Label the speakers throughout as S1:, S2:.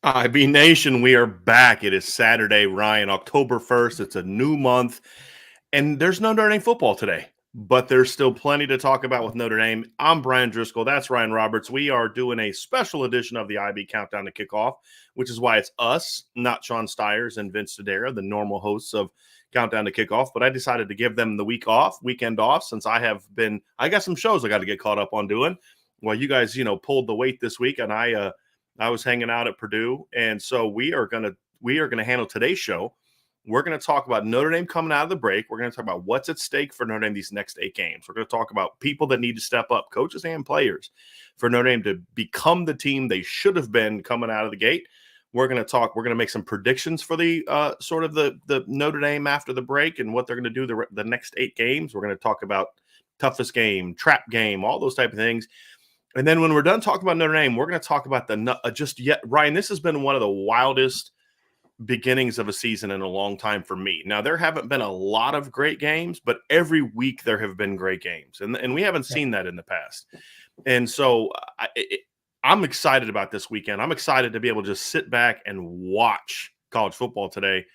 S1: IB Nation, we are back. It is Saturday, Ryan, October 1st. It's a new month, and there's no Notre Dame football today, but there's still plenty to talk about with Notre Dame. I'm Bryan Driskell. That's Ryan Roberts. We are doing a special edition of the IB Countdown to Kickoff, which is why it's us, not Sean Stiers and Vince Sedera, the normal hosts of Countdown to Kickoff. But I decided to give them the weekend off, since I got some shows I got to get caught up on doing. Well, you guys, pulled the weight this week, and I was hanging out at Purdue, and so we are gonna handle today's show. We're gonna talk about Notre Dame coming out of the break. We're gonna talk about what's at stake for Notre Dame these next 8 games. We're gonna talk about people that need to step up, coaches and players, for Notre Dame to become the team they should have been coming out of the gate. We're gonna make some predictions for the sort of the Notre Dame after the break and what they're gonna do the next 8 games. We're gonna talk about toughest game, trap game, all those type of things. And then when we're done talking about Notre Dame, we're going to talk about Ryan, this has been one of the wildest beginnings of a season in a long time for me. Now, there haven't been a lot of great games, but every week there have been great games. And we haven't seen that in the past. And so I'm excited about this weekend. I'm excited to be able to just sit back and watch college football today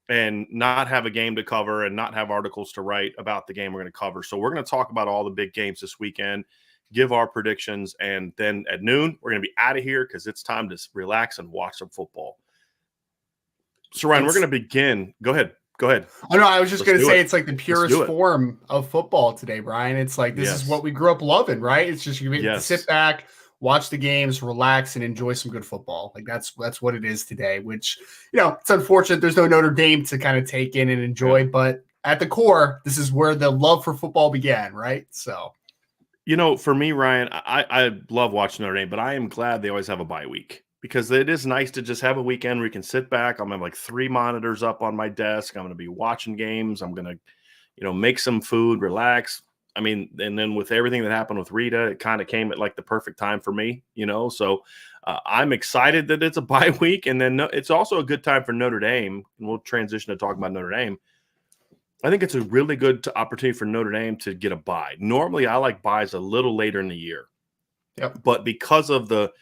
S1: and not have a game to cover and not have articles to write about the game we're going to cover. So we're going to talk about all the big games this weekend, give our predictions, and then at noon, we're going to be out of here because it's time to relax and watch some football. So, Ryan, we're going to begin. Go ahead.
S2: Oh, no, I was just going to say it's like the purest form of football today, Brian. It's like this is what we grew up loving, right? It's just you get to sit back, watch the games, relax, and enjoy some good football. Like that's what it is today, which, it's unfortunate there's no Notre Dame to kind of take in and enjoy. Yeah. But at the core, this is where the love for football began, right? So.
S1: For me, Ryan, I love watching Notre Dame, but I am glad they always have a bye week because it is nice to just have a weekend where you can sit back. I'm going to have like 3 monitors up on my desk. I'm going to be watching games. I'm going to, make some food, relax. I mean, and then with everything that happened with Rita, it kind of came at like the perfect time for me, So I'm excited that it's a bye week. And then it's also a good time for Notre Dame. And we'll transition to talk about Notre Dame. I think it's a really good opportunity for Notre Dame to get a bye. Normally, I like byes a little later in the year.
S2: Yep.
S1: But because of the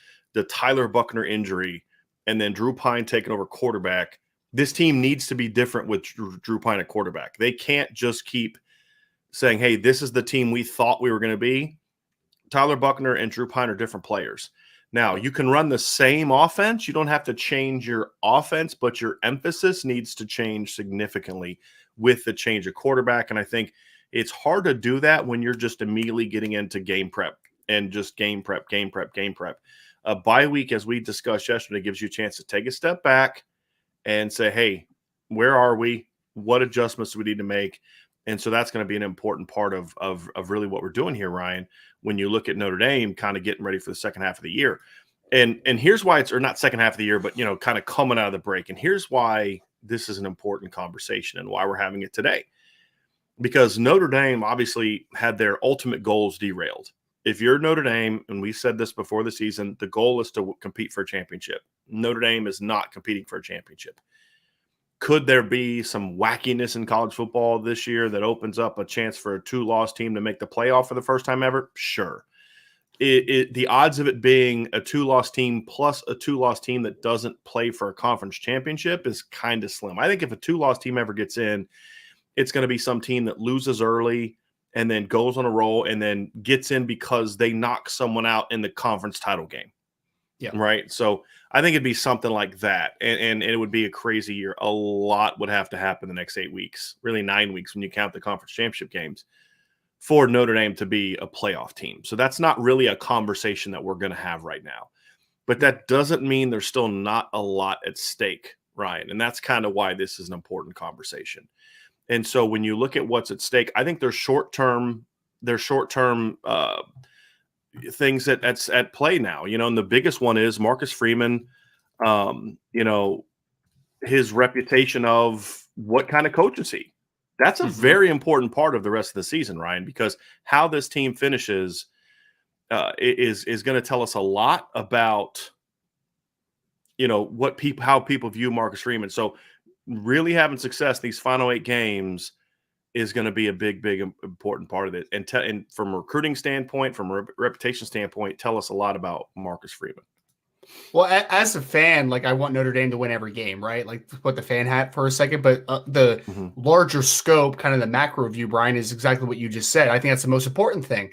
S1: Tyler Buckner injury and then Drew Pine taking over quarterback, this team needs to be different with Drew Pine at quarterback. They can't just keep saying, hey, this is the team we thought we were going to be. Tyler Buckner and Drew Pine are different players. Now, you can run the same offense. You don't have to change your offense, but your emphasis needs to change significantly with the change of quarterback. And I think it's hard to do that when you're just immediately getting into game prep and just game prep. A bye week, as we discussed yesterday, gives you a chance to take a step back and say, hey, where are we? What adjustments do we need to make? And so that's going to be an important part of really what we're doing here, Ryan, when you look at Notre Dame kind of getting ready for the second half of the year. And here's why or not second half of the year, but, kind of coming out of the break. And here's why this is an important conversation and why we're having it today. Because Notre Dame obviously had their ultimate goals derailed. If you're Notre Dame, and we said this before the season, the goal is to compete for a championship. Notre Dame is not competing for a championship. Could there be some wackiness in college football this year that opens up a chance for a 2-loss team to make the playoff for the first time ever? Sure. The odds of it being a 2-loss team plus a 2-loss team that doesn't play for a conference championship is kind of slim. I think if a 2-loss team ever gets in, it's going to be some team that loses early and then goes on a roll and then gets in because they knock someone out in the conference title game.
S2: Yeah.
S1: Right. So I think it'd be something like that. And it would be a crazy year. A lot would have to happen the next 8 weeks, really 9 weeks when you count the conference championship games, for Notre Dame to be a playoff team. So that's not really a conversation that we're going to have right now. But that doesn't mean there's still not a lot at stake, Ryan. And that's kind of why this is an important conversation. And so when you look at what's at stake, I think there's short-term things that's at play now, and the biggest one is Marcus Freeman, his reputation of what kind of coach is he? That's a very important part of the rest of the season, Ryan, because how this team finishes is going to tell us a lot about, how people view Marcus Freeman. So really having success these final 8 games is going to be a big important part of it. And from a recruiting standpoint, from a reputation standpoint, tell us a lot about Marcus Freeman.
S2: Well, as a fan, like I want Notre Dame to win every game, right? Like put the fan hat for a second, but the larger scope, kind of the macro view, Bryan, is exactly what you just said. I think that's the most important thing.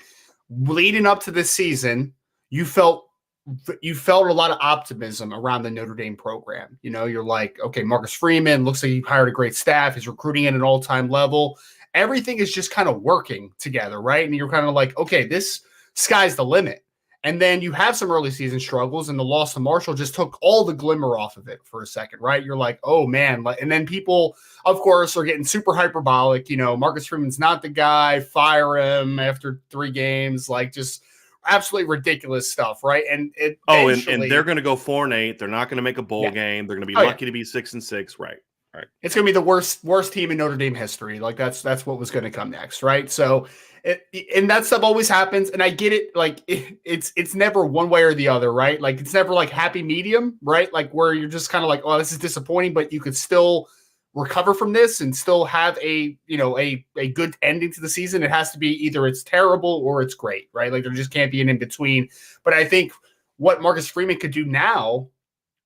S2: Leading up to this season, you felt a lot of optimism around the Notre Dame program. You know, you're like, okay, Marcus Freeman looks like he hired a great staff. He's recruiting at an all-time level. Everything is just kind of working together, right? And you're kind of like, okay, this sky's the limit. And then you have some early season struggles, and the loss to Marshall just took all the glimmer off of it for a second, right? You're like, oh man. And then people, of course, are getting super hyperbolic. You know, Marcus Freeman's not the guy, fire him after 3 games, like just absolutely ridiculous stuff, right? And
S1: and they're going to go 4-8. They're not going to make a bowl game. They're going to be lucky to be 6-6, right? Right.
S2: It's going to be the worst team in Notre Dame history. Like that's what was going to come next, right? So, and that stuff always happens, and I get it. Like it's never one way or the other, right? Like it's never like happy medium, right? Like where you're just kind of like, oh, this is disappointing, but you could still recover from this and still have a good ending to the season. It has to be either it's terrible or it's great, right? Like there just can't be an in between. But I think what Marcus Freeman could do now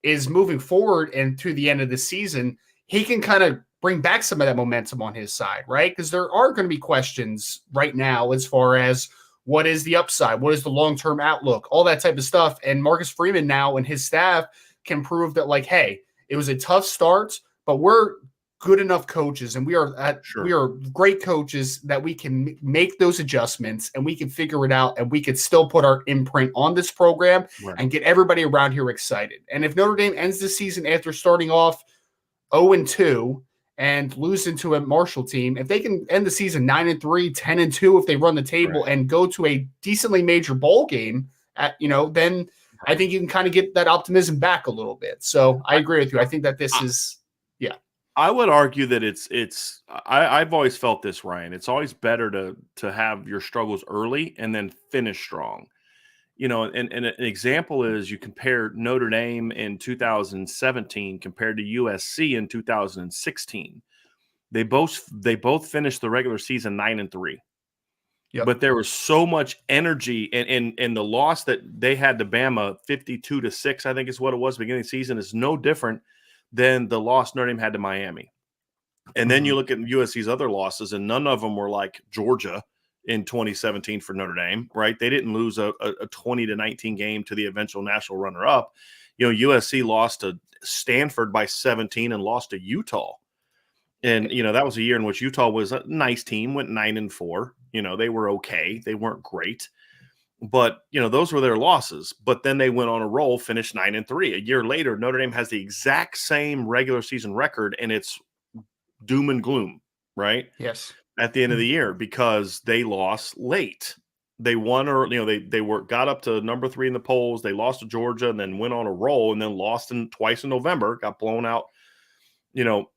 S2: is moving forward and to the end of the season, he can kind of bring back some of that momentum on his side, right? Because there are going to be questions right now as far as what is the upside, what is the long-term outlook, all that type of stuff. And Marcus Freeman now and his staff can prove that, like, hey, it was a tough start, but we're good enough coaches and we are great coaches that we can make those adjustments and we can figure it out and we could still put our imprint on this program and get everybody around here excited. And if Notre Dame ends the season after starting off 0-2 and losing to a Marshall team, if they can end the season 9-3, 10-2, if they run the table and go to a decently major bowl game, then I think you can kind of get that optimism back a little bit. So I agree with you. I think that this is,
S1: I would argue that I've always felt this, Ryan. It's always better to have your struggles early and then finish strong. You know, and an example is you compare Notre Dame in 2017 compared to USC in 2016. They both finished the regular season 9-3. Yep. But there was so much energy and the loss that they had to Bama 52-6, I think is what it was beginning of the season, is no different than the loss Notre Dame had to Miami. And then you look at USC's other losses, and none of them were like Georgia in 2017 for Notre Dame, right? They didn't lose a 20-19 game to the eventual national runner-up. You know, USC lost to Stanford by 17 and lost to Utah. And, you know, that was a year in which Utah was a nice team, went 9-4. You know, they were okay. They weren't great. But, you know, those were their losses. But then they went on a roll, finished 9-3. A year later, Notre Dame has the exact same regular season record, and it's doom and gloom, right?
S2: Yes.
S1: At the end of the year, because they lost late. They won, or, you know, they got up to number 3 in the polls. They lost to Georgia and then went on a roll and then lost twice in November, got blown out, you know,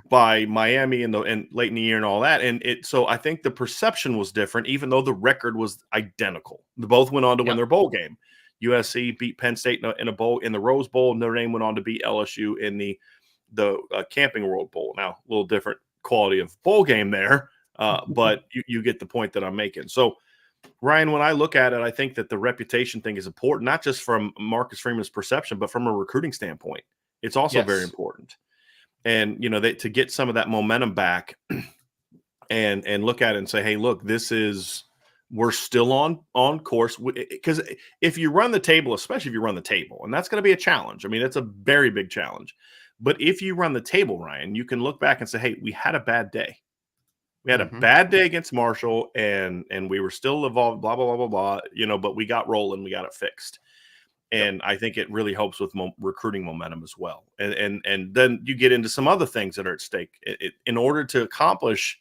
S1: by Miami and late in the year and all that. And so I think the perception was different, even though the record was identical. They both went on to win their bowl game. USC beat Penn State in a bowl in the Rose Bowl. Notre Dame went on to beat LSU in the Camping World Bowl. Now, a little different quality of bowl game there, but you get the point that I'm making. So, Ryan, when I look at it, I think that the reputation thing is important, not just from Marcus Freeman's perception, but from a recruiting standpoint. It's also very important. And, you know, to get some of that momentum back and look at it and say, hey, look, we're still on course. Because if you run the table, especially if you run the table, and that's going to be a challenge. I mean, it's a very big challenge. But if you run the table, Ryan, you can look back and say, hey, we had a bad day. We had a bad day against Marshall, and we were still involved, blah, blah, blah, blah, blah, you know, but we got rolling, we got it fixed. And I think it really helps with recruiting momentum as well. And then you get into some other things that are at stake. In order to accomplish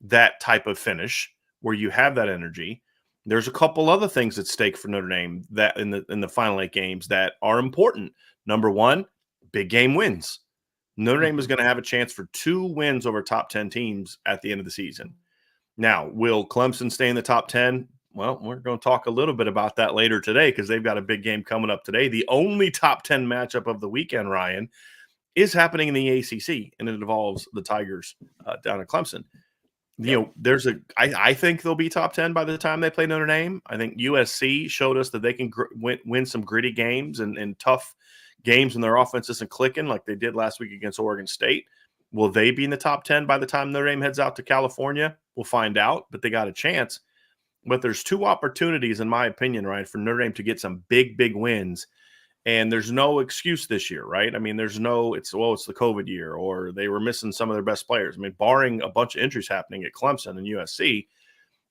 S1: that type of finish where you have that energy, there's a couple other things at stake for Notre Dame that in the final 8 games that are important. Number one, big game wins. Notre Dame is going to have a chance for 2 wins over top 10 teams at the end of the season. Now, will Clemson stay in the top 10? Well, we're going to talk a little bit about that later today because they've got a big game coming up today. The only top 10 matchup of the weekend, Ryan, is happening in the ACC, and it involves the Tigers down at Clemson. I think they'll be top 10 by the time they play Notre Dame. I think USC showed us that they can win some gritty games and tough games when their offense isn't clicking like they did last week against Oregon State. Will they be in the top 10 by the time Notre Dame heads out to California? We'll find out, but they got a chance. But there's two opportunities, in my opinion, right, for Notre Dame to get some big, big wins. And there's no excuse this year, right? I mean, it's the COVID year, or they were missing some of their best players. I mean, barring a bunch of injuries happening at Clemson and USC,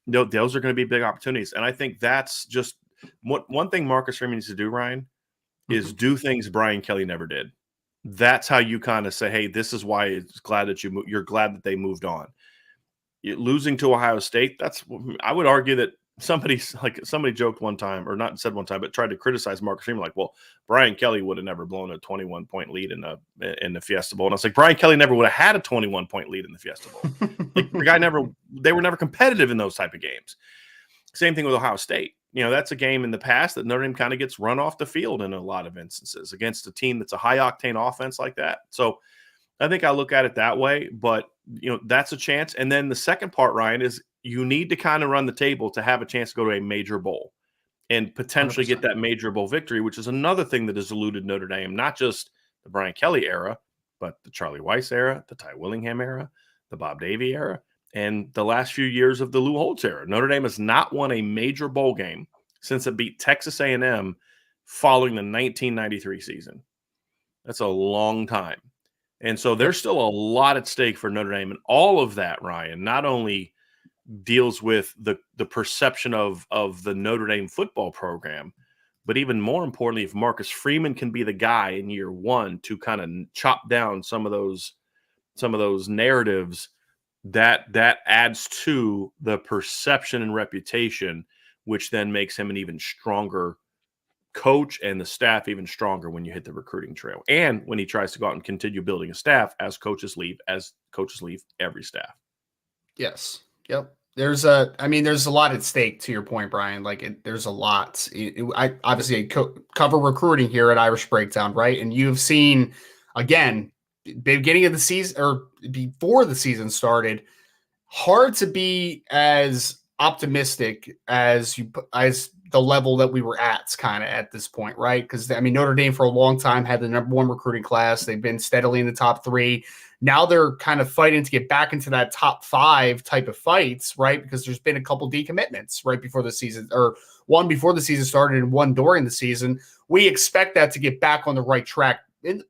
S1: those are going to be big opportunities. And I think that's just one thing Marcus Freeman needs to do, Ryan, is do things Brian Kelly never did. That's how you kind of say, hey, this is why it's glad that you're glad that they moved on. Losing to Ohio State, I would argue that somebody joked one time, or not said one time, but tried to criticize Marcus Freeman, like, well, Brian Kelly would have never blown a 21-point lead in the Fiesta Bowl. And I was like, Brian Kelly never would have had a 21-point lead in the Fiesta Bowl. They were never competitive in those type of games. Same thing with Ohio State. That's a game in the past that Notre Dame kind of gets run off the field in a lot of instances against a team that's a high-octane offense like that. So I think I look at it that way, but, that's a chance. And then the second part, Ryan, is you need to kind of run the table to have a chance to go to a major bowl and potentially 100%. Get that major bowl victory, which is another thing that has eluded Notre Dame, not just the Brian Kelly era, but the Charlie Weiss era, the Ty Willingham era, the Bob Davie era, and the last few years of the Lou Holtz era. Notre Dame has not won a major bowl game since it beat Texas A&M following the 1993 season. That's a long time. And so there's still a lot at stake for Notre Dame. And all of that, Ryan, not only deals with the perception of the Notre Dame football program, but even more importantly, if Marcus Freeman can be the guy in year one to kind of chop down some of those narratives, that adds to the perception and reputation, which then makes him an even stronger coach and the staff even stronger when you hit the recruiting trail. And when he tries to go out and continue building a staff as coaches leave every staff.
S2: Yes. Yep. There's a lot at stake, to your point, Brian. There's a lot. I obviously cover recruiting here at Irish Breakdown, right? And you've seen, again, beginning of the season or before the season started, hard to be as optimistic as the level that we were at kind of at this point, right? Because, Notre Dame for a long time had the number one recruiting class. They've been steadily in the top three. Now they're kind of fighting to get back into that top five type of fights, right? Because there's been a couple decommitments right before the season, or one before the season started and one during the season. We expect that to get back on the right track in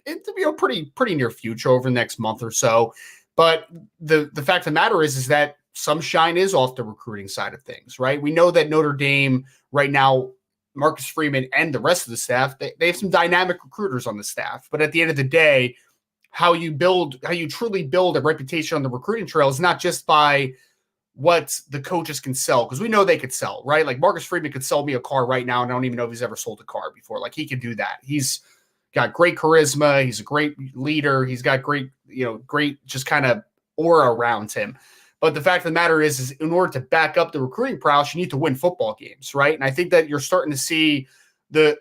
S2: pretty near future over the next month or so. But the fact of the matter is that some shine is off the recruiting side of things, right? We know that Notre Dame right now, Marcus Freeman and the rest of the staff, they have some dynamic recruiters on the staff. But at the end of the day, how you truly build a reputation on the recruiting trail is not just by what the coaches can sell, because we know they could sell, right? Like Marcus Freeman could sell me a car right now, and I don't even know if he's ever sold a car before. Like, he can do that. He's got great charisma. He's a great leader. He's got great just kind of aura around him. But the fact of the matter is in order to back up the recruiting prowess, you need to win football games, right? And I think that you're starting to see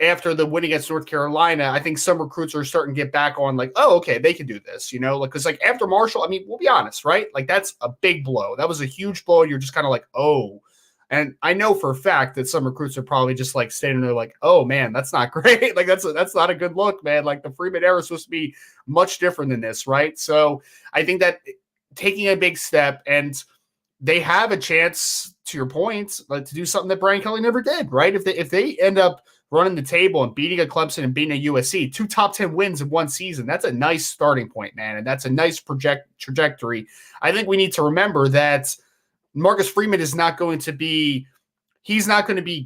S2: after the win against North Carolina, I think some recruits are starting to get back on like, oh, okay, they can do this, because after Marshall, we'll be honest, right? Like, that's a big blow. That was a huge blow. You're just kind of like, oh. And I know for a fact that some recruits are probably just like standing there like, oh man, that's not great. Like, that's not a good look, man. Like, the Freeman era is supposed to be much different than this, right? So I think that taking a big step, and they have a chance, to your point, to do something that Brian Kelly never did, right? If they end up running the table and beating a Clemson and beating a USC, 2 top 10 wins in one season, that's a nice starting point, man. And that's a nice trajectory. I think we need to remember that Marcus Freeman is not going to be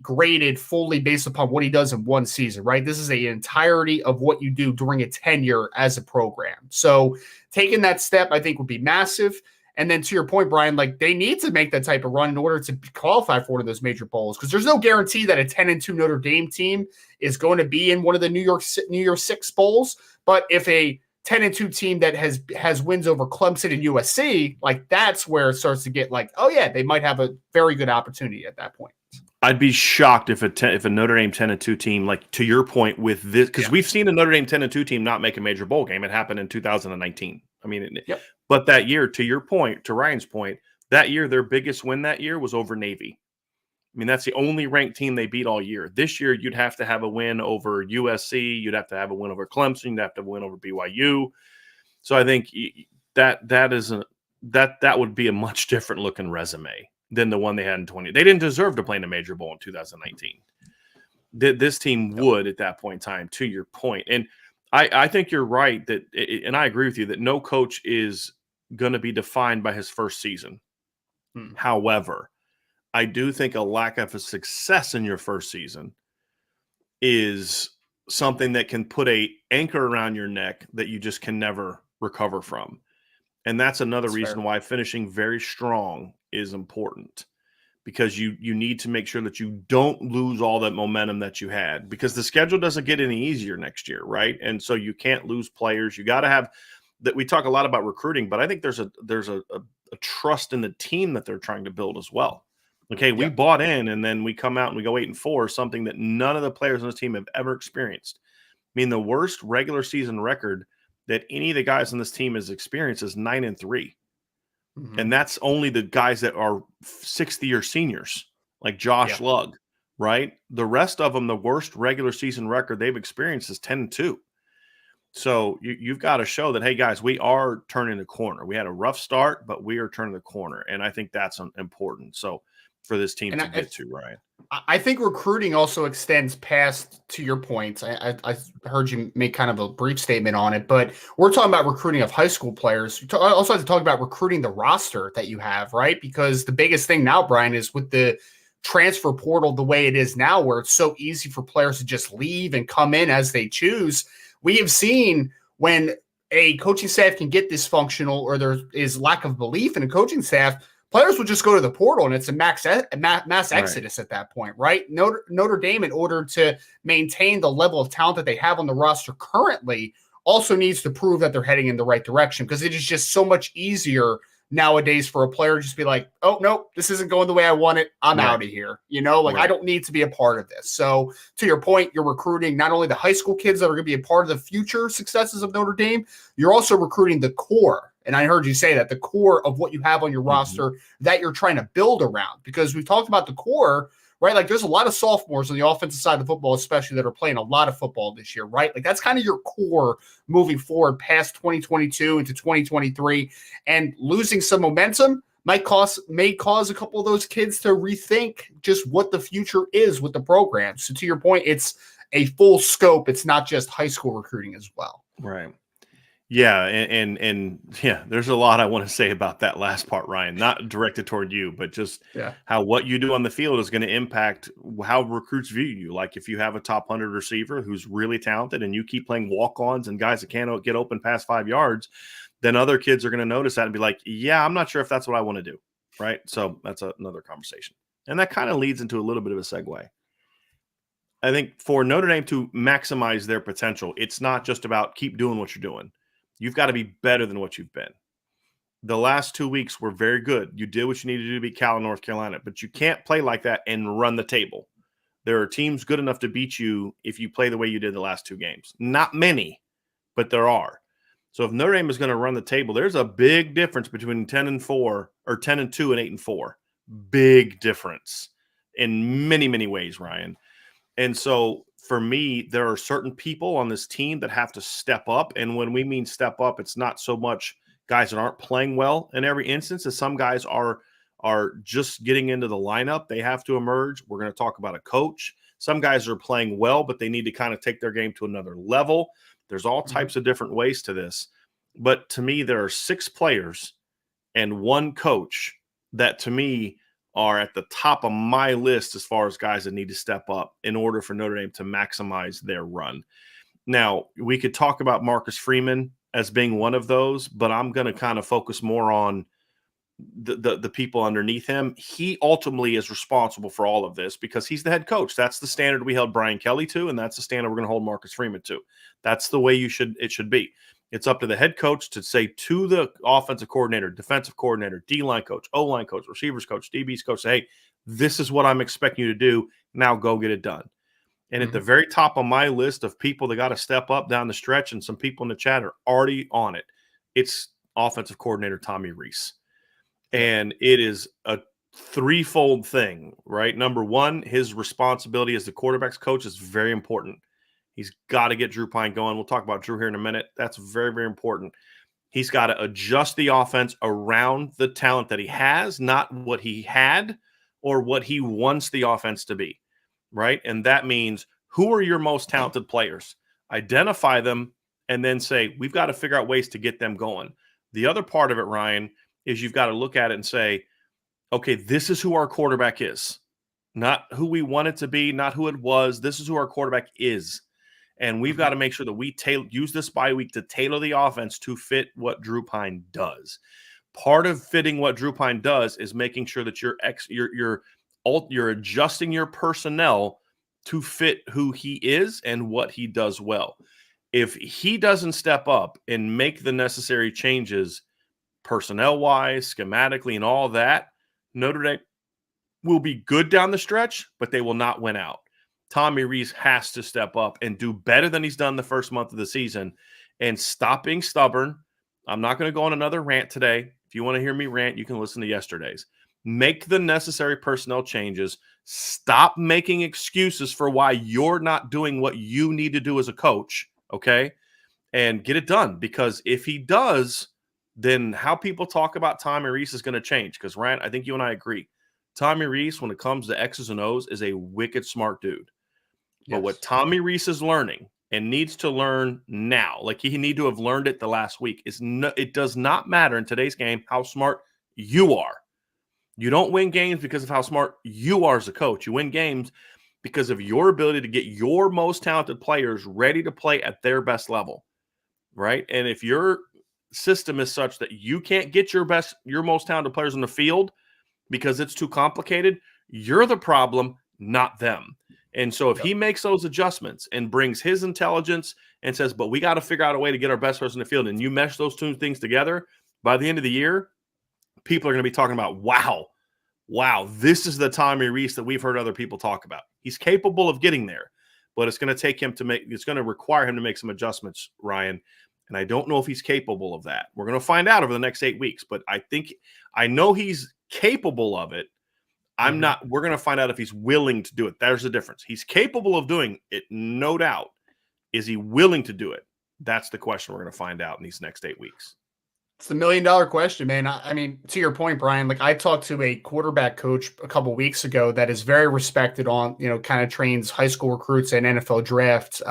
S2: graded fully based upon what he does in one season, right? This is an entirety of what you do during a tenure as a program. So taking that step, I think, would be massive. And then to your point, Brian, like, they need to make that type of run in order to qualify for one of those major bowls, because there's no guarantee that a 10-2 Notre Dame team is going to be in one of the New Year's 6 bowls. But if a 10-2 team that has wins over Clemson and USC, like, that's where it starts to get like, oh yeah, they might have a very good opportunity at that point.
S1: I'd be shocked if a Notre Dame 10-2 team, like, to your point with this, because we've seen a Notre Dame 10-2 team not make a major bowl game. It happened in 2019. But that year, to your point, to Ryan's point, That year, their biggest win that year was over Navy. I mean, that's the only ranked team they beat all year. This year, you'd have to have a win over USC. You'd have to have a win over Clemson. You'd have to win over BYU. So I think that would be a much different looking resume than the one they had in 20. They didn't deserve to play in a major bowl in 2019. This team would at that point in time, to your point. And I think you're right and I agree with you that no coach is going to be defined by his first season. However, I do think a lack of a success in your first season is something that can put a anchor around your neck that you just can never recover from. And that's another reason why finishing very strong is important, because you need to make sure that you don't lose all that momentum that you had, because the schedule doesn't get any easier next year, right? And so you can't lose players. You got to have that. We talk a lot about recruiting, but I think there's a trust in the team that they're trying to build as well. Okay, we bought in, and then we come out and we go 8-4, something that none of the players on this team have ever experienced. I mean, the worst regular season record that any of the guys on this team has experienced is 9-3. And that's only the guys that are sixth-year seniors, like Josh Lugg, right? The rest of them, the worst regular season record they've experienced is 10-2. So you've got to show that, hey, guys, we are turning the corner. We had a rough start, but we are turning the corner. And I think that's important. So for this team to get to, Ryan.
S2: I think recruiting also extends past, to your point. I heard you make kind of a brief statement on it, but we're talking about recruiting of high school players. You also have to talk about recruiting the roster that you have, right? Because the biggest thing now, Bryan, is with the transfer portal the way it is now, where it's so easy for players to just leave and come in as they choose. We have seen when a coaching staff can get dysfunctional, or there is lack of belief in a coaching staff, players will just go to the portal, and it's a mass exodus at that point, right? Notre Dame, in order to maintain the level of talent that they have on the roster currently, also needs to prove that they're heading in the right direction, because it is just so much easier nowadays for a player to just be like, oh, no, this isn't going the way I want it. I'm out of here. I don't need to be a part of this. So to your point, you're recruiting not only the high school kids that are going to be a part of the future successes of Notre Dame, you're also recruiting the core. And I heard you say that the core of what you have on your roster that you're trying to build around, because we've talked about the core, right? Like, there's a lot of sophomores on the offensive side of the football, especially, that are playing a lot of football this year, right? Like, that's kind of your core moving forward past 2022 into 2023, and losing some momentum may cause a couple of those kids to rethink just what the future is with the program. So to your point, it's a full scope. It's not just high school recruiting as well.
S1: Right. Yeah, and yeah, there's a lot I want to say about that last part, Ryan. Not directed toward you, but just how what you do on the field is going to impact how recruits view you. Like, if you have a top 100 receiver who's really talented and you keep playing walk-ons and guys that can't get open past 5 yards, then other kids are going to notice that and be like, yeah, I'm not sure if that's what I want to do, right? So that's another conversation. And that kind of leads into a little bit of a segue. I think for Notre Dame to maximize their potential, it's not just about keep doing what you're doing. You've got to be better than what you've been. The last 2 weeks were very good. You did what you needed to do to beat Cal and North Carolina, but you can't play like that and run the table. There are teams good enough to beat you if you play the way you did the last 2 games. Not many, but there are. So if Notre Dame is going to run the table, there's a big difference between 10-4 or 10-2 and 8-4. Big difference in many, many ways, Ryan. And so for me, there are certain people on this team that have to step up. And when we mean step up, it's not so much guys that aren't playing well in every instance, as some guys are just getting into the lineup. They have to emerge. We're going to talk about a coach. Some guys are playing well, but they need to kind of take their game to another level. There's all types of different ways to this. But to me, there are 6 players and 1 coach that, to me, are at the top of my list as far as guys that need to step up in order for Notre Dame to maximize their run. Now, we could talk about Marcus Freeman as being one of those, but I'm going to kind of focus more on the people underneath him. He ultimately is responsible for all of this because he's the head coach. That's the standard we held Brian Kelly to, and that's the standard we're going to hold Marcus Freeman to. That's the way it should be. It's up to the head coach to say to the offensive coordinator, defensive coordinator, D-line coach, O-line coach, receivers coach, DBs coach, say, hey, this is what I'm expecting you to do. Now go get it done. And at the very top of my list of people that got to step up down the stretch, and some people in the chat are already on it, it's offensive coordinator Tommy Rees. And it is a threefold thing, right? Number one, his responsibility as the quarterback's coach is very important. He's got to get Drew Pine going. We'll talk about Drew here in a minute. That's very, very important. He's got to adjust the offense around the talent that he has, not what he had or what he wants the offense to be, right? And that means, who are your most talented players? Identify them and then say, we've got to figure out ways to get them going. The other part of it, Ryan, is you've got to look at it and say, okay, this is who our quarterback is. Not who we want it to be, not who it was. This is who our quarterback is. And we've got to make sure that we use this bye week to tailor the offense to fit what Drew Pine does. Part of fitting what Drew Pine does is making sure that you're adjusting your personnel to fit who he is and what he does well. If he doesn't step up and make the necessary changes personnel-wise, schematically, and all that, Notre Dame will be good down the stretch, but they will not win out. Tommy Rees has to step up and do better than he's done the first month of the season and stop being stubborn. I'm not going to go on another rant today. If you want to hear me rant, you can listen to yesterday's. Make the necessary personnel changes. Stop making excuses for why you're not doing what you need to do as a coach, okay? And get it done, because if he does, then how people talk about Tommy Rees is going to change. Because, Ryan, I think you and I agree. Tommy Rees, when it comes to X's and O's, is a wicked smart dude. But what Tommy Rees is learning and needs to learn now, like he need to have learned it the last week, is it does not matter in today's game how smart you are. You don't win games because of how smart you are as a coach. You win games because of your ability to get your most talented players ready to play at their best level, right? And if your system is such that you can't get your most talented players on the field because it's too complicated, you're the problem, not them. And so if he makes those adjustments and brings his intelligence and says, but we got to figure out a way to get our best person in the field, and you mesh those two things together, by the end of the year, people are going to be talking about, wow, this is the Tommy Rees that we've heard other people talk about. He's capable of getting there, but it's going to require him to make some adjustments, Ryan. And I don't know if he's capable of that. We're going to find out over the next 8 weeks, but I know he's capable of it. We're going to find out if he's willing to do it. There's the difference. He's capable of doing it, no doubt. Is he willing to do it? That's the question we're going to find out in these next 8 weeks.
S2: It's the $1 million question, man. I mean, to your point, Brian, like I talked to a quarterback coach a couple of weeks ago that is very respected on, kind of trains high school recruits and NFL draft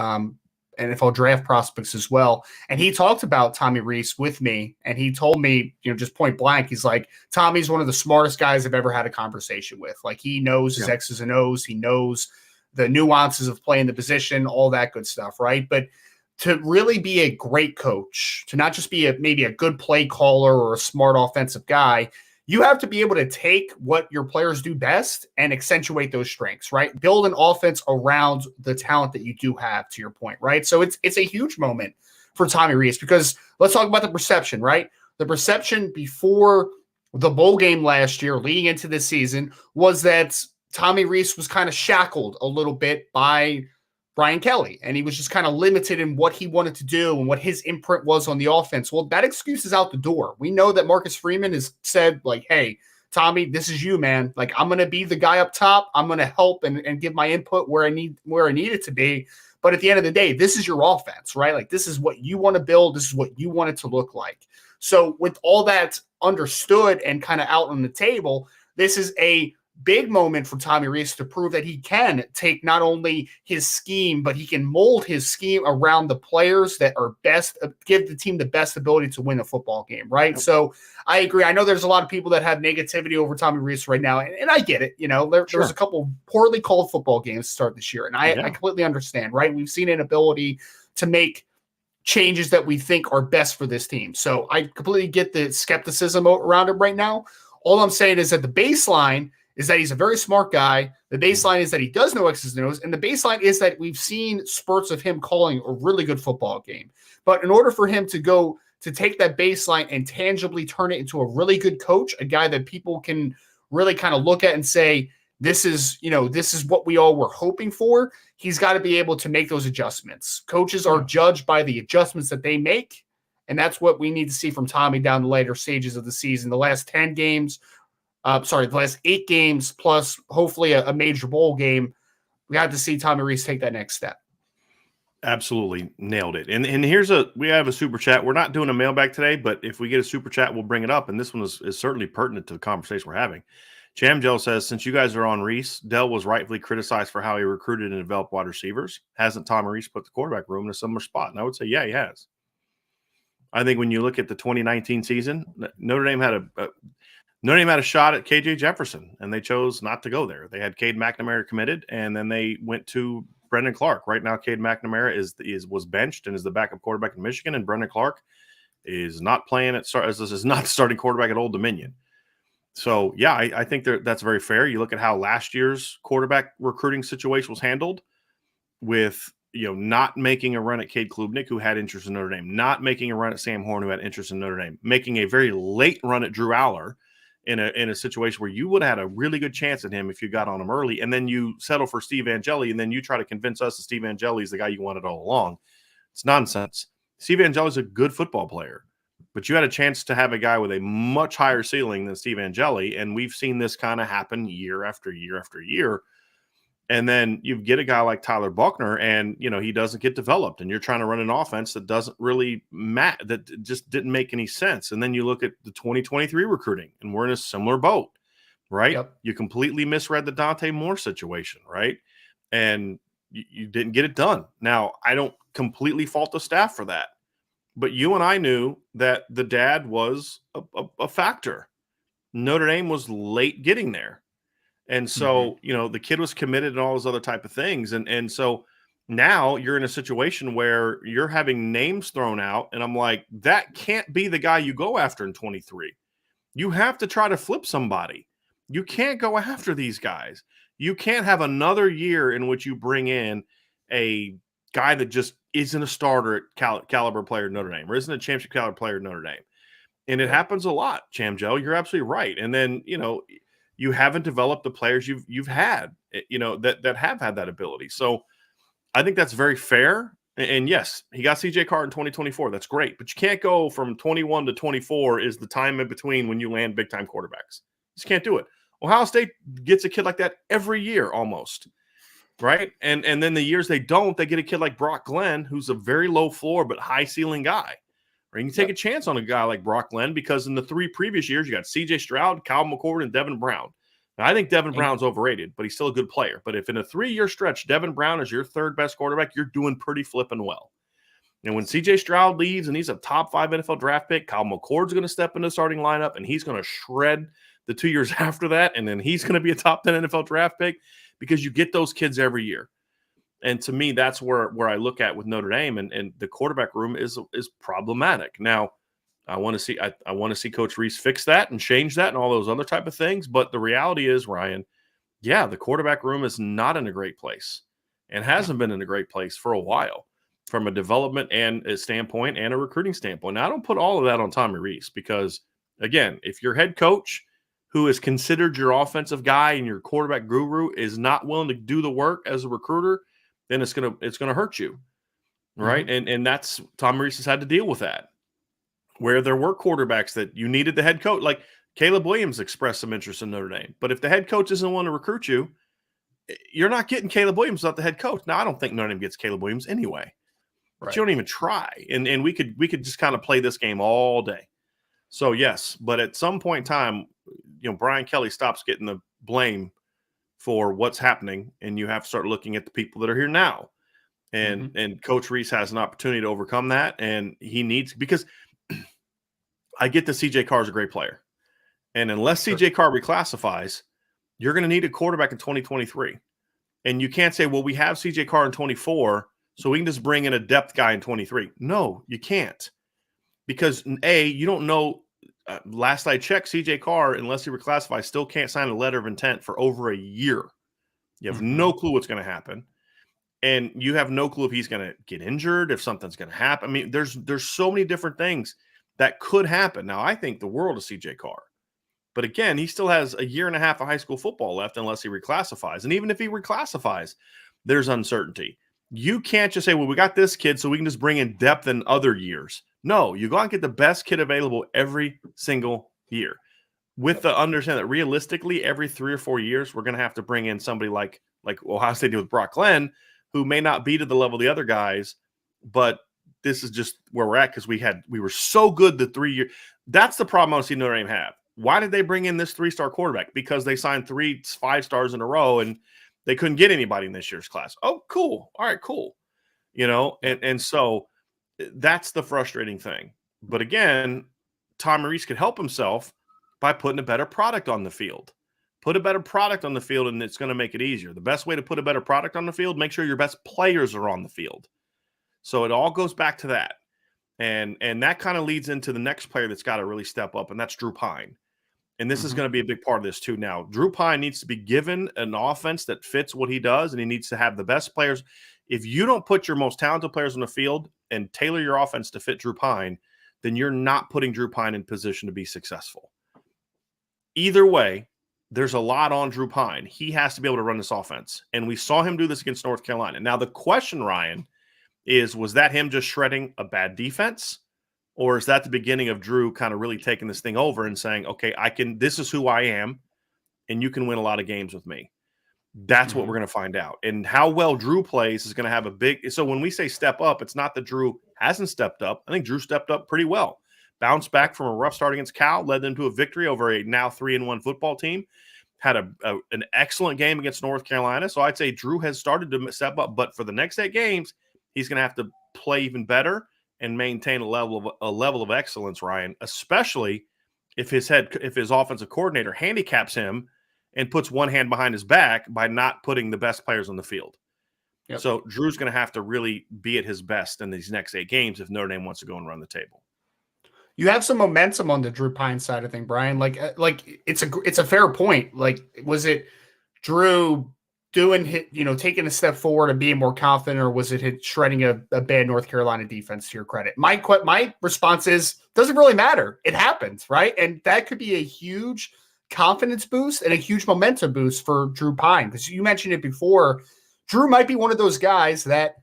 S2: prospects as well. And he talked about Tommy Rees with me, and he told me, just point blank, he's like, Tommy's one of the smartest guys I've ever had a conversation with. Like, he knows his X's and O's. He knows the nuances of playing the position, all that good stuff, right? But to really be a great coach, to not just be maybe a good play caller or a smart offensive guy, you have to be able to take what your players do best and accentuate those strengths, right? Build an offense around the talent that you do have, to your point, right? So it's a huge moment for Tommy Rees, because let's talk about the perception, right? The perception before the bowl game last year, leading into this season, was that Tommy Rees was kind of shackled a little bit by Brian Kelly, and he was just kind of limited in what he wanted to do and what his imprint was on the offense. Well, that excuse is out the door. We know that Marcus Freeman has said, like, hey, Tommy, this is you, man. Like, I'm going to be the guy up top. I'm going to help and give my input where I need it to be. But at the end of the day, this is your offense, right? Like, this is what you want to build. This is what you want it to look like. So with all that understood and kind of out on the table, this is a big moment for Tommy Rees to prove that he can take not only his scheme, but he can mold his scheme around the players that are best, give the team the best ability to win a football game, right? Yep. So I agree. I know there's a lot of people that have negativity over Tommy Rees right now, and I get it. There was a couple poorly called football games to start this year, and I completely understand, right? We've seen an ability to make changes that we think are best for this team. So I completely get the skepticism around him right now. All I'm saying is that the baseline is that he's a very smart guy. The baseline is that he does know X's and O's. And the baseline is that we've seen spurts of him calling a really good football game. But in order for him to take that baseline and tangibly turn it into a really good coach, a guy that people can really kind of look at and say, this is what we all were hoping for, he's got to be able to make those adjustments. Coaches are judged by the adjustments that they make And that's what we need to see from Tommy down the later stages of the season. The last 10 games, the last 8 games, plus hopefully a major bowl game, we have to see Tommy Rees take that next step.
S1: Absolutely nailed it. And we have a super chat. We're not doing a mailbag today, but if we get a super chat, we'll bring it up. And this one is certainly pertinent to the conversation we're having. Jamgel says, since you guys are on Rees, Dell was rightfully criticized for how he recruited and developed wide receivers. Hasn't Tommy Rees put the quarterback room in a similar spot? And I would say, yeah, he has. I think when you look at the 2019 season, Notre Dame had a shot at KJ Jefferson, and they chose not to go there. They had Cade McNamara committed, and then they went to Brendan Clark. Right now, Cade McNamara was benched and is the backup quarterback in Michigan, and Brendan Clark is not playing is not starting quarterback at Old Dominion. So, yeah, I think that's very fair. You look at how last year's quarterback recruiting situation was handled with, not making a run at Cade Klubnik, who had interest in Notre Dame, not making a run at Sam Horn, who had interest in Notre Dame, making a very late run at Drew Aller in a situation where you would have had a really good chance at him if you got on him early, and then you settle for Steve Angeli, and then you try to convince us that Steve Angeli is the guy you wanted all along. It's nonsense. Steve Angeli is a good football player, but you had a chance to have a guy with a much higher ceiling than Steve Angeli, and we've seen this kind of happen year after year after year. And then you get a guy like Tyler Buckner, and he doesn't get developed, and you're trying to run an offense that doesn't really that just didn't make any sense. And then you look at the 2023 recruiting, and we're in a similar boat, right?
S2: Yep.
S1: You completely misread the Dante Moore situation, right? And you didn't get it done. Now, I don't completely fault the staff for that, but you and I knew that the dad was a factor. Notre Dame was late getting there. And so, the kid was committed and all those other type of things. And so now you're in a situation where you're having names thrown out. And I'm like, that can't be the guy you go after in 23. You have to try to flip somebody. You can't go after these guys. You can't have another year in which you bring in a guy that just isn't a starter at caliber player at Notre Dame or isn't a championship caliber player at Notre Dame. And it happens a lot, Chamjo. You're absolutely right. And then, you haven't developed the players you've had, that have had that ability. So I think that's very fair. And yes, he got CJ Carr in 2024. That's great. But you can't go from 21 to 24 is the time in between when you land big-time quarterbacks. You just can't do it. Ohio State gets a kid like that every year almost, right? And then the years they don't, they get a kid like Brock Glenn, who's a very low floor but high-ceiling guy. Or you can take a chance on a guy like Brock Glenn because in the 3 previous years, you got C.J. Stroud, Kyle McCord, and Devin Brown. Now, I think Devin Brown's overrated, but he's still a good player. But if in a 3-year stretch, Devin Brown is your third best quarterback, you're doing pretty flipping well. And when C.J. Stroud leaves and he's a top 5 NFL draft pick, Kyle McCord's going to step into the starting lineup, and he's going to shred the 2 years after that, and then he's going to be a top 10 NFL draft pick because you get those kids every year. And to me, that's where I look at with Notre Dame, and the quarterback room is problematic. Now, I want to see Coach Rees fix that and change that and all those other type of things. But the reality is, Ryan, the quarterback room is not in a great place and hasn't been in a great place for a while from a development and a standpoint and a recruiting standpoint. Now, I don't put all of that on Tommy Rees because, again, if your head coach who is considered your offensive guy and your quarterback guru is not willing to do the work as a recruiter, then it's gonna hurt you, right? Mm-hmm. And that's Tom Rees has had to deal with that, where there were quarterbacks that you needed the head coach. Like Caleb Williams expressed some interest in Notre Dame, but if the head coach doesn't want to recruit you, you're not getting Caleb Williams without the head coach. Now, I don't think Notre Dame gets Caleb Williams anyway, but you don't even try. And we could just kind of play this game all day. So yes, but at some point in time, Brian Kelly stops getting the blame for what's happening, and you have to start looking at the people that are here now. And Coach Rees has an opportunity to overcome that, and he needs – because I get that CJ Carr is a great player. And unless CJ Carr reclassifies, you're going to need a quarterback in 2023. And you can't say, well, we have CJ Carr in 24, so we can just bring in a depth guy in 23. No, you can't. Because, A, you don't know last I checked, CJ Carr, unless he reclassifies, still can't sign a letter of intent for over a year. You have no clue what's going to happen. And you have no clue if he's going to get injured, if something's going to happen. I mean, there's so many different things that could happen. Now, I think the world of CJ Carr. But again, he still has a year and a half of high school football left unless he reclassifies. And even if he reclassifies, there's uncertainty. You can't just say, well, we got this kid, so we can just bring in depth in other years. No, you go out and get the best kid available every single year, with the understanding that realistically, every 3 or 4 years, we're going to have to bring in somebody like Ohio State did with Brock Glenn, who may not be to the level of the other guys, but this is just where we're at because we were so good the 3 year. That's the problem I see Notre Dame have. Why did they bring in this 3-star quarterback? Because they signed 3 5-stars in a row and they couldn't get anybody in this year's class. Oh, cool. All right, cool. And so that's the frustrating thing. But again, Tommy Rees could help himself by putting a better product on the field. Put a better product on the field, and it's going to make it easier. The best way to put a better product on the field, make sure your best players are on the field. So it all goes back to that. And that kind of leads into the next player that's got to really step up, and that's Drew Pine. And this is going to be a big part of this too. Now, Drew Pine needs to be given an offense that fits what he does, and he needs to have the best players. If you don't put your most talented players on the field and tailor your offense to fit Drew Pine, then you're not putting Drew Pine in position to be successful. Either way, there's a lot on Drew Pine. He has to be able to run this offense. And we saw him do this against North Carolina. Now, the question, Ryan, was that him just shredding a bad defense? Or is that the beginning of Drew kind of really taking this thing over and saying, okay, this is who I am, and you can win a lot of games with me? That's what we're going to find out. And how well Drew plays is going to have a big – so when we say step up, it's not that Drew hasn't stepped up. I think Drew stepped up pretty well. Bounced back from a rough start against Cal, led them to a victory over a now 3-1 football team. Had an excellent game against North Carolina. So I'd say Drew has started to step up. But for the next 8 games, he's going to have to play even better and maintain a level of excellence, Ryan, especially if his offensive coordinator handicaps him and puts one hand behind his back by not putting the best players on the field. Yep. So Drew's going to have to really be at his best in these next 8 games if Notre Dame wants to go and run the table.
S2: You have some momentum on the Drew Pine side of thing, Brian. Like it's a fair point. Like, was it Drew taking a step forward and being more confident, or was it shredding a bad North Carolina defense, to your credit? My response is, doesn't really matter. It happens, right? And that could be a huge confidence boost and a huge momentum boost for Drew Pine. Because you mentioned it before, Drew might be one of those guys that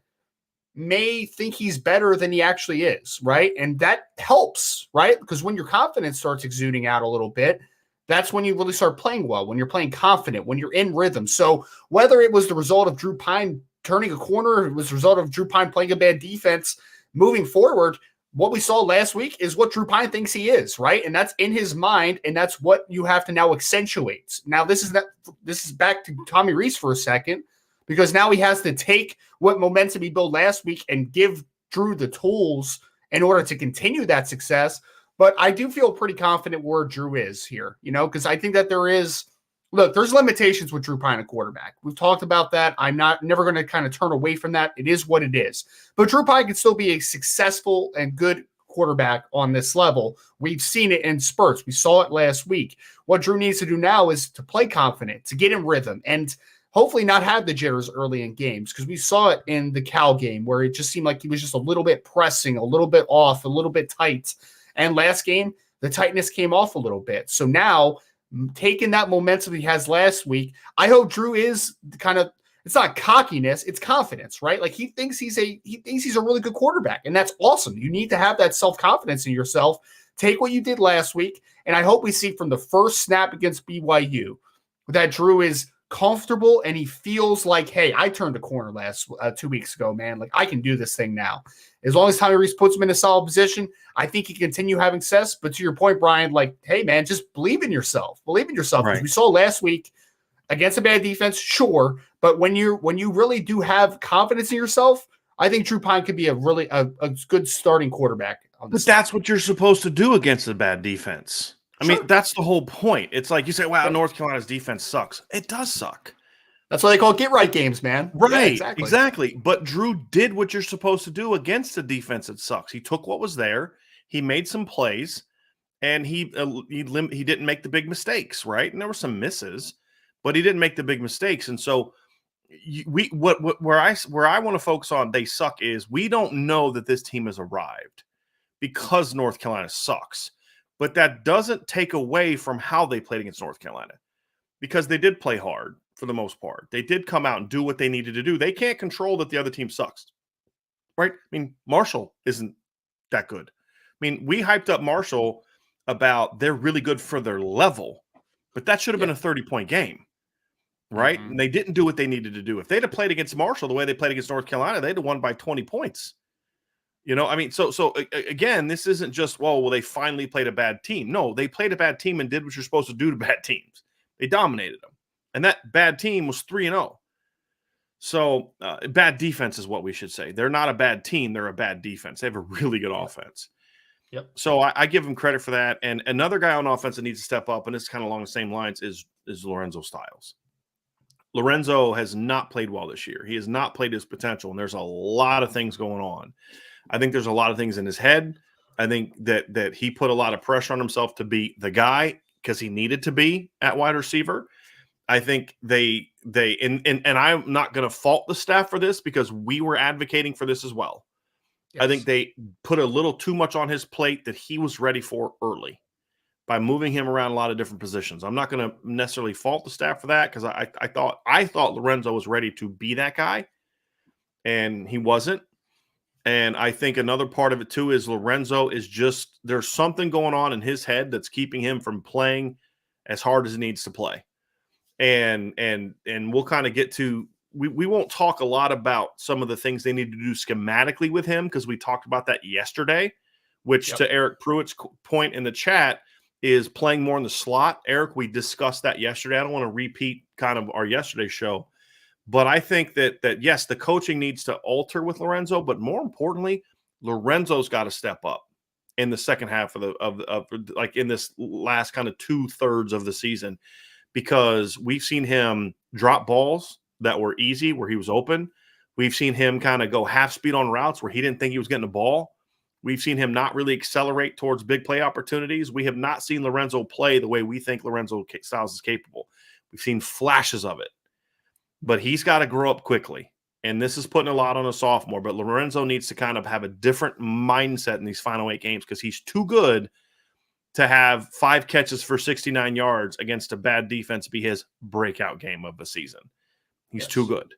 S2: may think he's better than he actually is, right? And that helps, right? Because when your confidence starts exuding out a little bit, that's when you really start playing well, when you're playing confident, when you're in rhythm. So whether it was the result of Drew Pine turning a corner, or it was the result of Drew Pine playing a bad defense moving forward, what we saw last week is what Drew Pine thinks he is, right? And that's in his mind, and that's what you have to now accentuate. Now, this is back to Tommy Rees for a second, because now he has to take what momentum he built last week and give Drew the tools in order to continue that success. But I do feel pretty confident where Drew is here, because I think that there's limitations with Drew Pine, a quarterback. We've talked about that. I'm never going to kind of turn away from that. It is what it is. But Drew Pine can still be a successful and good quarterback on this level. We've seen it in spurts. We saw it last week. What Drew needs to do now is to play confident, to get in rhythm, and hopefully not have the jitters early in games, because we saw it in the Cal game where it just seemed like he was just a little bit pressing, a little bit off, a little bit tight. And last game, the tightness came off a little bit. So now, taking that momentum he has last week, I hope Drew is it's not cockiness, it's confidence, right? Like he thinks he's a really good quarterback, and that's awesome. You need to have that self-confidence in yourself. Take what you did last week, and I hope we see from the first snap against BYU that Drew is comfortable and he feels like, hey, I turned a corner 2 weeks ago, man. Like, I can do this thing now. As long as Tommy Rees puts him in a solid position, I think he can continue having success. But to your point, Brian, like, hey, man, just believe in yourself. Believe in yourself. Right. As we saw last week against a bad defense, sure. But when you really do have confidence in yourself, I think Drew Pine could be a really a good starting quarterback.
S1: But that's what you're supposed to do against a bad defense. I mean, that's the whole point. It's like you say, wow, North Carolina's defense sucks. It does suck.
S2: That's why they call it get-right games, man.
S1: Right, yeah, exactly. But Drew did what you're supposed to do against a defense that sucks. He took what was there. He made some plays, and he didn't make the big mistakes, right? And there were some misses, but he didn't make the big mistakes. And so where I want to focus on they suck is we don't know that this team has arrived because North Carolina sucks. But that doesn't take away from how they played against North Carolina, because they did play hard for the most part. They did come out and do what they needed to do. They can't control that the other team sucks, right? I mean, Marshall isn't that good. mean, we hyped up Marshall about they're really good for their level, but that should have been a 30-point game, right? And they didn't do what they needed to do. If they'd have played against Marshall the way they played against North Carolina, they'd have won by 20 points. I mean, so again, this isn't just, well, they finally played a bad team. No, they played a bad team and did what you're supposed to do to bad teams. They dominated them. And that bad team was 3-0. So bad defense is what we should say. They're not a bad team. They're a bad defense. They have a really good offense.
S2: Yep.
S1: So I give them credit for that. And another guy on offense that needs to step up, and it's kind of along the same lines, is Lorenzo Styles. Lorenzo has not played well this year. He has not played his potential, and there's a lot of things going on. I think there's a lot of things in his head. I think that he put a lot of pressure on himself to be the guy because he needed to be at wide receiver. I think they I'm not going to fault the staff for this because we were advocating for this as well. Yes. I think they put a little too much on his plate that he was ready for early by moving him around a lot of different positions. I'm not going to necessarily fault the staff for that because I thought Lorenzo was ready to be that guy, and he wasn't. And I think another part of it too is Lorenzo is just, there's something going on in his head that's keeping him from playing as hard as he needs to play. And we'll kind of get to, we won't talk a lot about some of the things they need to do schematically with him because we talked about that yesterday, which to Eric Pruitt's point in the chat is playing more in the slot. Eric, we discussed that yesterday. I don't want to repeat kind of our yesterday show, but I think that yes, the coaching needs to alter with Lorenzo, but more importantly, Lorenzo's got to step up in the second half of like in this last kind of 2/3 of the season, because we've seen him drop balls that were easy where he was open. We've seen him kind of go half speed on routes where he didn't think he was getting the ball. We've seen him not really accelerate towards big play opportunities. We have not seen Lorenzo play the way we think Lorenzo Styles is capable. We've seen flashes of it, but he's got to grow up quickly. And this is putting a lot on a sophomore, but Lorenzo needs to kind of have a different mindset in these final 8 games because he's too good to have 5 catches for 69 yards against a bad defense be his breakout game of the season. He's too good.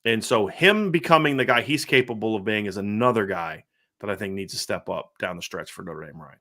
S1: And so him becoming the guy he's capable of being is another guy that I think needs to step up down the stretch for Notre Dame, Ryan.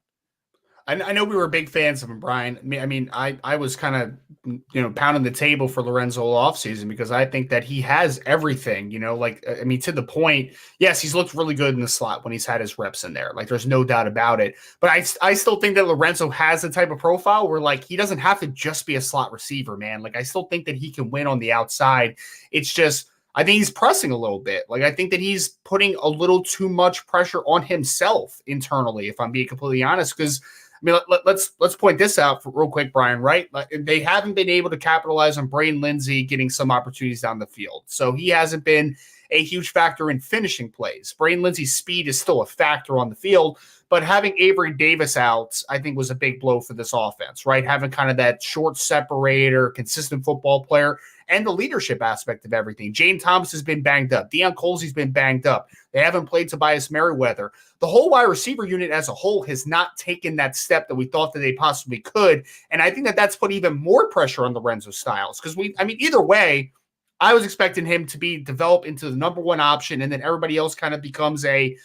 S2: I know we were big fans of him, Bryan. I mean, I was kind of, pounding the table for Lorenzo all offseason because I think that he has everything, to the point, yes, he's looked really good in the slot when he's had his reps in there. Like, there's no doubt about it. But I still think that Lorenzo has the type of profile where, like, he doesn't have to just be a slot receiver, man. Like, I still think that he can win on the outside. It's just, I think he's pressing a little bit. Like, I think that he's putting a little too much pressure on himself internally, if I'm being completely honest, because let's point this out real quick, Bryan, right? They haven't been able to capitalize on Braden Lindsey getting some opportunities down the field. So he hasn't been a huge factor in finishing plays. Braden Lindsey's speed is still a factor on the field, but having Avery Davis out, I think, was a big blow for this offense, right? Having kind of that short separator, consistent football player, and the leadership aspect of everything. Jane Thomas has been banged up. Deion Colsey's been banged up. They haven't played Tobias Merriweather. The whole wide receiver unit as a whole has not taken that step that we thought that they possibly could. And I think that that's put even more pressure on Lorenzo Styles. Because either way, I was expecting him to be developed into the number one option, and then everybody else kind of becomes a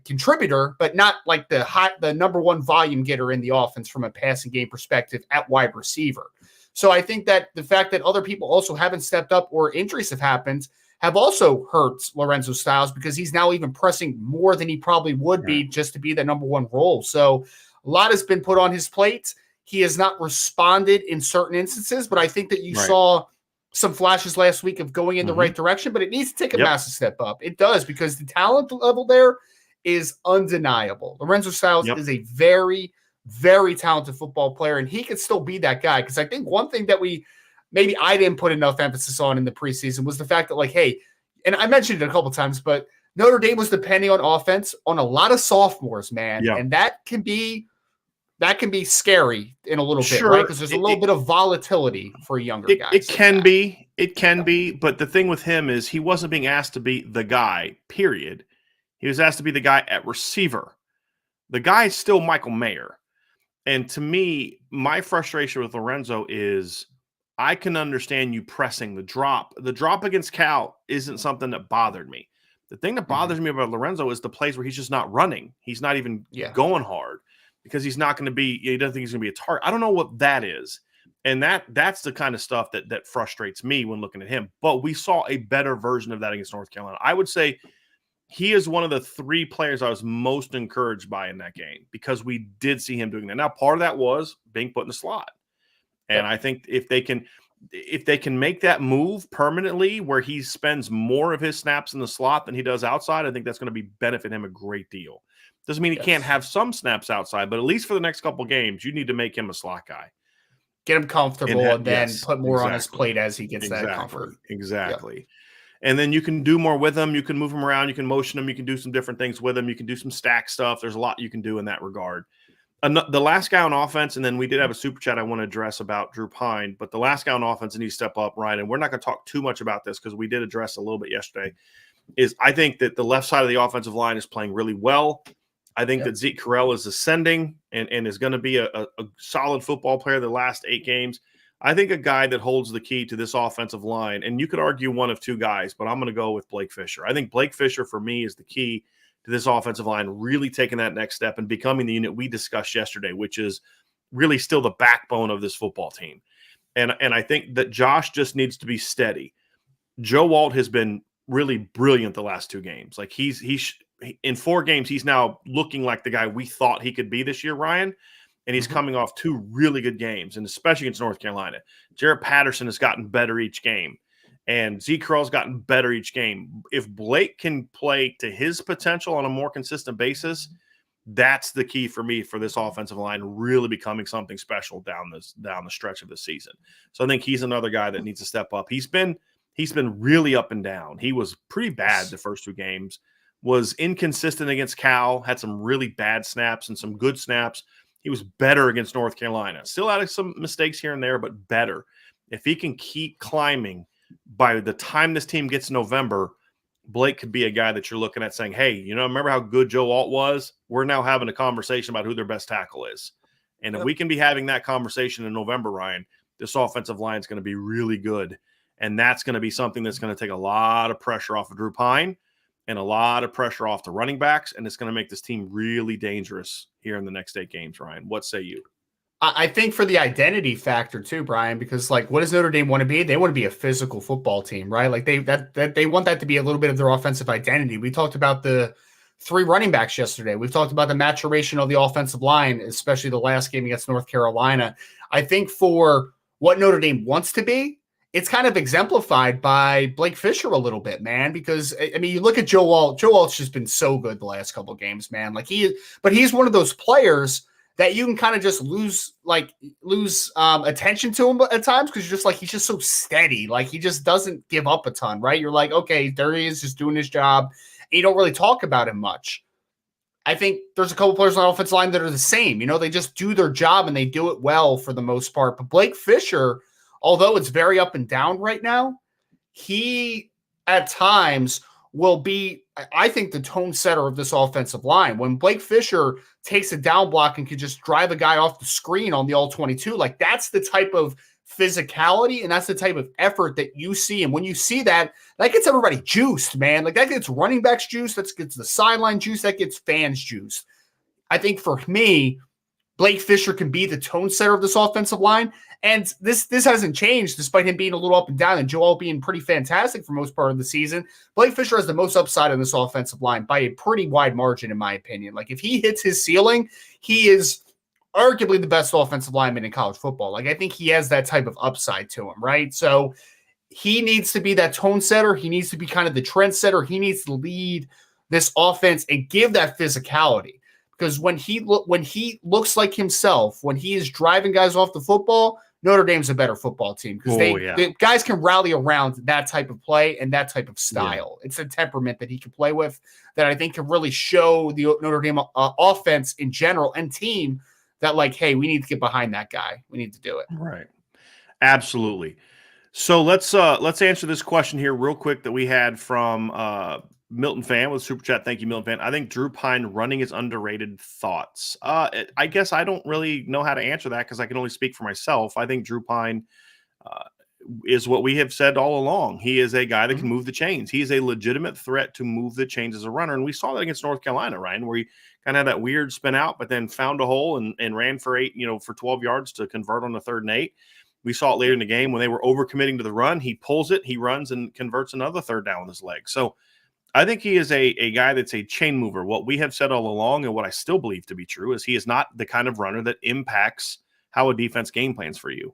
S2: contributor, but not like the number one volume getter in the offense from a passing game perspective at wide receiver. So I think that the fact that other people also haven't stepped up or injuries have happened have also hurt Lorenzo Styles because he's now even pressing more than he probably would be just to be that number one role. So a lot has been put on his plate. He has not responded in certain instances, but I think that you saw some flashes last week of going in the right direction, but it needs to take a massive step up. It does, because the talent level there is undeniable. Lorenzo Styles is a very, very talented football player, and he could still be that guy. Because I think one thing that I didn't put enough emphasis on in the preseason was the fact that, like, hey, and I mentioned it a couple times, but Notre Dame was depending on offense on a lot of sophomores, man. And that can be scary in a little bit, right? Because there's a little bit of volatility for younger guys.
S1: It can be. But the thing with him is he wasn't being asked to be the guy, period. He was asked to be the guy at receiver. The guy is still Michael Mayer. And to me, my frustration with Lorenzo is I can understand you pressing the drop. The drop against Cal isn't something that bothered me. The thing that bothers me about Lorenzo is the plays where he's just not running. He's not even going hard because he doesn't think he's going to be a target. I don't know what that is. And that's the kind of stuff that frustrates me when looking at him. But we saw a better version of that against North Carolina. I would say he is one of the 3 players I was most encouraged by in that game because we did see him doing that. Now, part of that was being put in the slot. And I think if they can make that move permanently where he spends more of his snaps in the slot than he does outside, I think that's going to benefit him a great deal. Doesn't mean he can't have some snaps outside, but at least for the next couple games, you need to make him a slot guy.
S2: Get him comfortable and then put more on his plate as he gets that comfort.
S1: Exactly. Yep. And then you can do more with him. You can move him around. You can motion him. You can do some different things with him. You can do some stack stuff. There's a lot you can do in that regard. The last guy on offense, and then we did have a super chat I want to address about Drew Pine, but the last guy on offense, and he step up, Ryan, and we're not going to talk too much about this because we did address a little bit yesterday, is I think that the left side of the offensive line is playing really well. I think that Zeke Correll is ascending and is going to be a solid football player the last 8 games. I think a guy that holds the key to this offensive line, and you could argue one of 2 guys, but I'm going to go with Blake Fisher. I think Blake Fisher, for me, is the key to this offensive line really taking that next step and becoming the unit we discussed yesterday, which is really still the backbone of this football team. And I think that Josh just needs to be steady. Joe Walt has been really brilliant the last 2 games. Like he's in 4 games, he's now looking like the guy we thought he could be this year, Ryan. And he's coming off 2 really good games, and especially against North Carolina. Jarrett Patterson has gotten better each game, and Zeke Curl's gotten better each game. If Blake can play to his potential on a more consistent basis, that's the key for me for this offensive line really becoming something special down the stretch of the season. So I think he's another guy that needs to step up. He's been really up and down. He was pretty bad the first 2 games, was inconsistent against Cal, had some really bad snaps and some good snaps. He was better against North Carolina. Still had some mistakes here and there, but better. If he can keep climbing, by the time this team gets November, Blake could be a guy that you're looking at saying, hey, remember how good Joe Alt was? We're now having a conversation about who their best tackle is. And if we can be having that conversation in November, Ryan, this offensive line is going to be really good. And that's going to be something that's going to take a lot of pressure off of Drew Pine and a lot of pressure off the running backs, and it's going to make this team really dangerous here in the next 8 games, Ryan. What say you?
S2: I think for the identity factor too, Brian, because what does Notre Dame want to be? They want to be a physical football team, right? Like they want that to be a little bit of their offensive identity. We talked about the 3 running backs yesterday. We've talked about the maturation of the offensive line, especially the last game against North Carolina. I think for what Notre Dame wants to be, it's kind of exemplified by Blake Fisher a little bit, man, because you look at Joe Walt. Joe Walt's just been so good the last couple of games, man. But he's one of those players that you can kind of just lose attention to him at times because you're just he's just so steady. He just doesn't give up a ton, right? You're like, okay, there he is, just doing his job. And you don't really talk about him much. I think there's a couple players on the offensive line that are the same. They just do their job and they do it well for the most part. But Blake Fisher, although it's very up and down right now, he at times will be, I think, the tone setter of this offensive line. When Blake Fisher takes a down block and can just drive a guy off the screen on the all-22, that's the type of physicality and that's the type of effort that you see. And when you see that gets everybody juiced, man. That gets running backs juiced, that gets the sideline juice, that gets fans juiced. I think for me, Blake Fisher can be the tone setter of this offensive line. And this hasn't changed despite him being a little up and down and Joel being pretty fantastic for most part of the season. Blake Fisher has the most upside in this offensive line by a pretty wide margin, in my opinion. If he hits his ceiling, he is arguably the best offensive lineman in college football. I think he has that type of upside to him, right? So he needs to be that tone setter. He needs to be kind of the trend setter. He needs to lead this offense and give that physicality. Because when he looks like himself, when he is driving guys off the football, Notre Dame's a better football team because the guys can rally around that type of play and that type of style. Yeah. It's a temperament that he can play with that I think can really show the Notre Dame offense in general and team that hey, we need to get behind that guy. We need to do it.
S1: Right. Absolutely. So let's answer this question here real quick that we had from Milton Fan with Super Chat. Thank you, Milton Fan. I think Drew Pine running is underrated. Thoughts? I guess I don't really know how to answer that because I can only speak for myself. I think Drew Pine is what we have said all along. He is a guy that can move the chains. He is a legitimate threat to move the chains as a runner. And we saw that against North Carolina, Ryan, where he kind of had that weird spin out, but then found a hole and ran for 12 yards to convert on the 3rd and 8. We saw it later in the game when they were overcommitting to the run. He pulls it, he runs and converts another 3rd down with his leg. So I think he is a guy that's a chain mover. What we have said all along, and what I still believe to be true, is he is not the kind of runner that impacts how a defense game plans for you,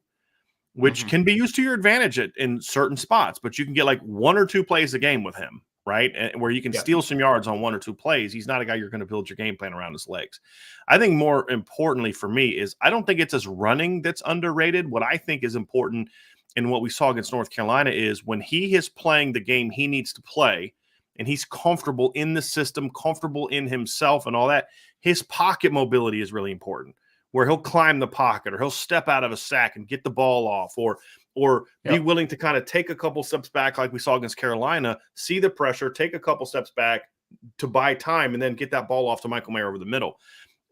S1: which can be used to your advantage in certain spots, but you can get like 1 or 2 plays a game with him, right? And where you can steal some yards on 1 or 2 plays. He's not a guy you're going to build your game plan around his legs. I think more importantly for me is I don't think it's his running that's underrated. What I think is important and what we saw against North Carolina is when he is playing the game he needs to play and he's comfortable in the system, comfortable in himself and all that, his pocket mobility is really important, where he'll climb the pocket or he'll step out of a sack and get the ball off or be willing to kind of take a couple steps back like we saw against Carolina, see the pressure, take a couple steps back to buy time, and then get that ball off to Michael Mayer over the middle.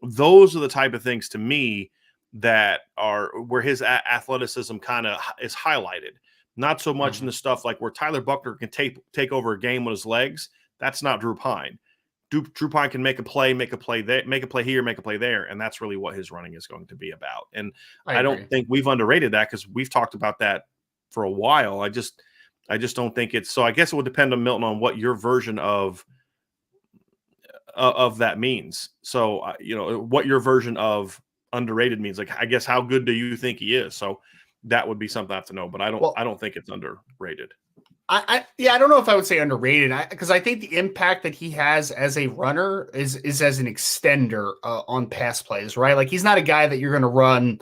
S1: Those are the type of things to me that are where his athleticism kind of is highlighted. Not so much in the stuff like where Tyler Buckner can take over a game with his legs. That's not Drew Pine. Drew Pine can make a play there, make a play here, make a play there, and that's really what his running is going to be about. And I don't think we've underrated that because we've talked about that for a while. I just don't think it's so. I guess it would depend on Milton on what your version of that means. So what your version of underrated means. Like, I guess how good do you think he is? So that would be something I have to know. But I don't think it's underrated.
S2: I don't know if I would say underrated because I think the impact that he has as a runner is as an extender on pass plays, right? Like he's not a guy that you're going to run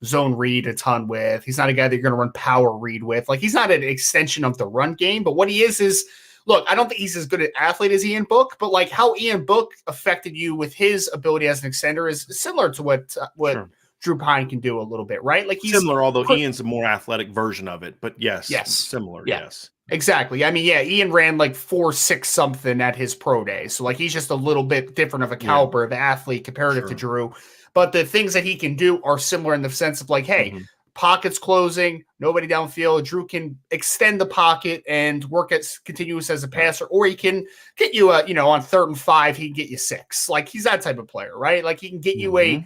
S2: zone read a ton with. He's not a guy that you're going to run power read with. Like he's not an extension of the run game, but what he is look, I don't think he's as good an athlete as Ian Book, but like how Ian Book affected you with his ability as an extender is similar to what sure. Drew Pine can do a little bit, right? Like he's
S1: similar, although Ian's a more athletic version of it, but yes, similar. Yeah. Yes.
S2: Exactly. I mean, Ian ran like 4.6 something at his pro day. So like he's just a little bit different of a caliber of athlete comparative to Drew. But the things that he can do are similar in the sense of like, hey, pocket's closing, nobody downfield. Drew can extend the pocket and work as continuous as a passer, or he can get you on 3rd and 5, he can get you 6. Like he's that type of player, right? Like he can get you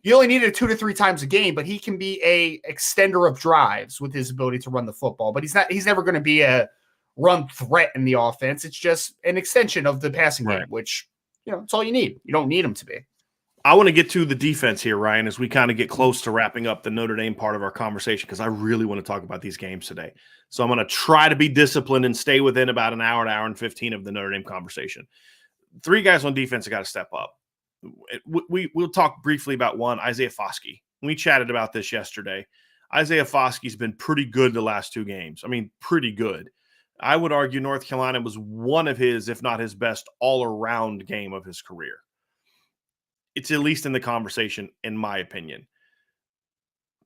S2: you only need it 2 to 3 times a game, but he can be a extender of drives with his ability to run the football. But he's never going to be a run threat in the offense. It's just an extension of the passing game, which, it's all you need. You don't need him to be.
S1: I want to get to the defense here, Ryan, as we kind of get close to wrapping up the Notre Dame part of our conversation, because I really want to talk about these games today. So I'm going to try to be disciplined and stay within about an hour and 15 of the Notre Dame conversation. 3 guys on defense have got to step up. We'll talk briefly about one, Isaiah Foskey. We chatted about this yesterday. Isaiah Foskey's been pretty good the last 2 games. I mean, pretty good. I would argue North Carolina was one of his, if not his best, all-around game of his career. It's at least in the conversation, in my opinion.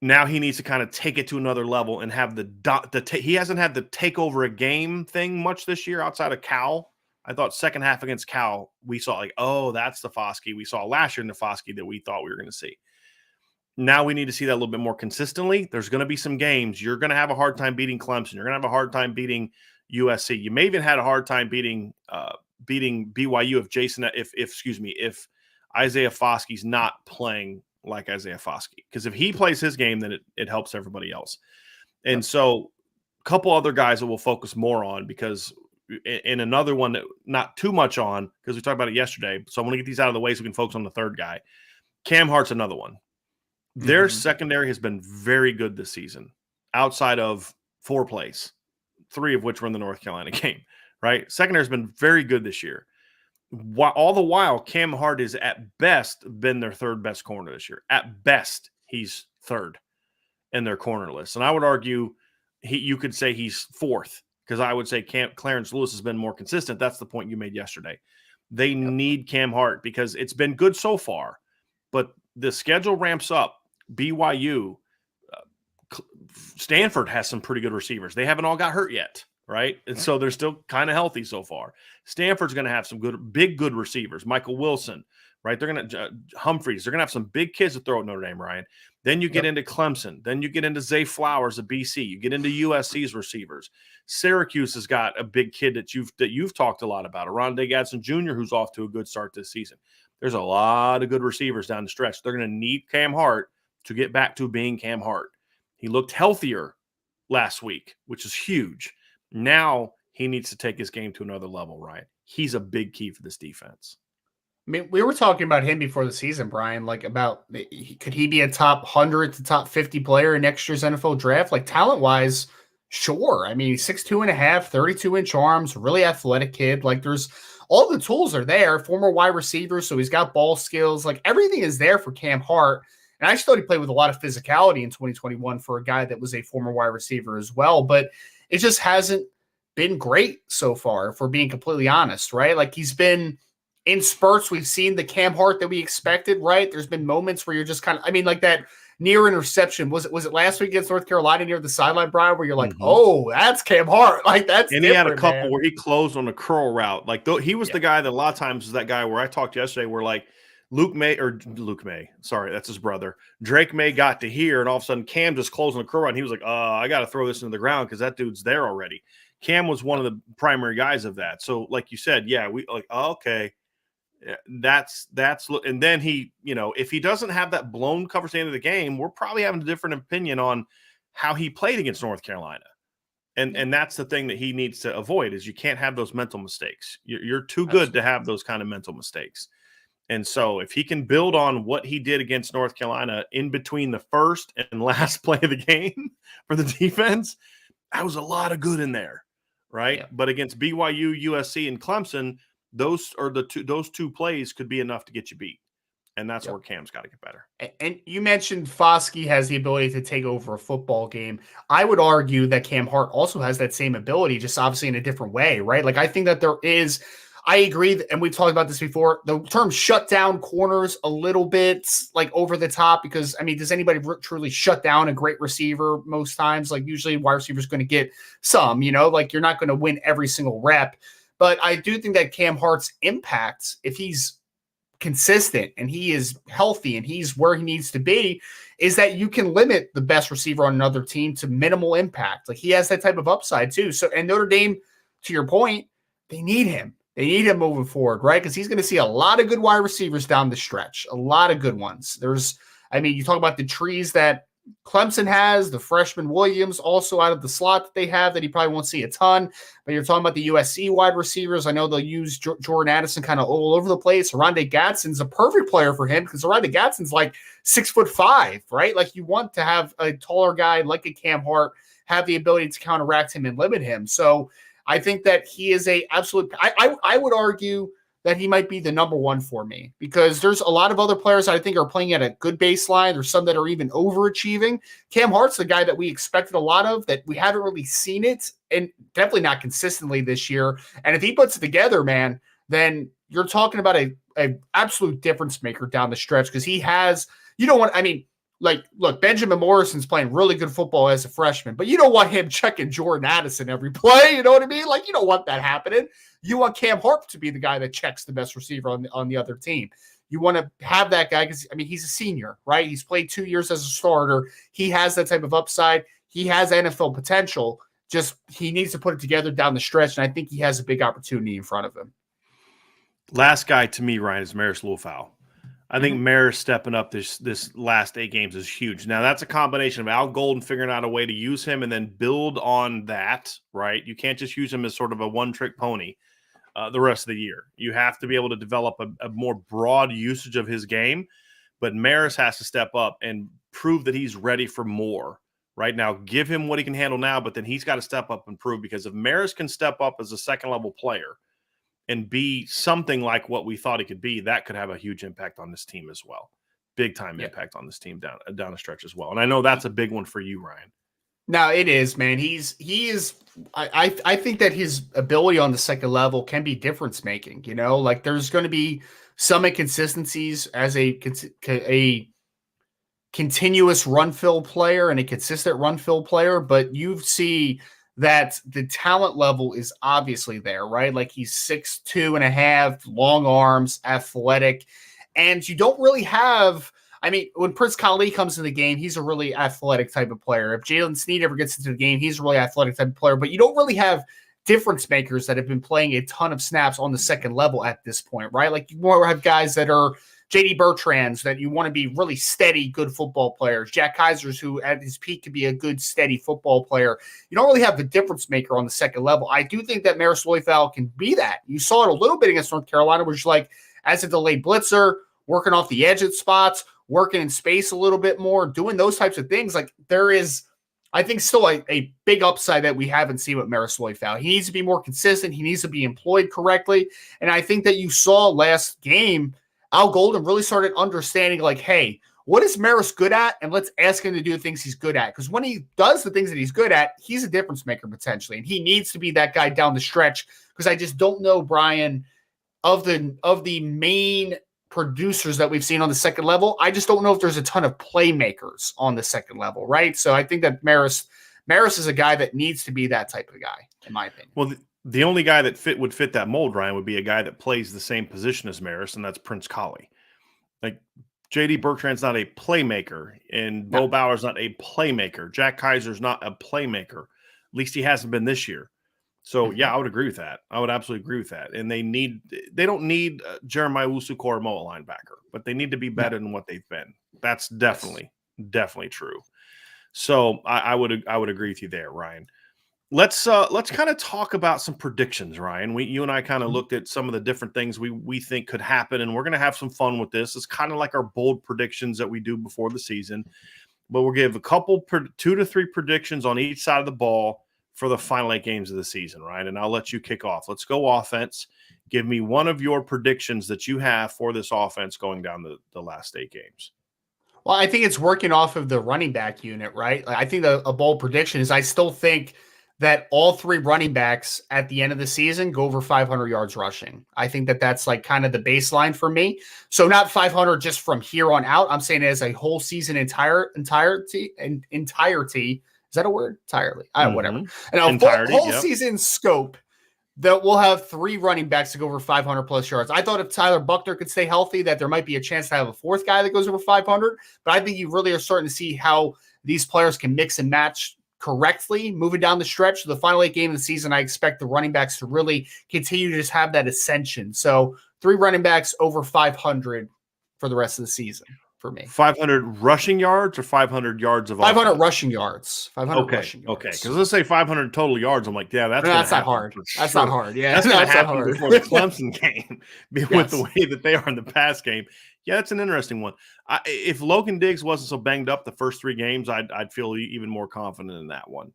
S1: Now he needs to kind of take it to another level and have he hasn't had the take over a game thing much this year outside of Cal. I thought second half against Cal, we saw like, oh, that's the Foskey we saw last year in the Foskey that we thought we were going to see. Now we need to see that a little bit more consistently. There's going to be some games. You're going to have a hard time beating Clemson. You're going to have a hard time beating USC. You may even had a hard time beating BYU if Isaiah Foskey's not playing like Isaiah Foskey. Because if he plays his game, then it helps everybody else. And so a couple other guys that we'll focus more on because – and another one that not too much on because we talked about it yesterday. So I want to get these out of the way so we can focus on the third guy. Cam Hart's another one. Their secondary has been very good this season outside of 4 plays, 3 of which were in the North Carolina game, right? Secondary has been very good this year. All the while, Cam Hart is at best been their 3rd best corner this year. At best, he's 3rd in their corner list. And I would argue you could say he's 4th. Because I would say Clarence Lewis has been more consistent. That's the point you made yesterday. They need Cam Hart because it's been good so far, but the schedule ramps up. BYU, Stanford has some pretty good receivers. They haven't all got hurt yet, right? And so they're still kind of healthy so far. Stanford's going to have some good receivers. Michael Wilson, right? They're going to Humphreys. They're going to have some big kids to throw at Notre Dame, Ryan. Then you get into Clemson. Then you get into Zay Flowers of BC. You get into USC's receivers. Syracuse has got a big kid that you've talked a lot about, Oronde Gadsden Jr., who's off to a good start this season. There's a lot of good receivers down the stretch. They're going to need Cam Hart to get back to being Cam Hart. He looked healthier last week, which is huge. Now he needs to take his game to another level, right? He's a big key for this defense.
S2: I mean, we were talking about him before the season, Brian, like about could he be a top 100 to top 50 player in next year's NFL draft? Like talent-wise, sure. I mean, he's 6'2.5", 32-inch arms, really athletic kid. Like there's all the tools are there. Former wide receiver, so he's got ball skills. Like everything is there for Cam Hart. And I just thought he played with a lot of physicality in 2021 for a guy that was a former wide receiver as well. But it just hasn't been great so far, if we're being completely honest, right? Like he's been in spurts. We've seen the Cam Hart that we expected, right? There's been moments where you're just kind of, I mean, like that near interception. Was it last week against North Carolina near the sideline, Brian, where you're like, oh, that's Cam Hart. Like that's
S1: and he had a couple where he closed on a curl route. Like he was the guy that a lot of times is that guy where I talked yesterday where like Drake May got to here, and all of a sudden Cam just closed on the curl route, and he was like, I got to throw this into the ground because that dude's there already. Cam was one of the primary guys of that. So like you said, we like, okay. That's and then he, if he doesn't have that blown coverage at the end of the game, we're probably having a different opinion on how he played against North Carolina. And that's the thing that he needs to avoid is you can't have those mental mistakes. You're too good to have those kind of mental mistakes. And so if he can build on what he did against North Carolina in between the first and last play of the game for the defense, that was a lot of good in there, right? Yeah. But against BYU, USC, and Clemson, those two plays could be enough to get you beat. And that's where Cam's got to get better.
S2: And you mentioned Foskey has the ability to take over a football game. I would argue that Cam Hart also has that same ability, just obviously in a different way, right? Like I think that I agree, and we've talked about this before, the term shut down corners a little bit like over the top because, I mean, does anybody truly shut down a great receiver most times? Like usually wide receiver is going to get some, like you're not going to win every single rep. But I do think that Cam Hart's impact, if he's consistent and he is healthy and he's where he needs to be, is that you can limit the best receiver on another team to minimal impact. Like he has that type of upside too. So, and Notre Dame, to your point, they need him. They need him moving forward, right? Because he's going to see a lot of good wide receivers down the stretch, a lot of good ones. You talk about the trees that Clemson has, the freshman Williams also out of the slot that they have that he probably won't see a ton. But you're talking about the USC wide receivers. I know they'll use Jordan Addison kind of all over the place. Oronde Gadsden's a perfect player for him because Oronde Gadsden's like 6'5", right? Like you want to have a taller guy like a Cam Hart have the ability to counteract him and limit him. So I think that he is a absolute. I would argue that he might be the number one for me because there's a lot of other players that I think are playing at a good baseline. There's some that are even overachieving. Cam Hart's the guy that we expected a lot of that we haven't really seen it and definitely not consistently this year. And if he puts it together, man, then you're talking about a absolute difference maker down the stretch because he has, look, Benjamin Morrison's playing really good football as a freshman, but you don't want him checking Jordan Addison every play. You know what I mean? Like, you don't want that happening. You want Cam Hart to be the guy that checks the best receiver on the other team. You want to have that guy because, he's a senior, right? He's played 2 years as a starter. He has that type of upside. He has NFL potential. Just he needs to put it together down the stretch, and I think he has a big opportunity in front of him.
S1: Last guy to me, Ryan, is Maris Liufau. I think Maris stepping up this last 8 games is huge. Now, that's a combination of Al Golden figuring out a way to use him and then build on that, right? You can't just use him as sort of a one-trick pony the rest of the year. You have to be able to develop a more broad usage of his game, but Maris has to step up and prove that he's ready for more. Right now, give him what he can handle now, but then he's got to step up and prove because if Maris can step up as a second-level player and be something like what we thought he could be, that could have a huge impact on this team as well. Big time impact on this team down the stretch as well. And I know that's a big one for you, Ryan.
S2: No, it is, man. He is. I think that his ability on the second level can be difference making. Like there's going to be some inconsistencies as a continuous run fill player and a consistent run fill player, but you see that the talent level is obviously there, right? Like he's 6'2.5", long arms, athletic, and you don't really have. I mean, when Prince Kali comes in the game, he's a really athletic type of player. If Jalen Snead ever gets into the game, he's a really athletic type of player. But you don't really have difference makers that have been playing a ton of snaps on the second level at this point, right? Like you more have guys that are J.D. Bertrands that you want to be really steady, good football players. Jack Kaiser's, who at his peak could be a good, steady football player. You don't really have the difference maker on the second level. I do think that Marist Liufau can be that. You saw it a little bit against North Carolina, which like as a delayed blitzer, working off the edge at spots, working in space a little bit more, doing those types of things. Like there is, I think, still a big upside that we haven't seen with Marist Liufau. He needs to be more consistent. He needs to be employed correctly. And I think that you saw last game, Al Golden really started understanding like, hey, what is Marist good at? And let's ask him to do the things he's good at. Because when he does the things that he's good at, he's a difference maker potentially. And he needs to be that guy down the stretch. Because I just don't know, Bryan, of the main producers that we've seen on the second level, I just don't know if there's a ton of playmakers on the second level, right? So I think that Marist is a guy that needs to be that type of guy, in my opinion.
S1: Well, the only guy that would fit that mold, Ryan, would be a guy that plays the same position as Marist, and that's Prince Kali. Like J.D. Bertrand's not a playmaker, and Bo Bauer's not a playmaker. Jack Kaiser's not a playmaker. At least he hasn't been this year. So, yeah, I would agree with that. I would absolutely agree with that. And they don't need Jeremiah Owusu-Koramoah linebacker, but they need to be better than what they've been. That's definitely true. So I would agree with you there, Ryan. Let's kind of talk about some predictions, Ryan. You and I kind of looked at some of the different things we think could happen, and we're going to have some fun with this. It's kind of like our bold predictions that we do before the season, but we'll give a couple 2 to 3 predictions on each side of the ball for the final 8 games of the season, Ryan, and I'll let you kick off. Let's go offense. Give me one of your predictions that you have for this offense going down the last 8 games.
S2: Well, I think it's working off of the running back unit, right? I think a bold prediction is I still think that all 3 running backs at the end of the season go over 500 yards rushing. I think that that's like kind of the baseline for me. So not 500 just from here on out. I'm saying as a whole season entirety. Is that a word? Entirely. Whatever. And a whole season scope that we'll have 3 running backs to go over 500 plus yards. I thought if Tyler Buckner could stay healthy, that there might be a chance to have a 4th guy that goes over 500. But I think you really are starting to see how these players can mix and match correctly moving down the stretch. So the final 8 games of the season, I expect the running backs to really continue to just have that ascension. So 3 running backs over 500 for the rest of the season. For me,
S1: 500 rushing yards or 500 yards of
S2: 500
S1: offense?
S2: Rushing yards. 500 rushing yards.
S1: Okay. Because let's say 500 total yards. I'm like, yeah, that's
S2: not hard. That's not hard. Yeah,
S1: that's going to happen before the Clemson game with the way that they are in the pass game. Yeah, that's an interesting one. If Logan Diggs wasn't so banged up the first 3 games, I'd feel even more confident in that one.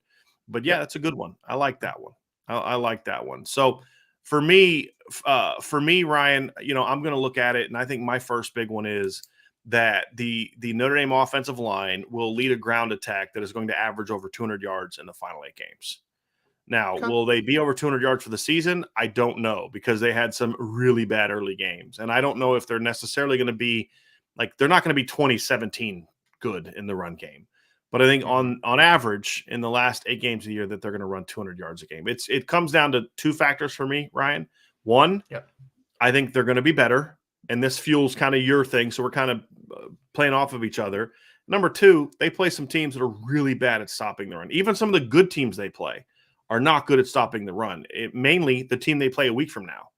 S1: But yeah, that's a good one. I like that one. I like that one. So for me, Ryan, I'm going to look at it, and I think my first big one is that the Notre Dame offensive line will lead a ground attack that is going to average over 200 yards in the final 8 games. Now, will they be over 200 yards for the season? I don't know, because they had some really bad early games. And I don't know if they're necessarily going to be they're not going to be 2017 good in the run game. But I think on average in the last 8 games of the year that they're going to run 200 yards a game. It comes down to 2 factors for me, Ryan. One, I think they're going to be better. And this fuels kind of your thing. So we're kind of playing off of each other. Number 2, they play some teams that are really bad at stopping the run. Even some of the good teams they play are not good at stopping the run. Mainly the team they play a week from now,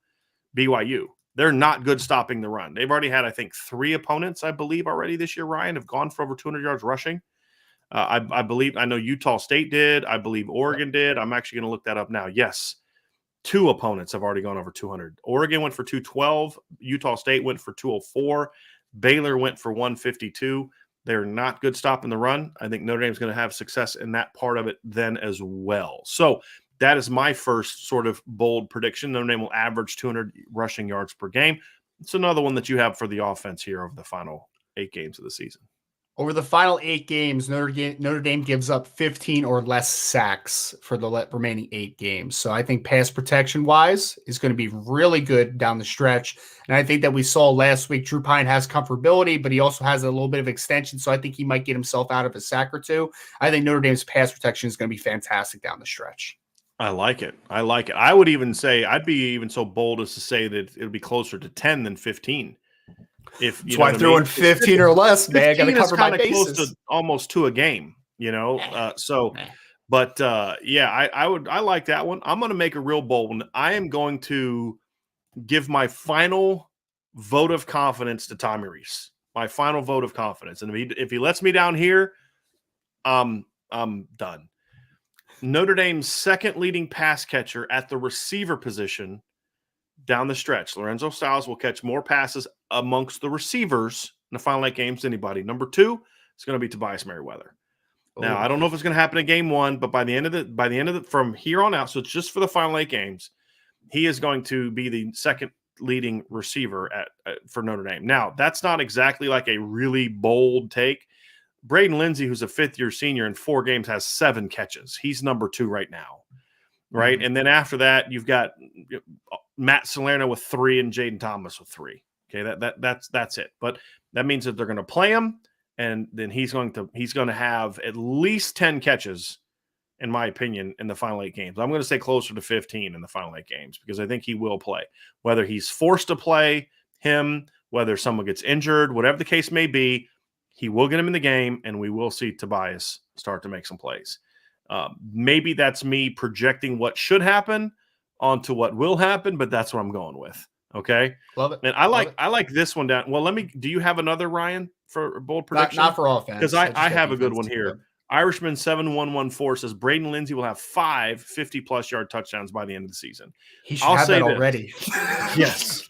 S1: BYU. They're not good stopping the run. They've already had, I think, 3 opponents, I believe, already this year, Ryan, have gone for over 200 yards rushing. I know Utah State did. I believe Oregon did. I'm actually going to look that up now. Yes. 2 opponents have already gone over 200. Oregon went for 212. Utah State went for 204. Baylor went for 152. They're not good stopping the run. I think Notre Dame is going to have success in that part of it then as well. So that is my first sort of bold prediction. Notre Dame will average 200 rushing yards per game. It's another one that you have for the offense here over the final 8 games of the season.
S2: Over the final 8 games, Notre Dame gives up 15 or less sacks for the remaining 8 games. So I think pass protection-wise is going to be really good down the stretch. And I think that we saw last week, Drew Pine has comfortability, but he also has a little bit of extension. So I think he might get himself out of a sack or two. I think Notre Dame's pass protection is going to be fantastic down the stretch.
S1: I like it. I would even say, I'd be even so bold as to say that it would be closer to 10 than 15. If
S2: that's why I threw in 15 or less, man. I got to cover my bases.
S1: Close to almost to a game, you know. I like that one. I'm going to make a real bold one. I am going to give my final vote of confidence to Tommy Rees. My final vote of confidence, and if he lets me down here, I'm done. Notre Dame's second leading pass catcher at the receiver position down the stretch. Lorenzo Styles will catch more passes amongst the receivers in the final 8 games than anybody. Number 2 is going to be Tobias Merriweather. Now, I don't know if it's going to happen in game 1, but by the end of the from here on out, so it's just for the final 8 games, he is going to be the second leading receiver for Notre Dame. Now, that's not exactly like a really bold take. Braden Lindsey, who's a 5th-year senior in 4 games, has 7 catches. He's number 2 right now, right? Mm-hmm. And then after that, you've got Matt Salerno with 3 and Jaden Thomas with 3. Okay, that's it. But that means that they're going to play him, and then he's going to have at least 10 catches, in my opinion, in the final 8 games. I'm going to say closer to 15 in the final 8 games because I think he will play. Whether he's forced to play him, whether someone gets injured, whatever the case may be, he will get him in the game, and we will see Tobias start to make some plays. Maybe that's me projecting what should happen onto what will happen, but that's what I'm going with. Okay,
S2: love it.
S1: And I like this one down. Well, do you have another, Ryan, for bold prediction?
S2: Not for offense,
S1: because I have a good one here. Irishman 7114 says Braden Lindsey will have 5 50-plus yard touchdowns by the end of the season.
S2: He should have that already.
S1: Yes.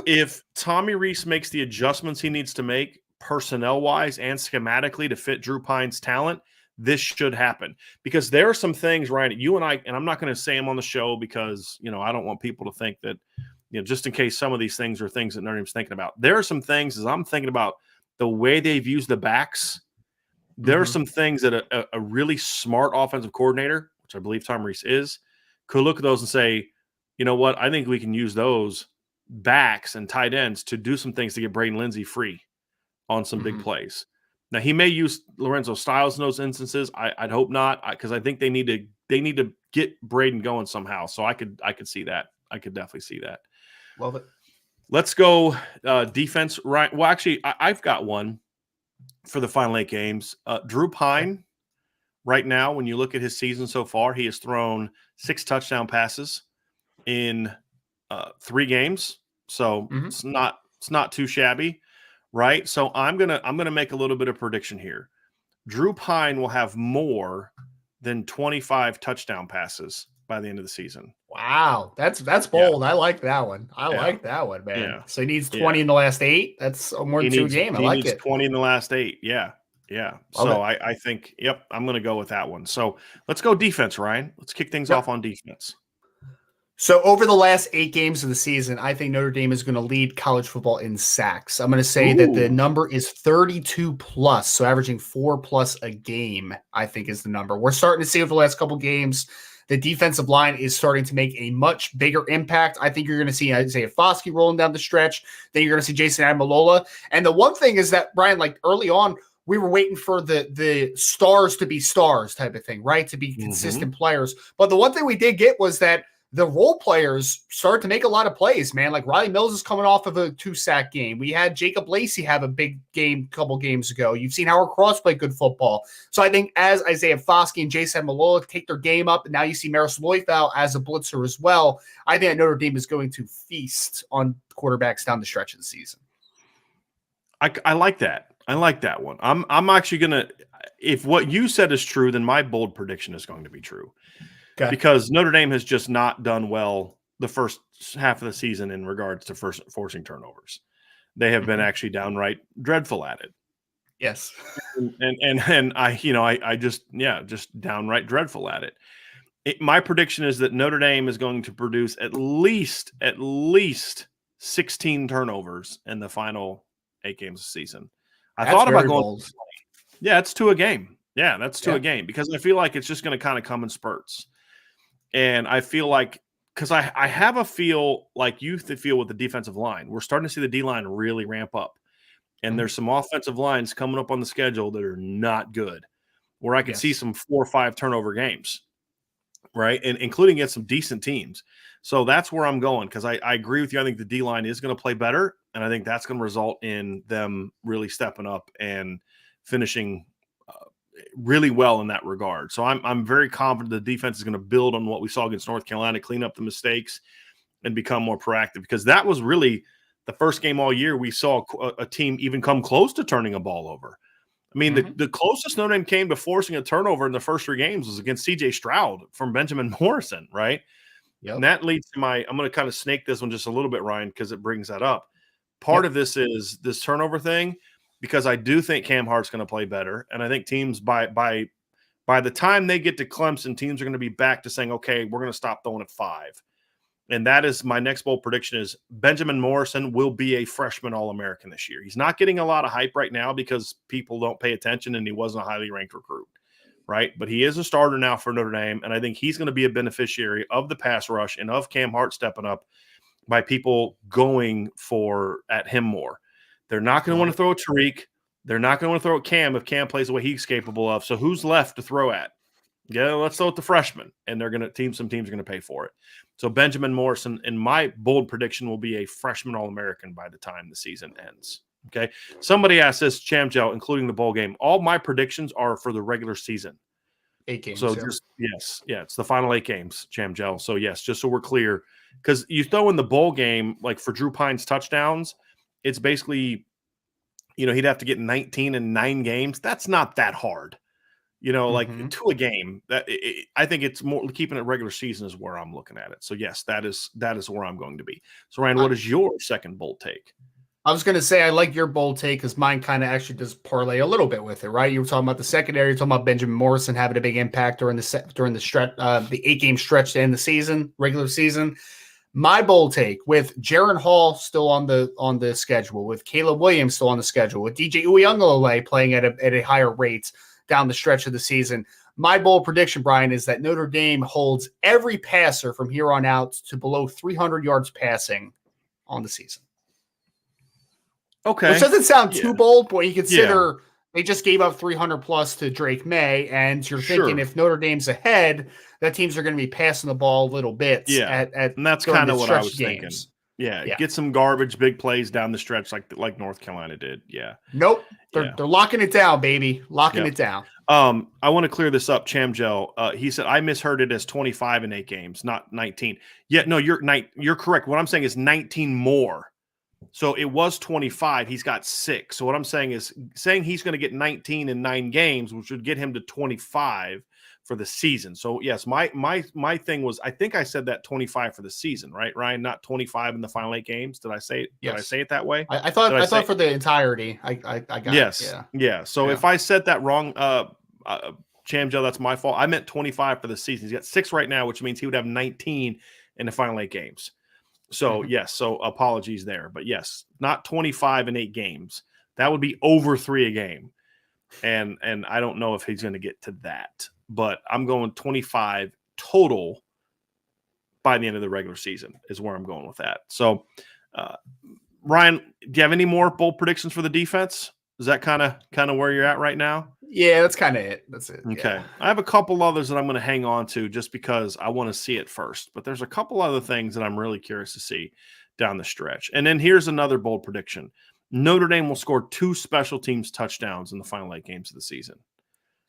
S1: If Tommy Rees makes the adjustments he needs to make personnel-wise and schematically to fit Drew Pine's talent, this should happen. Because there are some things, Ryan, you and I, and I'm not going to say them on the show because, I don't want people to think that, just in case some of these things are things that Notre Dame's thinking about. There are some things as I'm thinking about the way they've used the backs. There are some things that a really smart offensive coordinator, which I believe Tom Rees is, could look at those and say, you know what, I think we can use those backs and tight ends to do some things to get Braden Lindsey free on some big plays. Now, he may use Lorenzo Styles in those instances. I'd hope not, because I think they need to get Braden going somehow. So I could see that. I could definitely see that.
S2: Love it.
S1: Let's go defense. Right. Well, actually, I've got one for the final 8 games. Drew Pine, right now, when you look at his season so far, he has thrown 6 touchdown passes in 3 games. So it's not too shabby, right? So I'm gonna make a little bit of prediction here. Drew Pine will have more than 25 touchdown passes by the end of the season.
S2: Wow, that's bold. Yeah. I like that one. I like that one, man. Yeah. So he needs 20 in the last 8. That's more than 2 games. I like it.
S1: He needs 20 in the last 8. Yeah. So I think, I'm going to go with that one. So let's go defense, Ryan. Let's kick things off on defense.
S2: So over the last 8 games of the season, I think Notre Dame is going to lead college football in sacks. I'm going to say that the number is 32 plus, so averaging 4 plus a game, I think is the number. We're starting to see over the last couple games, the defensive line is starting to make a much bigger impact. I think you're going to see Isaiah Foskey rolling down the stretch. Then you're going to see Jason Admilola. And the one thing is that, Brian, like early on, we were waiting for the stars to be stars type of thing, right? To be consistent players. But the one thing we did get was that the role players started to make a lot of plays, man. Like Riley Mills is coming off of a 2-sack game. We had Jacob Lacey have a big game a couple games ago. You've seen Howard Cross play good football. So I think as Isaiah Foskey and Jason Malola take their game up, and now you see Maris Loifau as a blitzer as well, I think Notre Dame is going to feast on quarterbacks down the stretch of the season.
S1: I like that. I like that one. I'm actually going to – if what you said is true, then my bold prediction is going to be true. Okay. Because Notre Dame has just not done well the first half of the season in regards to forcing turnovers. They have been actually downright dreadful at it.
S2: Yes.
S1: And I just downright dreadful at it. My prediction is that Notre Dame is going to produce at least 16 turnovers in the final 8 games of the season. I thought about going. Bold. Yeah, it's 2 a game. Yeah, that's 2 a game because I feel like it's just going to kind of come in spurts. And I feel like because I have a feel like you feel with the defensive line. We're starting to see the D-line really ramp up. And there's some offensive lines coming up on the schedule that are not good, where I could see some 4 or 5 turnover games, right? And including against some decent teams. So that's where I'm going because I agree with you. I think the D-line is going to play better, and I think that's going to result in them really stepping up and finishing really well in that regard. So I'm very confident the defense is going to build on what we saw against North Carolina, clean up the mistakes, and become more proactive because that was really the first game all year we saw a team even come close to turning a ball over. I mean, the closest Notre Dame came to forcing a turnover in the first 3 games was against C.J. Stroud from Benjamin Morrison, right? Yep. And that leads to I'm going to kind of snake this one just a little bit, Ryan, because it brings that up. Part of this is this turnover thing because I do think Cam Hart's going to play better, and I think teams by the time they get to Clemson, teams are going to be back to saying, okay, we're going to stop throwing at 5. And that is my next bold prediction is Benjamin Morrison will be a freshman All-American this year. He's not getting a lot of hype right now because people don't pay attention and he wasn't a highly ranked recruit, right? But he is a starter now for Notre Dame, and I think he's going to be a beneficiary of the pass rush and of Cam Hart stepping up by people going at him more. They're not going to want to throw at Tariq. They're not going to want to throw at Cam if Cam plays the way he's capable of. So who's left to throw at? Yeah, let's throw at the freshman, and they're going to some teams are going to pay for it. So Benjamin Morrison, in my bold prediction, will be a freshman All-American by the time the season ends. Okay. Somebody asked this, Chamgel, including the bowl game. All my predictions are for the regular season.
S2: 8 games.
S1: So it's the final 8 games, Chamgel. So yes, just so we're clear, because you throw in the bowl game, like for Drew Pine's touchdowns, it's basically, he'd have to get 19 in 9 games. That's not that hard. Like 2 a game. I think it's more keeping it regular season is where I'm looking at it. So yes, that is where I'm going to be. So Ryan, what is your second bold take?
S2: I was going to say I like your bold take because mine kind of actually does parlay a little bit with it, right? You were talking about the secondary, you're talking about Benjamin Morrison having a big impact during the stretch, the 8-game stretch to end the season, regular season. My bold take with Jaron Hall still on the schedule, with Caleb Williams still on the schedule, with DJ Uiagalelei playing at a higher rate down the stretch of the season. My bold prediction, Brian, is that Notre Dame holds every passer from here on out to below 300 yards passing on the season.
S1: Okay.
S2: Which doesn't sound too bold, but when you consider they just gave up 300 plus to Drake May, and you're thinking if Notre Dame's ahead, that teams are going to be passing the ball a little bit.
S1: And that's kind of what I was thinking. Yeah, get some garbage, big plays down the stretch like North Carolina did. Yeah.
S2: Nope. They're locking it down, baby. Locking it down.
S1: I want to clear this up, Chamgel. He said I misheard it as 25 in 8 games, not 19. Yeah, no, you're correct. What I'm saying is 19 more. So it was 25. He's got 6. So what I'm saying is he's going to get 19 in 9 games, which would get him to 25 for the season. So yes, my thing was, I think I said that 25 for the season, right, Ryan? Not 25 in the final 8 games. Did I say it? Yes. Did I say it that way?
S2: I thought for the entirety. I got
S1: yes. It. Yeah. So if I said that wrong, Chamgel, that's my fault. I meant 25 for the season. He's got 6 right now, which means he would have 19 in the final 8 games. So yes, so apologies there. But yes, not 25 in 8 games. That would be over 3 a game. And I don't know if he's going to get to that. But I'm going 25 total by the end of the regular season is where I'm going with that. So, Ryan, do you have any more bold predictions for the defense? Is that kind of where you're at right now?
S2: Yeah, that's kind of it. That's it.
S1: Okay.
S2: Yeah.
S1: I have a couple others that I'm going to hang on to just because I want to see it first. But there's a couple other things that I'm really curious to see down the stretch. And then here's another bold prediction. Notre Dame will score 2 special teams touchdowns in the final 8 games of the season.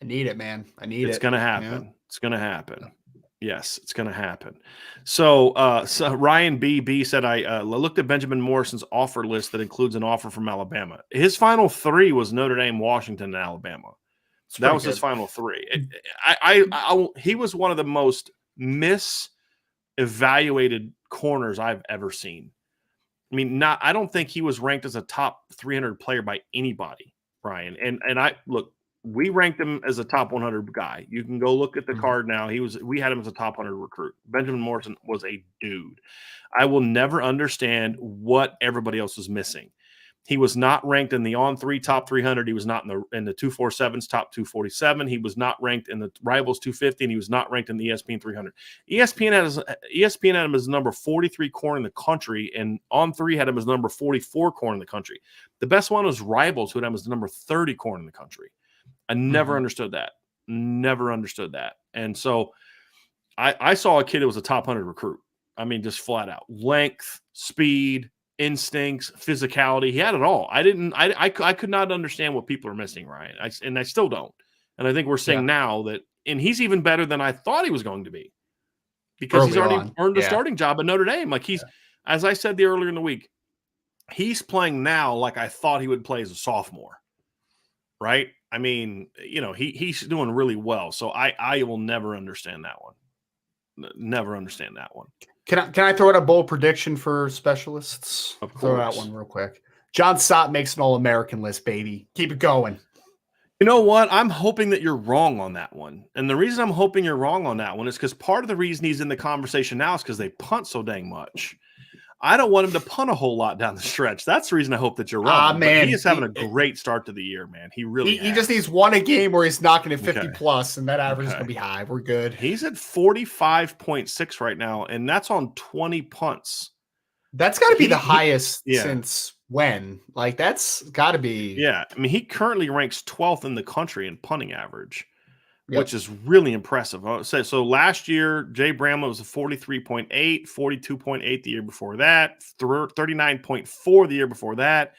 S2: I need it, man.
S1: It's going to happen. Yeah. It's going to happen. Yes, it's going to happen. So Ryan B said, I looked at Benjamin Morrison's offer list that includes an offer from Alabama. His final 3 was Notre Dame, Washington, and Alabama. So that was his final 3. He was one of the most misevaluated corners I've ever seen. I mean, I don't think he was ranked as a top 300 player by anybody, Brian. And we ranked him as a top 100 guy. You can go look at the card now. We had him as a top 100 recruit. Benjamin Morrison was a dude. I will never understand what everybody else was missing. He was not ranked in the On3 top 300. He was not in the 247's top 247. He was not ranked in the Rivals 250, and he was not ranked in the ESPN 300. ESPN had him as number 43 corner in the country, and On3 had him as number 44 corner in the country. The best one was Rivals, who had him as the number 30 corner in the country. I never understood that. Never understood that. And so I saw a kid that was a top 100 recruit. I mean, just flat out. Length, speed, instincts, physicality. He had it all. I could not understand what people are missing, Ryan. I still don't. And I think we're seeing now that, and he's even better than I thought he was going to be, because he's already earned a starting job at Notre Dame. Like as I said earlier in the week, he's playing now like I thought he would play as a sophomore. Right? I mean, he's doing really well. So I will never understand that one. Never understand that one.
S2: Can I throw out a bold prediction for specialists?
S1: Of course.
S2: Throw out one real quick. John Stott makes an All-American list, baby. Keep it going.
S1: You know what? I'm hoping that you're wrong on that one. And the reason I'm hoping you're wrong on that one is because part of the reason he's in the conversation now is because they punt so dang much. I don't want him to punt a whole lot down the stretch. That's the reason I hope that you're wrong. Man, he is having a great start to the year, man. He really
S2: he just needs one a game where he's knocking at 50 plus, and that average is going to be high. We're good.
S1: He's at 45.6 right now, and that's on 20 punts.
S2: That's got to be the highest since when? Like, that's got to be.
S1: Yeah. I mean, he currently ranks 12th in the country in punting average. Which is really impressive. So last year, Jay Bramlett was a 43.8, 42.8 the year before that, 39.4 the year before that.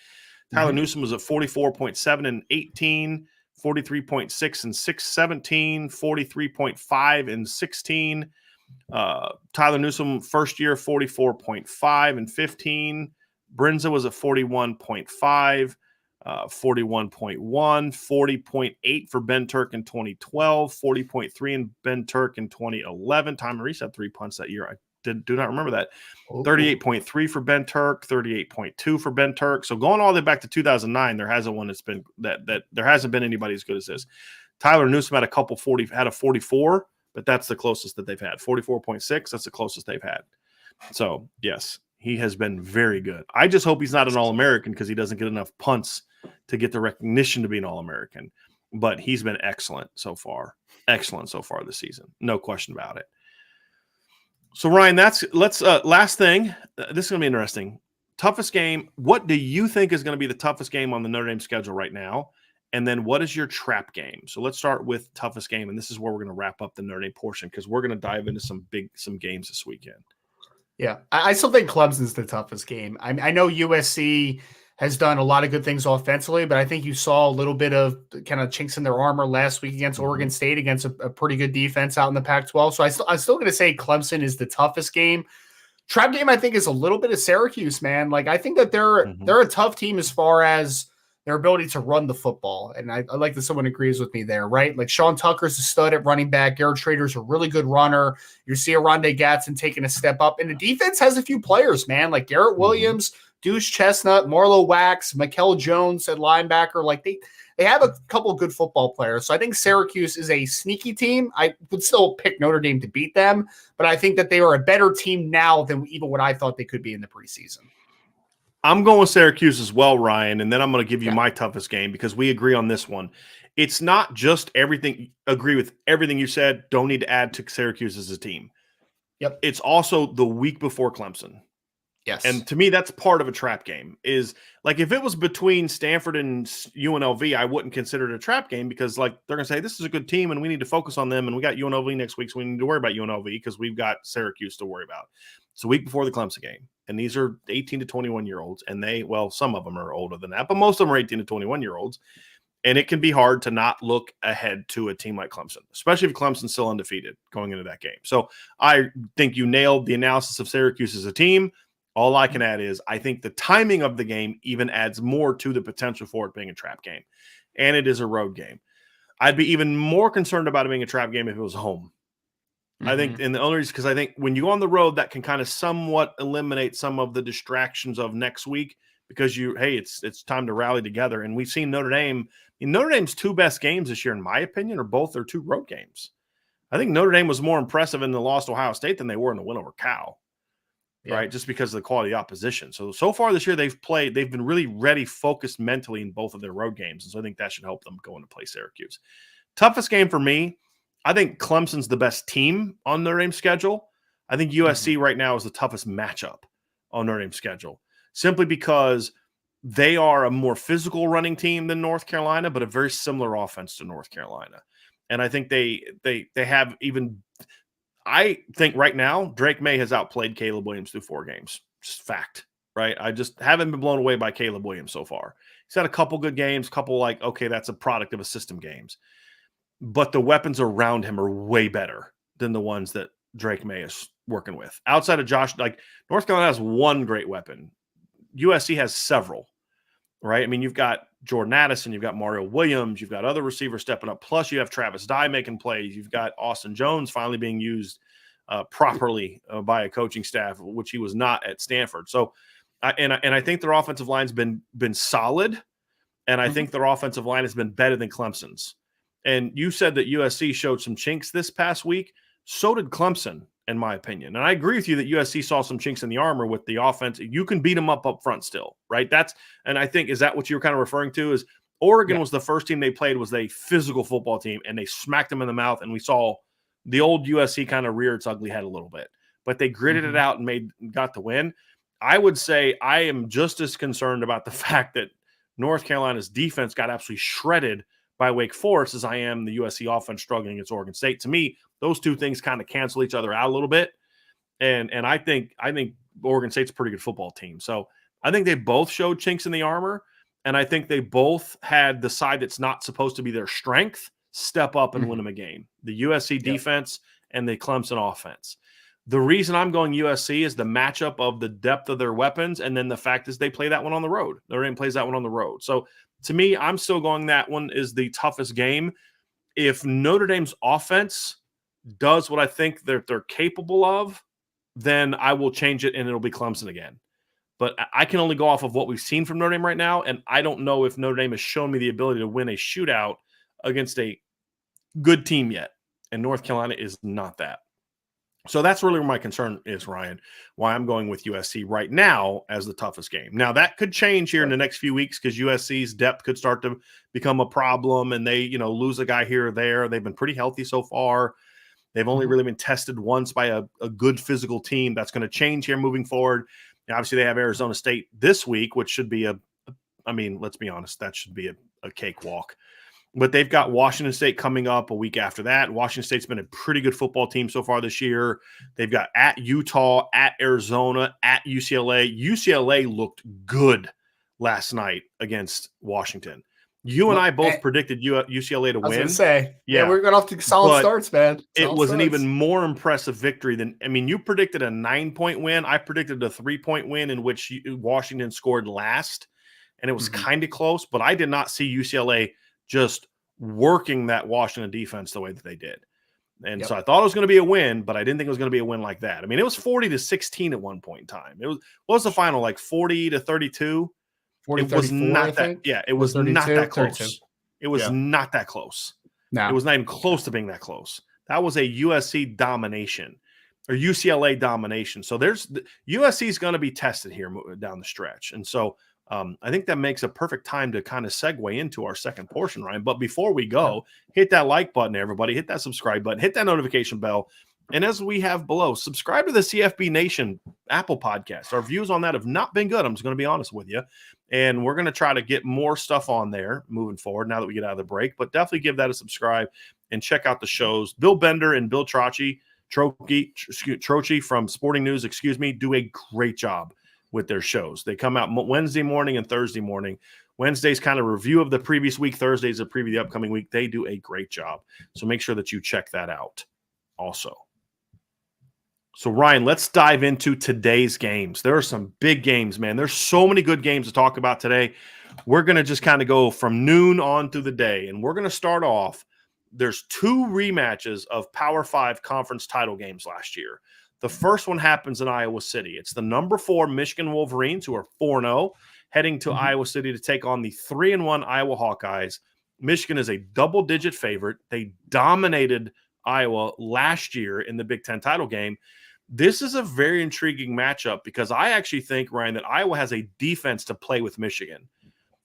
S1: Tyler Newsome was at 44.7 and 18, 43.6 and 17, 43.5 and 16. Tyler Newsome, first year, 44.5 and 15. Brinza was at 41.5. 41.1, 40.8 for Ben Turk in 2012, 40.3 in Ben Turk in 2011. Tom Maurice had 3 punts that year. I do not remember that. 38.3 for Ben Turk, 38.2 for Ben Turk. So going all the way back to 2009, there hasn't one that's been that there hasn't been anybody as good as this. Tyler Newsome had had a 44, but that's the closest that they've had. 44.6, that's the closest they've had. So yes, he has been very good. I just hope he's not an All-American because he doesn't get enough punts to get the recognition to be an All-American. But he's been excellent so far. Excellent so far this season. No question about it. So, Ryan, last thing. This is going to be interesting. Toughest game. What do you think is going to be the toughest game on the Notre Dame schedule right now? And then what is your trap game? So let's start with toughest game. And this is where we're going to wrap up the Notre Dame portion because we're going to dive into some games this weekend.
S2: Yeah, I still think Clemson's the toughest game. I know USC has done a lot of good things offensively, but I think you saw a little bit of kind of chinks in their armor last week against Oregon State, against a pretty good defense out in the Pac-12. So I'm still going to say Clemson is the toughest game. Trap game, I think, is a little bit of Syracuse, man. Like, I think that they're a tough team as far as their ability to run the football. And I like that someone agrees with me there, right? Like, Sean Tucker's a stud at running back. Garrett Schrader's a really good runner. You see Rondé Gatson taking a step up. And the defense has a few players, man, like Garrett Williams, Deuce Chestnut, Marlo Wax, Mikel Jones at linebacker. Like, they have a couple of good football players. So I think Syracuse is a sneaky team. I would still pick Notre Dame to beat them, but I think that they are a better team now than even what I thought they could be in the preseason.
S1: I'm going with Syracuse as well, Ryan, and then I'm going to give you my toughest game because we agree on this one. It's not just everything, agree with everything you said, don't need to add to Syracuse as a team.
S2: Yep.
S1: It's also the week before Clemson.
S2: Yes.
S1: And to me, that's part of a trap game. Is like if it was between Stanford and UNLV, I wouldn't consider it a trap game because like they're going to say this is a good team and we need to focus on them and we got UNLV next week, so we need to worry about UNLV because we've got Syracuse to worry about. It's a week before the Clemson game. And these are 18 to 21-year-olds. And some of them are older than that, but most of them are 18 to 21-year-olds. And it can be hard to not look ahead to a team like Clemson, especially if Clemson's still undefeated going into that game. So I think you nailed the analysis of Syracuse as a team. All I can add is I think the timing of the game even adds more to the potential for it being a trap game. And it is a road game. I'd be even more concerned about it being a trap game if it was home. I think, and the only reason, because I think when you go on the road, that can kind of somewhat eliminate some of the distractions of next week because it's time to rally together. And we've seen Notre Dame. Notre Dame's two best games this year, in my opinion, are both their two road games. I think Notre Dame was more impressive in the loss to Ohio State than they were in the win over Cal. right? Just because of the quality of the opposition. So far this year, they've been really ready, focused mentally in both of their road games. And so I think that should help them go into play Syracuse. Toughest game for me, I think Clemson's the best team on Notre Dame's schedule. I think USC right now is the toughest matchup on Notre Dame's schedule, simply because they are a more physical running team than North Carolina, but a very similar offense to North Carolina. And I think they have even – I think right now Drake May has outplayed Caleb Williams through 4 games. Just fact, right? I just haven't been blown away by Caleb Williams so far. He's had a couple good games, couple okay, that's a product of a system games. But the weapons around him are way better than the ones that Drake May is working with. Outside of Josh, North Carolina has one great weapon. USC has several, right? I mean, you've got Jordan Addison, you've got Mario Williams, you've got other receivers stepping up. Plus, you have Travis Dye making plays. You've got Austin Jones finally being used properly by a coaching staff, which he was not at Stanford. So, I think their offensive line's been solid, and I think their offensive line has been better than Clemson's. And you said that USC showed some chinks this past week. So did Clemson, in my opinion. And I agree with you that USC saw some chinks in the armor with the offense. You can beat them up front still, right? And I think, is that what you were kind of referring to? Is Oregon was the first team they played, was a physical football team, and they smacked them in the mouth, and we saw the old USC kind of rear its ugly head a little bit. But they gritted it out and got the win. I would say I am just as concerned about the fact that North Carolina's defense got absolutely shredded by Wake Forest as I am the USC offense struggling against Oregon State. To me, those two things kind of cancel each other out a little bit. And I think Oregon State's a pretty good football team. So I think they both showed chinks in the armor, and I think they both had the side that's not supposed to be their strength step up and win them a game. The USC defense and the Clemson offense. The reason I'm going USC is the matchup of the depth of their weapons, and then the fact is they play that one on the road. Notre Dame plays that one on the road. So to me, I'm still going that one is the toughest game. If Notre Dame's offense does what I think they're capable of, then I will change it and it'll be Clemson again. But I can only go off of what we've seen from Notre Dame right now, and I don't know if Notre Dame has shown me the ability to win a shootout against a good team yet, and North Carolina is not that. So that's really where my concern is, Ryan, why I'm going with USC right now as the toughest game. Now, that could change here in the next few weeks because USC's depth could start to become a problem, and they, lose a guy here or there. They've been pretty healthy so far. They've only really been tested once by a good physical team. That's going to change here moving forward. And obviously, they have Arizona State this week, which should be let's be honest, that should be a cakewalk. But they've got Washington State coming up a week after that. Washington State's been a pretty good football team so far this year. They've got at Utah, at Arizona, at UCLA. UCLA looked good last night against Washington. You and I both predicted UCLA to win.
S2: I was going to say, we're going off to solid starts, man.
S1: It was an even more impressive victory than – you predicted a 9-point win. I predicted a 3-point win in which Washington scored last, and it was kind of close. But I did not see UCLA – just working that Washington defense the way that they did. And so I thought it was going to be a win, but I didn't think it was going to be a win like that. It was 40-16 at one point in time. What was the final, like 40-32? It was not that. Yeah, it was 32, not that close. 32. It was not that close. No. It was not even close to being that close. That was a USC domination or UCLA domination. So USC is going to be tested here down the stretch. And so I think that makes a perfect time to kind of segue into our second portion, Ryan. But before we go, hit that like button, everybody. Hit that subscribe button. Hit that notification bell. And as we have below, subscribe to the CFB Nation Apple podcast. Our views on that have not been good. I'm just going to be honest with you. And we're going to try to get more stuff on there moving forward now that we get out of the break. But definitely give that a subscribe and check out the shows. Bill Bender and Bill Trocchi from Sporting News, do a great job with their shows. They come out Wednesday morning and Thursday morning. Wednesday's kind of review of the previous week. Thursday's a preview of the upcoming week. They do a great job. So make sure that you check that out also. So, Ryan, let's dive into today's games. There are some big games, man. There's so many good games to talk about today. We're going to just kind of go from noon on through the day, and we're going to start off. There's 2 rematches of Power 5 conference title games last year. The first one happens in Iowa City. It's the number 4 Michigan Wolverines, who are 4-0, heading to Iowa City to take on the 3-1 Iowa Hawkeyes. Michigan is a double-digit favorite. They dominated Iowa last year in the Big Ten title game. This is a very intriguing matchup because I actually think, Ryan, that Iowa has a defense to play with Michigan.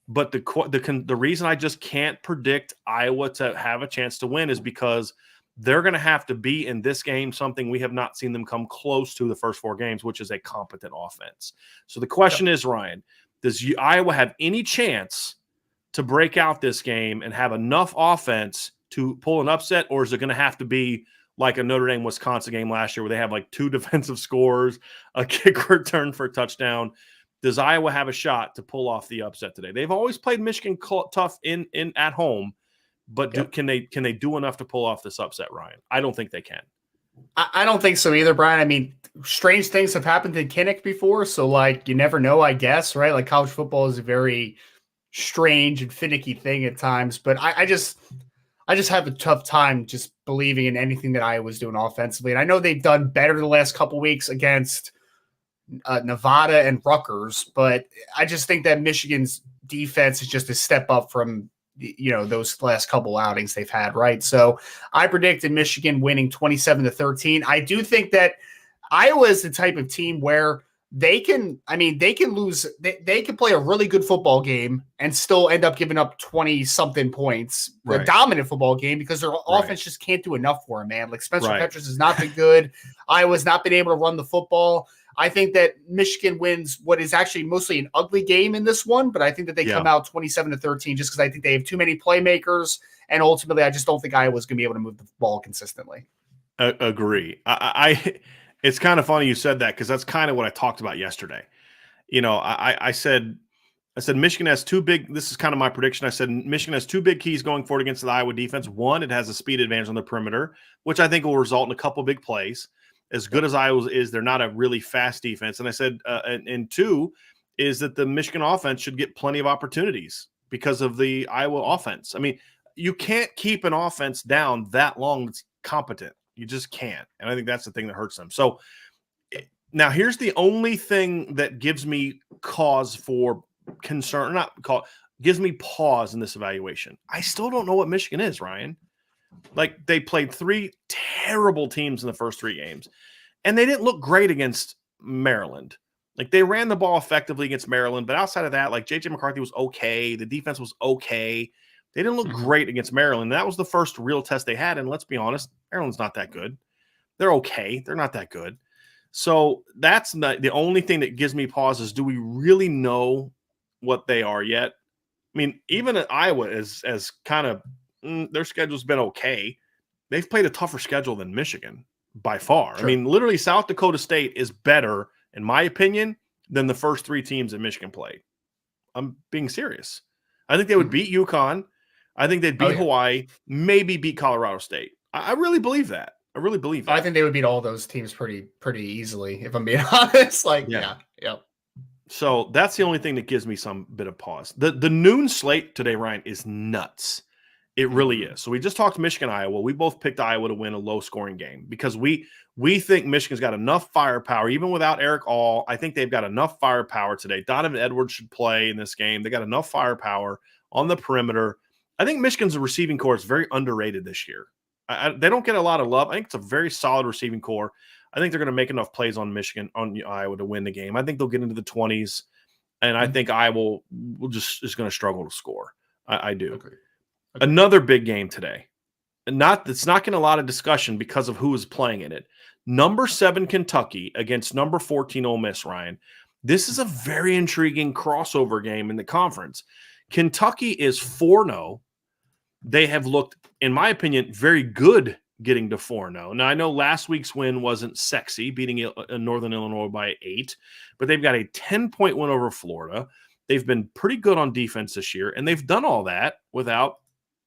S1: But the reason I just can't predict Iowa to have a chance to win is because they're going to have to be in this game something we have not seen them come close to the first 4 games, which is a competent offense. So the question is, Ryan, does Iowa have any chance to break out this game and have enough offense to pull an upset, or is it going to have to be like a Notre Dame-Wisconsin game last year where they have like 2 defensive scores, a kick return for a touchdown? Does Iowa have a shot to pull off the upset today? They've always played Michigan tough in at home, but can they do enough to pull off this upset, Ryan? I don't think they can.
S2: I don't think so either, Brian. I mean, strange things have happened in Kinnick before, so like you never know, I guess, right? Like college football is a very strange and finicky thing at times, but I just have a tough time just believing in anything that Iowa's doing offensively. And I know they've done better the last couple weeks against Nevada and Rutgers, but I just think that Michigan's defense is just a step up from those last couple outings they've had, right? So I predicted Michigan winning 27-13. I do think that Iowa is the type of team where they can lose. They can play a really good football game and still end up giving up 20-something points, right. A dominant football game, because their offense just can't do enough for them, man. Like Spencer Petras has not been good. Iowa's not been able to run the football. I think that Michigan wins what is actually mostly an ugly game in this one, but I think that they come out 27-13 just because I think they have too many playmakers, and ultimately I just don't think Iowa's going to be able to move the ball consistently.
S1: Agree. It's kind of funny you said that because that's kind of what I talked about yesterday. I said Michigan has 2 big – this is kind of my prediction. I said Michigan has 2 big keys going forward against the Iowa defense. One, it has a speed advantage on the perimeter, which I think will result in a couple big plays. As good as Iowa is, they're not a really fast defense. And I said, and 2 is that the Michigan offense should get plenty of opportunities because of the Iowa offense. I mean, you can't keep an offense down that long that's competent. You just can't. And I think that's the thing that hurts them. So now here's the only thing that gives me cause for concern, gives me pause in this evaluation. I still don't know what Michigan is, Ryan. Like, they played 3 terrible teams in the first 3 games, and they didn't look great against Maryland. Like, they ran the ball effectively against Maryland, but outside of that, like, J.J. McCarthy was okay. The defense was okay. They didn't look great against Maryland. That was the first real test they had, and let's be honest, Maryland's not that good. They're okay. They're not that good. So that's not the only thing that gives me pause is, do we really know what they are yet? I mean, even at Iowa as kind of their schedule's been okay. They've played a tougher schedule than Michigan by far. Sure. I mean, literally South Dakota State is better, in my opinion, than the first 3 teams that Michigan played. I'm being serious. I think they would beat UConn. I think they'd beat Hawaii, maybe beat Colorado State. I really believe that. I really believe that.
S2: I think they would beat all those teams pretty easily, if I'm being honest. Yeah.
S1: So that's the only thing that gives me some bit of pause. The noon slate today, Ryan, is nuts. It really is. So we just talked Michigan, Iowa. We both picked Iowa to win a low-scoring game because we think Michigan's got enough firepower, even without Eric All. I think they've got enough firepower today. Donovan Edwards should play in this game. They got enough firepower on the perimeter. I think Michigan's receiving core is very underrated this year. They don't get a lot of love. I think it's a very solid receiving core. I think they're going to make enough plays on Iowa to win the game. I think they'll get into the 20s, and I think Iowa is going to struggle to score. I do. Okay. Another big game today. It's not getting a lot of discussion because of who is playing in it. Number 7 Kentucky against number 14 Ole Miss, Ryan. This is a very intriguing crossover game in the conference. Kentucky is 4-0. They have looked, in my opinion, very good getting to 4-0. Now, I know last week's win wasn't sexy, beating Northern Illinois by 8, but they've got a 10-point win over Florida. They've been pretty good on defense this year, and they've done all that without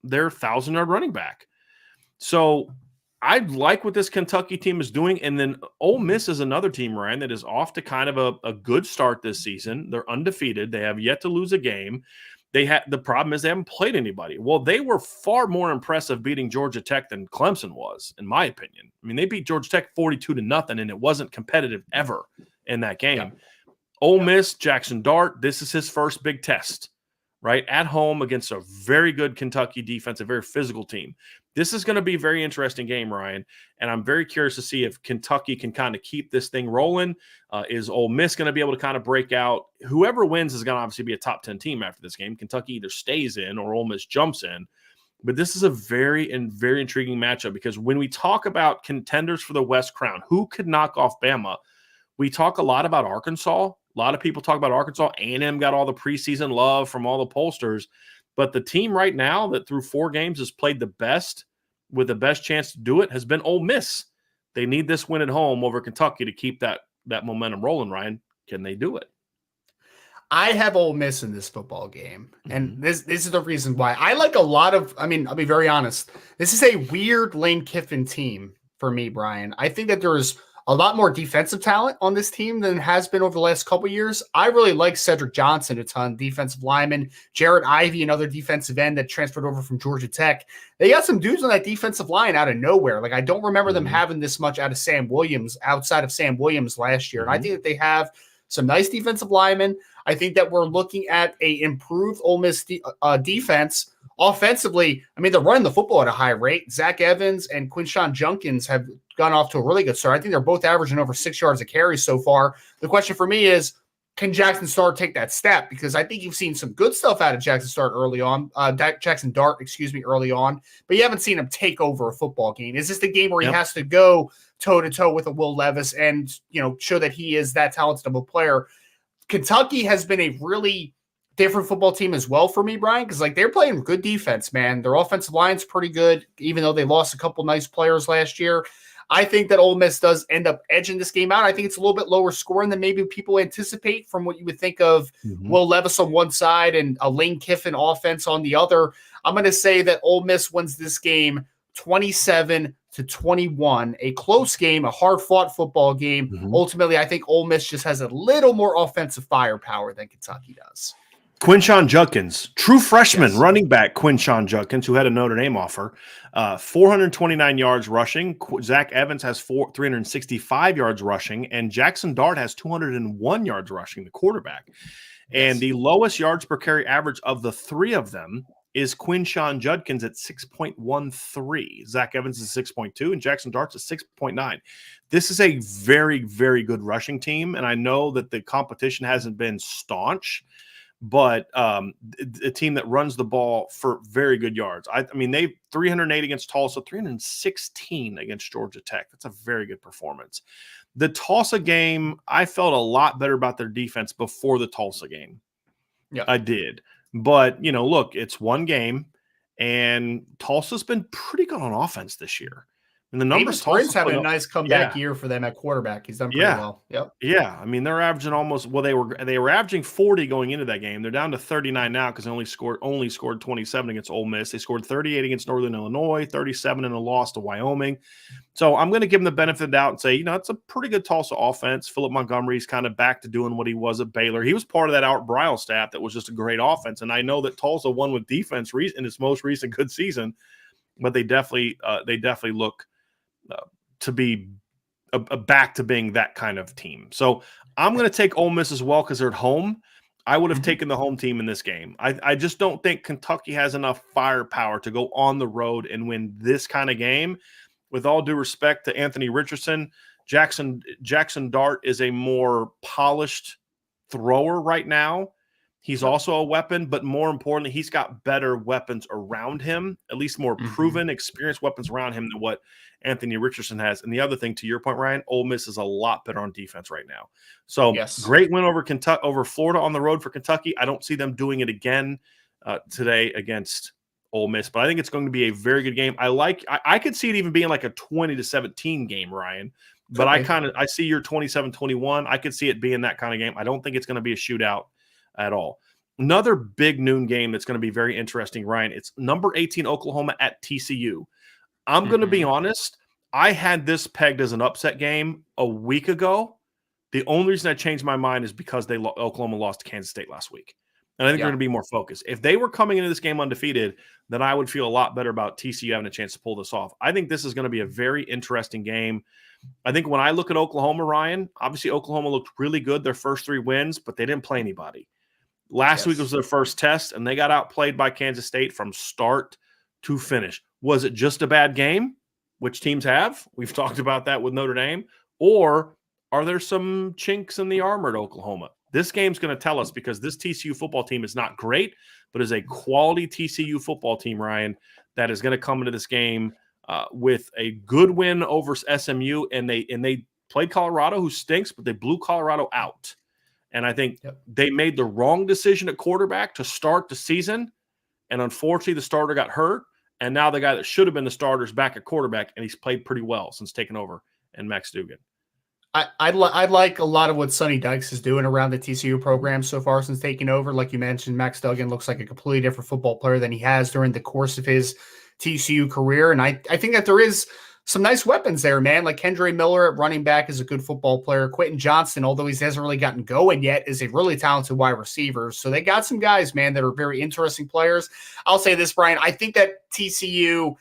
S1: their 1,000-yard running back. So I like what this Kentucky team is doing. And then Ole Miss is another team, Ryan, that is off to kind of a good start this season. They're undefeated. They have yet to lose a game. The problem is they haven't played anybody. Well, they were far more impressive beating Georgia Tech than Clemson was, in my opinion. I mean, they beat Georgia Tech 42-0, and it wasn't competitive ever in that game. Yeah. Ole Miss, Jackson Dart, this is his first big test, right? At home against a very good Kentucky defense, a very physical team. This is going to be a very interesting game, Ryan, and I'm very curious to see if Kentucky can kind of keep this thing rolling. Is Ole Miss going to be able to kind of break out? Whoever wins is going to obviously be a top 10 team after this game. Kentucky either stays in or Ole Miss jumps in. But this is a very intriguing matchup because when we talk about contenders for the West Crown, who could knock off Bama, we talk a lot about Arkansas. A lot of people talk about Arkansas. A&M got all the preseason love from all the pollsters. But the team right now that through 4 games has played the best with the best chance to do it has been Ole Miss. They need this win at home over Kentucky to keep that momentum rolling, Ryan. Can they do it?
S2: I have Ole Miss in this football game. And this is the reason why. I like a lot of – I mean, I'll be very honest. This is a weird Lane Kiffin team for me, Brian. I think that there's – a lot more defensive talent on this team than has been over the last couple of years. I really like Cedric Johnson a ton, defensive lineman, Jarrett Ivey, another defensive end that transferred over from Georgia Tech. They got some dudes on that defensive line out of nowhere. Like I don't remember them having this much out of outside of Sam Williams last year. And I think that they have some nice defensive linemen. I think that we're looking at a improved Ole Miss defense. Offensively, I mean, they're running the football at a high rate. Zach Evans and Quinshawn Junkins have gone off to a really good start. I think they're both averaging over 6 yards a carry so far. The question for me is, can Jackson Dart take that step? Because I think you've seen some good stuff out of Jackson Dart early on, early on, but you haven't seen him take over a football game. Is this the game where he has to go toe-to-toe with a Will Levis and, show that he is that talented of a player? Kentucky has been a really different football team as well for me, Brian, because they're playing good defense, man. Their offensive line's pretty good, even though they lost a couple nice players last year. I think that Ole Miss does end up edging this game out. I think it's a little bit lower scoring than maybe people anticipate from what you would think of Will Levis on one side and a Lane Kiffin offense on the other. I'm going to say that Ole Miss wins this game 27-21, a close game, a hard-fought football game. Ultimately, I think Ole Miss just has a little more offensive firepower than Kentucky does.
S1: Quinshawn Junkins, true freshman running back Quinshawn Junkins, who had a Notre Dame offer, 429 yards rushing. Zach Evans has 365 yards rushing, and Jackson Dart has 201 yards rushing, the quarterback. And the lowest yards per carry average of the 3 of them is Quinshawn Junkins at 6.13. Zach Evans is 6.2, and Jackson Dart's at 6.9. This is a very, very good rushing team, and I know that the competition hasn't been staunch, but a team that runs the ball for very good yards. I mean, they 308 against Tulsa, 316 against Georgia Tech. That's a very good performance. The Tulsa game, I felt a lot better about their defense before the Tulsa game. Yeah, I did. But, look, it's one game, and Tulsa's been pretty good on offense this year. And the numbers,
S2: Prince having a nice comeback year for them at quarterback. He's done pretty well. Yep.
S1: Yeah. I mean, they're averaging they were averaging 40 going into that game. They're down to 39 now because they only scored 27 against Ole Miss. They scored 38 against Northern Illinois, 37 in a loss to Wyoming. So I'm going to give them the benefit of the doubt and say, it's a pretty good Tulsa offense. Philip Montgomery's kind of back to doing what he was at Baylor. He was part of that Art Briles staff that was just a great offense. And I know that Tulsa won with defense in its most recent good season, but they definitely look to be back to being that kind of team. So I'm going to take Ole Miss as well because they're at home. I would have taken the home team in this game. I just don't think Kentucky has enough firepower to go on the road and win this kind of game. With all due respect to Anthony Richardson, Jackson Dart is a more polished thrower right now. He's also a weapon, but more importantly, he's got better weapons around him, at least more proven, experienced weapons around him than what Anthony Richardson has. And the other thing, to your point, Ryan, Ole Miss is a lot better on defense right now. So great win over Florida on the road for Kentucky. I don't see them doing it again today against Ole Miss, but I think it's going to be a very good game. I could see it even being like a 20-17 game, Ryan. But I see your 27-21. I could see it being that kind of game. I don't think it's going to be a shootout at all. Another big noon game that's going to be very interesting, Ryan. It's number 18 Oklahoma at TCU. I'm going to be honest. I had this pegged as an upset game a week ago. The only reason I changed my mind is because Oklahoma lost to Kansas State last week. And I think they're going to be more focused. If they were coming into this game undefeated, then I would feel a lot better about TCU having a chance to pull this off. I think this is going to be a very interesting game. I think when I look at Oklahoma, Ryan, obviously Oklahoma looked really good their first 3 wins, but they didn't play anybody. Last week was their first test, and they got outplayed by Kansas State from start to finish. Was it just a bad game, which teams have? We've talked about that with Notre Dame. Or are there some chinks in the armor at Oklahoma? This game's going to tell us, because this TCU football team is not great, but is a quality TCU football team, Ryan, that is going to come into this game with a good win over SMU. And they played Colorado, who stinks, but they blew Colorado out. And I think they made the wrong decision at quarterback to start the season. And unfortunately, the starter got hurt. And now the guy that should have been the starter is back at quarterback, and he's played pretty well since taking over, and Max Duggan.
S2: I like a lot of what Sonny Dykes is doing around the TCU program so far since taking over. Like you mentioned, Max Duggan looks like a completely different football player than he has during the course of his TCU career. And I think that there is some nice weapons there, man. Like Kendre Miller at running back is a good football player. Quentin Johnston, although he hasn't really gotten going yet, is a really talented wide receiver. So they got some guys, man, that are very interesting players. I'll say this, Brian. I think that TCU,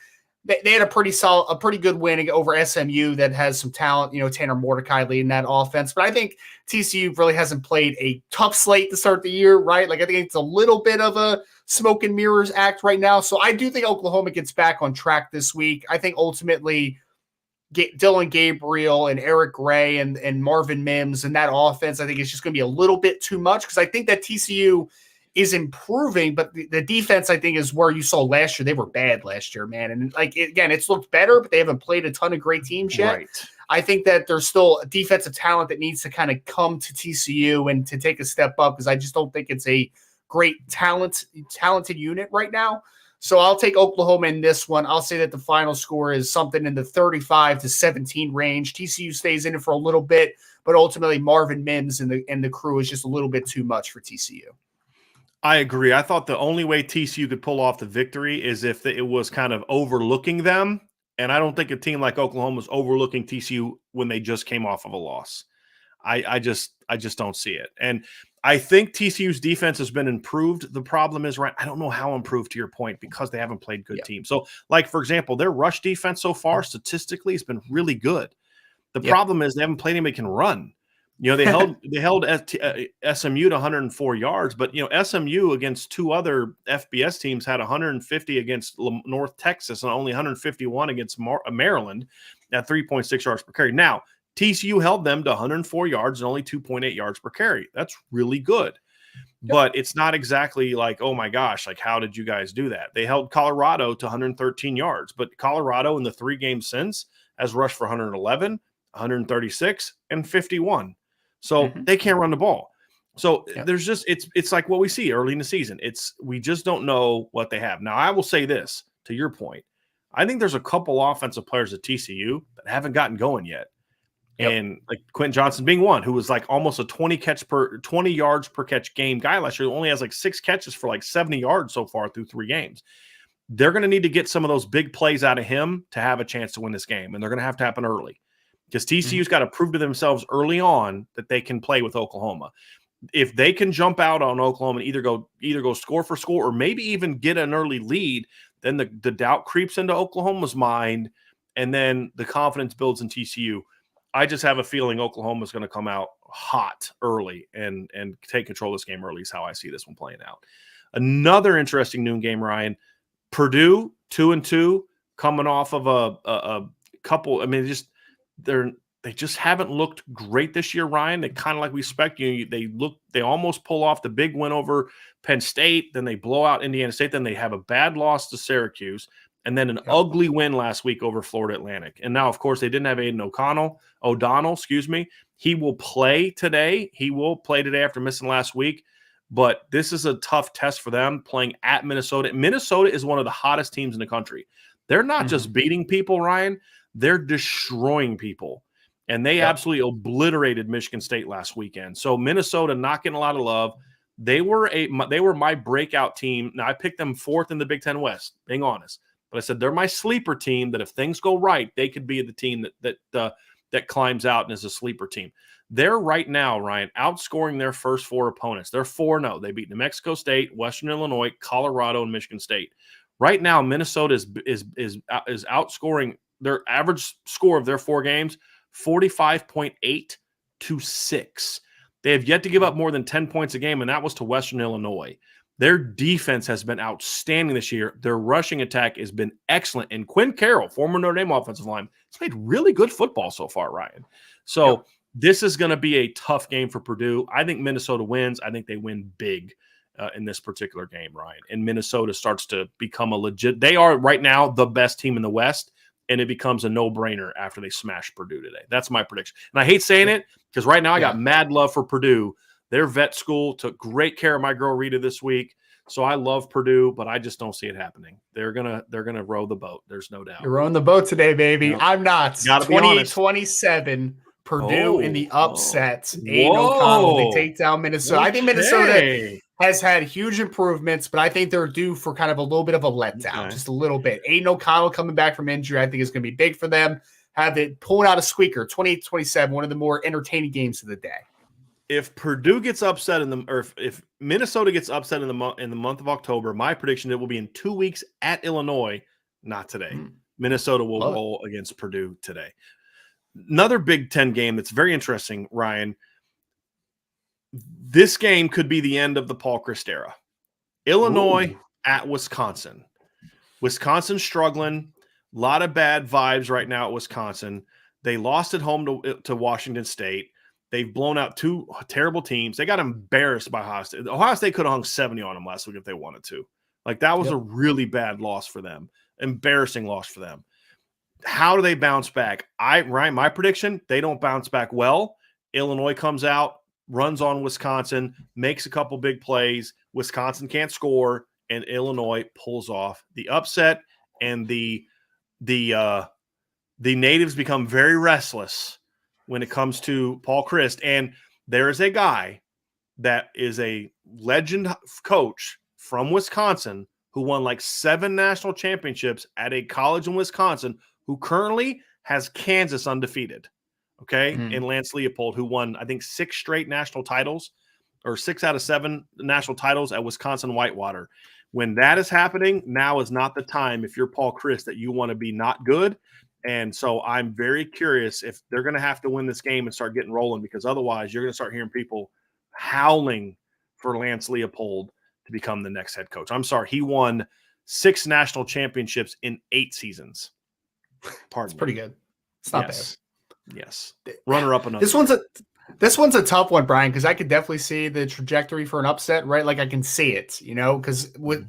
S2: they had a pretty good win over SMU that has some talent. You know, Tanner Mordecai leading that offense. But I think TCU really hasn't played a tough slate to start the year, right? Like I think it's a little bit of a smoke and mirrors act right now. So I do think Oklahoma gets back on track this week. I think ultimately Dylan Gabriel and Eric Gray and Marvin Mims and that offense, I think it's just going to be a little bit too much, because I think that TCU is improving, but the defense, I think, is where you saw last year. They were bad last year, man. And again, it's looked better, but they haven't played a ton of great teams yet. Right. I think that there's still a defensive talent that needs to kind of come to TCU and to take a step up, because I just don't think it's a great talented unit right now. So I'll take Oklahoma in this one. I'll say that the final score is something in the 35-17 range. TCU stays in it for a little bit, but ultimately Marvin Mims and the crew is just a little bit too much for TCU.
S1: I agree. I thought the only way TCU could pull off the victory is if it was kind of overlooking them. And I don't think a team like Oklahoma is overlooking TCU when they just came off of a loss. I just don't see it. And I think TCU's defense has been improved. The problem is, right, I don't know how improved, to your point, because they haven't played good teams. So, like, for example, their rush defense so far statistically has been really good. The problem is they haven't played anybody who can run. You know, they held SMU to 104 yards, but, you know, SMU against two other FBS teams had 150 against North Texas and only 151 against Maryland at 3.6 yards per carry. Now, TCU held them to 104 yards and only 2.8 yards per carry. That's really good. But it's not exactly like, oh my gosh, like how did you guys do that? They held Colorado to 113 yards, but Colorado in the 3 games since has rushed for 111, 136, and 51. So they can't run the ball. So there's just it's like what we see early in the season. We just don't know what they have. Now, I will say this, to your point. I think there's a couple offensive players at TCU that haven't gotten going yet. And like Quentin Johnston being one, who was like almost a 20 yards per catch game guy last year, who only has like 6 catches for like 70 yards so far through 3 games. They're going to need to get some of those big plays out of him to have a chance to win this game. And they're going to have to happen early, because TCU's got to prove to themselves early on that they can play with Oklahoma. If they can jump out on Oklahoma and either go score for score or maybe even get an early lead, then the doubt creeps into Oklahoma's mind, and then the confidence builds in TCU. I just have a feeling Oklahoma is going to come out hot early and take control of this game early is how I see this one playing out. Another interesting noon game, Ryan. Purdue 2-2, coming off of a couple. I mean, they just haven't looked great this year, Ryan. They kind of like we expect. They almost pull off the big win over Penn State, then they blow out Indiana State, then they have a bad loss to Syracuse, and then an ugly win last week over Florida Atlantic. And now, of course, they didn't have Aiden O'Donnell. He will play today. He will play today after missing last week. But this is a tough test for them playing at Minnesota. Minnesota is one of the hottest teams in the country. They're not just beating people, Ryan. They're destroying people. And they absolutely obliterated Michigan State last weekend. So Minnesota not getting a lot of love. They were my breakout team. Now, I picked them 4th in the Big Ten West, being honest. But I said they're my sleeper team, that if things go right, they could be the team that climbs out and is a sleeper team. They're right now, Ryan, outscoring their first 4 opponents. They're 4-0. They beat New Mexico State, Western Illinois, Colorado, and Michigan State. Right now, Minnesota is outscoring their average score of their 4 games, 45.8 to 6. They have yet to give up more than 10 points a game, and that was to Western Illinois. Their defense has been outstanding this year. Their rushing attack has been excellent. And Quinn Carroll, former Notre Dame offensive line, has played really good football so far, Ryan. So this is going to be a tough game for Purdue. I think Minnesota wins. I think they win big in this particular game, Ryan. And Minnesota starts to become a legit – they are right now the best team in the West, and it becomes a no-brainer after they smash Purdue today. That's my prediction. And I hate saying it because right now I got mad love for Purdue. Their vet school took great care of my girl Rita this week. So I love Purdue, but I just don't see it happening. They're gonna row the boat. There's no doubt.
S2: You're rowing the boat today, baby.
S1: Yep.
S2: I'm not. 20-27, Purdue in the upsets. Aiden O'Connell, they take down Minnesota. I think Minnesota has had huge improvements, but I think they're due for kind of a little bit of a letdown, just a little bit. Aiden O'Connell coming back from injury, I think is going to be big for them. Have it pulling out a squeaker, 28-27, one of the more entertaining games of the day.
S1: If Purdue gets upset if Minnesota gets upset in the month of October, my prediction it will be in 2 weeks at Illinois, not today. Minnesota will roll against Purdue today. Another Big Ten game that's very interesting, Ryan. This game could be the end of the Paul Chryst era. Illinois at Wisconsin. Wisconsin struggling. A lot of bad vibes right now at Wisconsin. They lost at home to Washington State. They've blown out two terrible teams. They got embarrassed by Ohio State. Ohio State could have hung 70 on them last week if they wanted to. Like, that was a really bad loss for them. Embarrassing loss for them. How do they bounce back? Ryan, my prediction, they don't bounce back well. Illinois comes out, runs on Wisconsin, makes a couple big plays. Wisconsin can't score, and Illinois pulls off the upset, and the natives become very restless when it comes to Paul Chryst. And there is a guy that is a legend coach from Wisconsin who won like 7 national championships at a college in Wisconsin, who currently has Kansas undefeated, and Lance Leopold, who won, I think, 6 straight national titles, or 6 out of 7 national titles at Wisconsin Whitewater. When that is happening, now is not the time, if you're Paul Chryst, that you want to be not good. And so I'm very curious if they're going to have to win this game and start getting rolling, because otherwise you're going to start hearing people howling for Lance Leopold to become the next head coach. I'm sorry. He won 6 national championships in 8 seasons.
S2: It's pretty good. It's not bad.
S1: Yes. Runner up another.
S2: This one's a tough one, Brian, because I could definitely see the trajectory for an upset, right? Like, I can see it, because with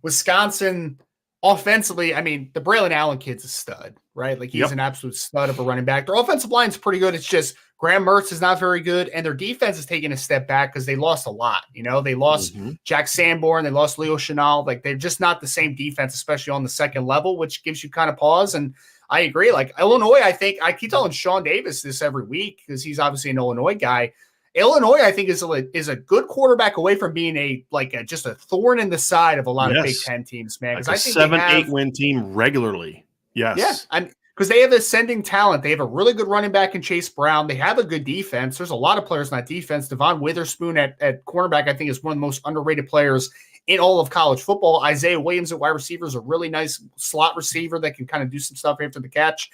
S2: Wisconsin offensively, I mean, the Braylon Allen kid's a stud, right? Like, he's an absolute stud of a running back. Their offensive line's pretty good. It's just Graham Mertz is not very good, and their defense is taking a step back because they lost a lot. They lost Jack Sanborn, they lost Leo Chenal. Like, they're just not the same defense, especially on the second level, which gives you kind of pause. And I agree. Like, Illinois, I think I keep telling Sean Davis this every week because he's obviously an Illinois guy. Illinois, I think, is a good quarterback away from being just a thorn in the side of a lot of Big Ten teams, man.
S1: Like, I think 7-8 win team regularly. Yes.
S2: Yeah. Because they have ascending talent. They have a really good running back in Chase Brown. They have a good defense. There's a lot of players in that defense. Devon Witherspoon at cornerback, I think, is one of the most underrated players in all of college football. Isaiah Williams at wide receiver is a really nice slot receiver that can kind of do some stuff after the catch.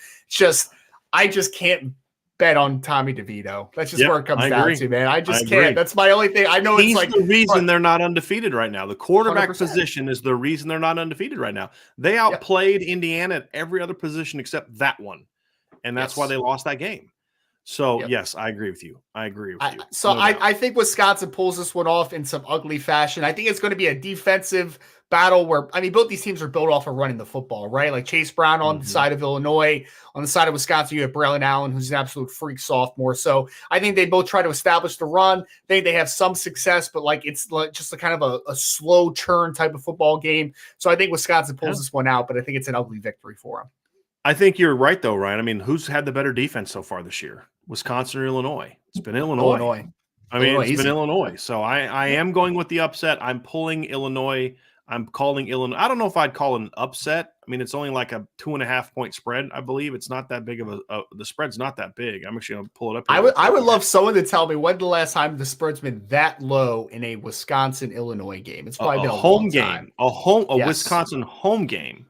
S2: I just can't bet on Tommy DeVito. That's just where it comes down to, man. I just can't. That's my only thing. I know
S1: he's the reason they're not undefeated right now. The quarterback 100%. Position is the reason they're not undefeated right now. They outplayed Indiana at every other position except that one, and that's why they lost that game. So, yes, I agree with you.
S2: I think Wisconsin pulls this one off in some ugly fashion. I think it's going to be a defensive battle where, I mean, both these teams are built off of running the football, right? Like Chase Brown on the side of Illinois. On the side of Wisconsin, you have Braylon Allen, who's an absolute freak sophomore. So I think they both try to establish the run. They have some success, but it's just a kind of a slow churn type of football game. So I think Wisconsin pulls this one out, but I think it's an ugly victory for them.
S1: I think you're right, though, Ryan. I mean, who's had the better defense so far this year? Wisconsin or Illinois? It's been Illinois. It's been Illinois. So I am going with the upset. I'm pulling Illinois. I'm calling Illinois. I don't know if I'd call it an upset. I mean, it's only like a 2.5 point spread, I believe. It's not that big of the spread's not that big. I'm actually going to pull it up.
S2: I would love someone to tell me when the last time the spread's been that low in a Wisconsin-Illinois game. It's probably been a home game.
S1: Wisconsin home game.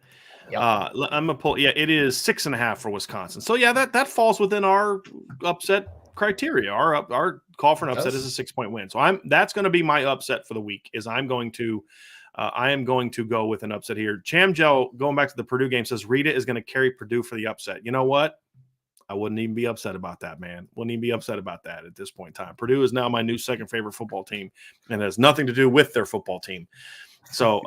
S2: Yep.
S1: I'm gonna pull. Yeah, it is 6.5 for Wisconsin. So yeah, that falls within our upset criteria. Our call for an upset is a 6-point win. So that's going to be my upset for the week. I am going to go with an upset here. Chamgel, going back to the Purdue game, says Rita is going to carry Purdue for the upset. You know what? I wouldn't even be upset about that, man. Wouldn't even be upset about that at this point in time. Purdue is now my new second favorite football team, and it has nothing to do with their football team. So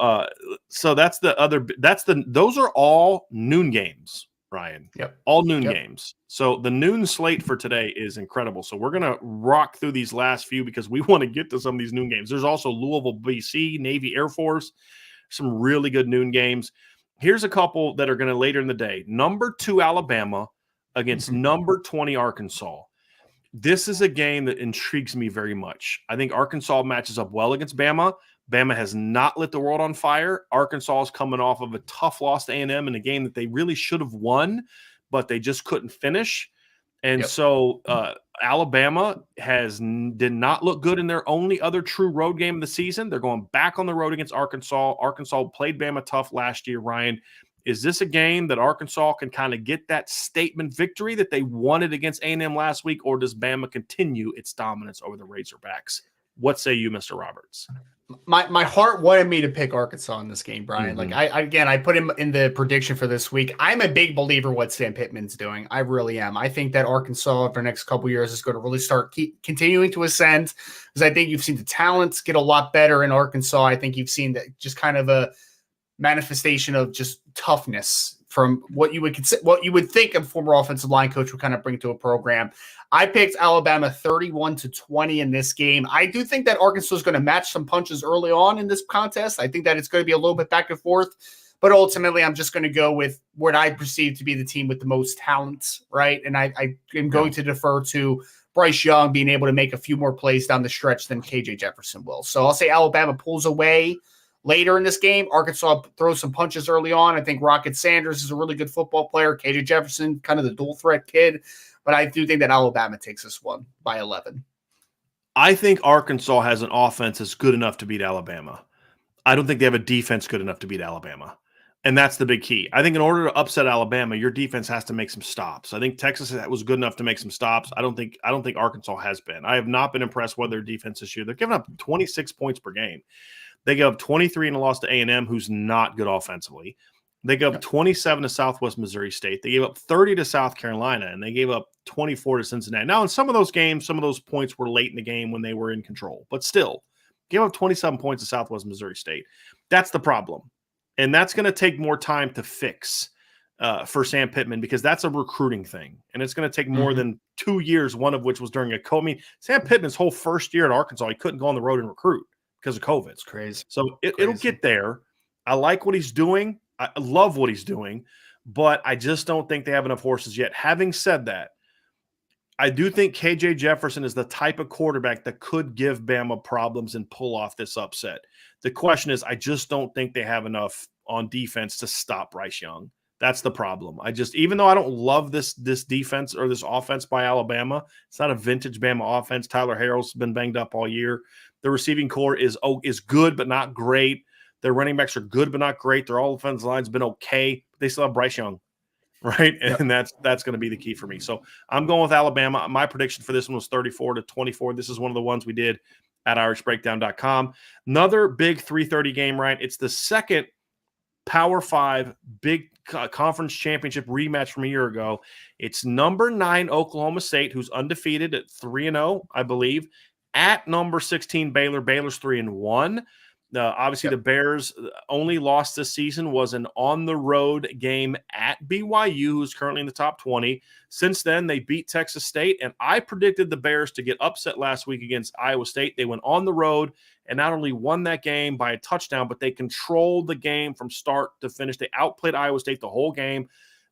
S1: those are all noon games, Ryan.
S2: Yep.
S1: All noon games. So the noon slate for today is incredible. So we're going to rock through these last few because we want to get to some of these noon games. There's also Louisville, BC, Navy, Air Force, some really good noon games. Here's a couple that are going to later in the day. Number 2, Alabama against number 20, Arkansas. This is a game that intrigues me very much. I think Arkansas matches up well against Bama. Bama has not lit the world on fire. Arkansas is coming off of a tough loss to A&M in a game that they really should have won, but they just couldn't finish. And so Alabama did not look good in their only other true road game of the season. They're going back on the road against Arkansas. Arkansas played Bama tough last year, Ryan. Is this a game that Arkansas can kind of get that statement victory that they wanted against A&M last week, or does Bama continue its dominance over the Razorbacks? What say you, Mr. Roberts?
S2: My heart wanted me to pick Arkansas in this game, Brian. Like I put him in the prediction for this week. I'm a big believer what Sam Pittman's doing. I really am. I think that Arkansas for the next couple of years is going to really start continuing to ascend, because I think you've seen the talents get a lot better in Arkansas. I think you've seen that just kind of a manifestation of just toughness from what you would think a former offensive line coach would kind of bring to a program. I picked Alabama 31-20 in this game. I do think that Arkansas is going to match some punches early on in this contest. I think that it's going to be a little bit back and forth, but ultimately I'm just going to go with what I perceive to be the team with the most talent, right? And I am going to defer to Bryce Young being able to make a few more plays down the stretch than KJ Jefferson will. So I'll say Alabama pulls away later in this game. Arkansas throws some punches early on. I think Rocket Sanders is a really good football player. KJ Jefferson, kind of the dual threat kid. But I do think that Alabama takes this one by 11.
S1: I think Arkansas has an offense that's good enough to beat Alabama. I don't think they have a defense good enough to beat Alabama. And that's the big key. I think in order to upset Alabama, your defense has to make some stops. I think Texas was good enough to make some stops. I don't think Arkansas has been. I have not been impressed with their defense this year. They're giving up 26 points per game. They gave up 23 in a loss to A&M, who's not good offensively. They gave up 27 to Southwest Missouri State. They gave up 30 to South Carolina, and they gave up 24 to Cincinnati. Now, in some of those games, some of those points were late in the game when they were in control. But still, gave up 27 points to Southwest Missouri State. That's the problem. And that's going to take more time to fix for Sam Pittman, because that's a recruiting thing. And it's going to take more than 2 years, one of which was during a COVID. I mean, Sam Pittman's whole first year at Arkansas, he couldn't go on the road and recruit because of COVID. It's
S2: crazy.
S1: So it'll get there. I like what he's doing. I love what he's doing, but I just don't think they have enough horses yet. Having said that, I do think KJ Jefferson is the type of quarterback that could give Bama problems and pull off this upset. The question is, I just don't think they have enough on defense to stop Bryce Young. That's the problem. Even though I don't love this defense or this offense by Alabama, it's not a vintage Bama offense. Tyler Harrell's been banged up all year. The receiving core is good, but not great. Their running backs are good, but not great. Their offensive line's been okay. They still have Bryce Young, right? And that's going to be the key for me. So I'm going with Alabama. My prediction for this one was 34-24. This is one of the ones we did at irishbreakdown.com. Another big 3:30 game, right? It's the second Power 5 big conference championship rematch from a year ago. It's number 9 Oklahoma State, who's undefeated at 3-0, I believe, at number 16 Baylor. Baylor's 3-1. Obviously, the Bears' only loss this season was an on-the-road game at BYU, who's currently in the top 20. Since then, they beat Texas State, and I predicted the Bears to get upset last week against Iowa State. They went on the road and not only won that game by a touchdown, but they controlled the game from start to finish. They outplayed Iowa State the whole game.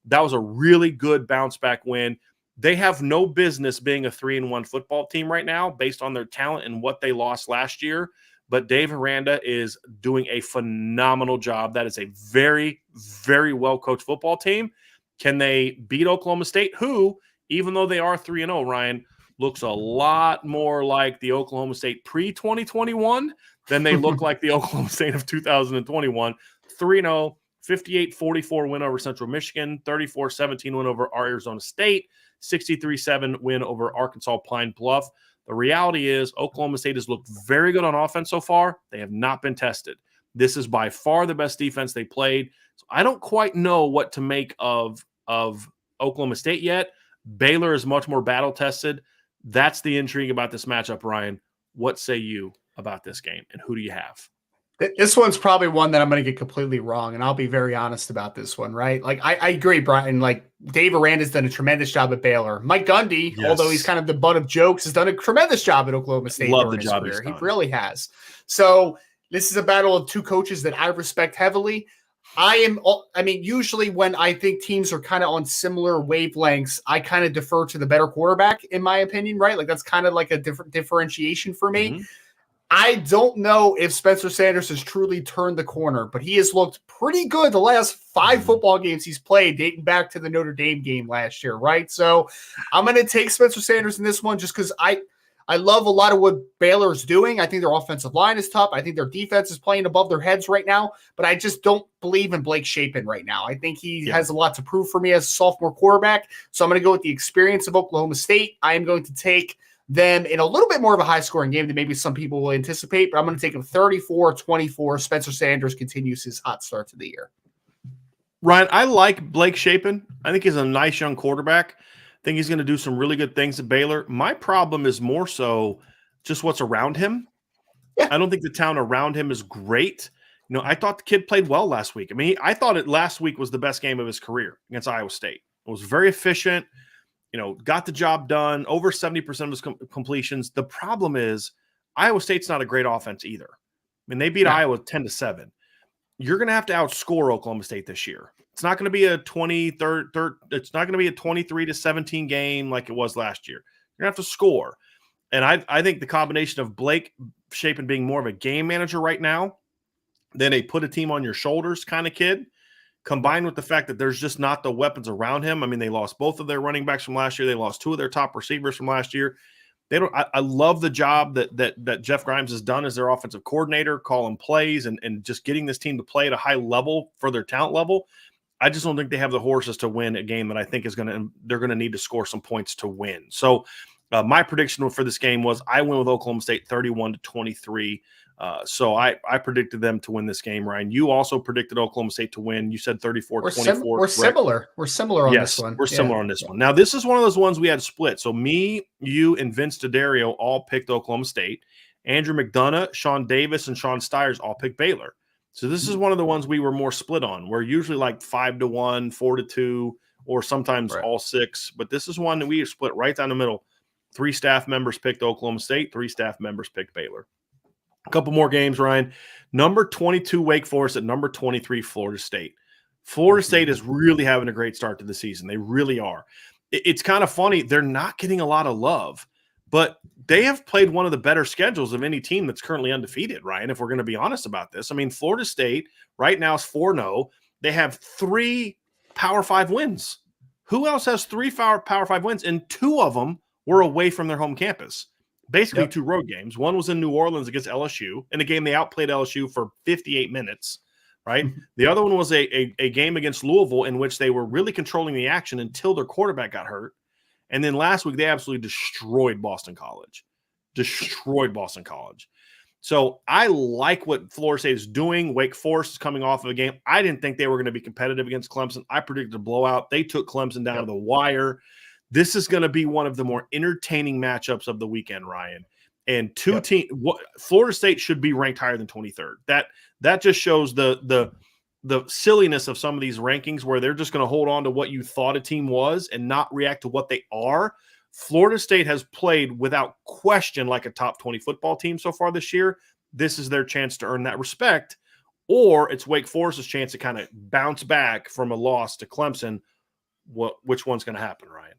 S1: That was a really good bounce-back win. They have no business being a 3-1 football team right now based on their talent and what they lost last year. But Dave Aranda is doing a phenomenal job. That is a very, very well-coached football team. Can they beat Oklahoma State, who, even though they are 3-0, Ryan, looks a lot more like the Oklahoma State pre-2021 than they look like the Oklahoma State of 2021. 3-0, 58-44 win over Central Michigan, 34-17 win over Arizona State, 63-7 win over Arkansas Pine Bluff. The reality is Oklahoma State has looked very good on offense so far. They have not been tested. This is by far the best defense they played. So I don't quite know what to make of Oklahoma State yet. Baylor is much more battle-tested. That's the intrigue about this matchup, Ryan. What say you about this game, and who do you have?
S2: This one's probably one that I'm going to get completely wrong, and I'll be very honest about this one, right? Like, I agree, Bryan. Like, Dave Aranda's done a tremendous job at Baylor. Mike Gundy, although he's kind of the butt of jokes, has done a tremendous job at Oklahoma State.
S1: Love the job he's done.
S2: He really has. So this is a battle of two coaches that I respect heavily. Usually when I think teams are kind of on similar wavelengths, I kind of defer to the better quarterback, in my opinion, right? Like, that's kind of like a different differentiation for me. Mm-hmm. I don't know if Spencer Sanders has truly turned the corner, but he has looked pretty good the last 5 football games he's played, dating back to the Notre Dame game last year, right? So I'm going to take Spencer Sanders in this one just because I love a lot of what Baylor's doing. I think their offensive line is tough. I think their defense is playing above their heads right now, but I just don't believe in Blake Shapen right now. I think he has a lot to prove for me as a sophomore quarterback. So I'm going to go with the experience of Oklahoma State. I am going to take them in a little bit more of a high-scoring game than maybe some people will anticipate, but I'm going to take them 34-24. Spencer Sanders continues his hot start to the year.
S1: Ryan, I like Blake Shapen. I think he's a nice young quarterback. I think he's going to do some really good things at Baylor. My problem is more so just what's around him. Yeah. I don't think the talent around him is great. You know, I thought the kid played well last week. I mean, I thought it last week was the best game of his career against Iowa State. It was very efficient. You know, got the job done, over 70% of his completions. The problem is Iowa State's not a great offense either. I mean, they beat Iowa 10-7. You're going to have to outscore Oklahoma State this year. It's not going to be a 23-17 game like it was last year. You're going to have to score. And I think the combination of Blake Shapen being more of a game manager right now than a put a team on your shoulders kind of kid, combined with the fact that there's just not the weapons around him. I mean, they lost both of their running backs from last year. They lost 2 of their top receivers from last year. They don't. I love the job that Jeff Grimes has done as their offensive coordinator, calling plays and just getting this team to play at a high level for their talent level. I just don't think they have the horses to win a game that I think they're going to need to score some points to win. So my prediction for this game was I went with Oklahoma State 31-23. So I predicted them to win this game, Ryan. You also predicted Oklahoma State to win. You said 34-24.
S2: We're similar. We're similar on this one.
S1: We're similar on this one. Now, this is one of those ones we had split. So me, you, and Vince D'Addario all picked Oklahoma State. Andrew McDonough, Sean Davis, and Sean Stiers all picked Baylor. So this is one of the ones we were more split on. We're usually like 5-1, 4-2, or sometimes all 6. But this is one that we split right down the middle. 3 staff members picked Oklahoma State. 3 staff members picked Baylor. A couple more games, Ryan. Number 22, Wake Forest at number 23, Florida State. Florida State is really having a great start to the season. They really are. It's kind of funny. They're not getting a lot of love, but they have played one of the better schedules of any team that's currently undefeated, Ryan, if we're going to be honest about this. I mean, Florida State right now is 4-0. They have 3 Power 5 wins. Who else has 3 Power 5 wins? And 2 of them were away from their home campus. Basically 2 road games. One was in New Orleans against LSU, in a game they outplayed LSU for 58 minutes, right? The other one was a game against Louisville in which they were really controlling the action until their quarterback got hurt. And then last week, they absolutely destroyed Boston College. So I like what Florida State is doing. Wake Forest is coming off of a game. I didn't think they were going to be competitive against Clemson. I predicted a blowout. They took Clemson down to the wire. This is going to be one of the more entertaining matchups of the weekend, Ryan. And Florida State should be ranked higher than 23rd. That just shows the silliness of some of these rankings where they're just going to hold on to what you thought a team was and not react to what they are. Florida State has played without question like a top 20 football team so far this year. This is their chance to earn that respect, or it's Wake Forest's chance to kind of bounce back from a loss to Clemson. Which one's going to happen, Ryan?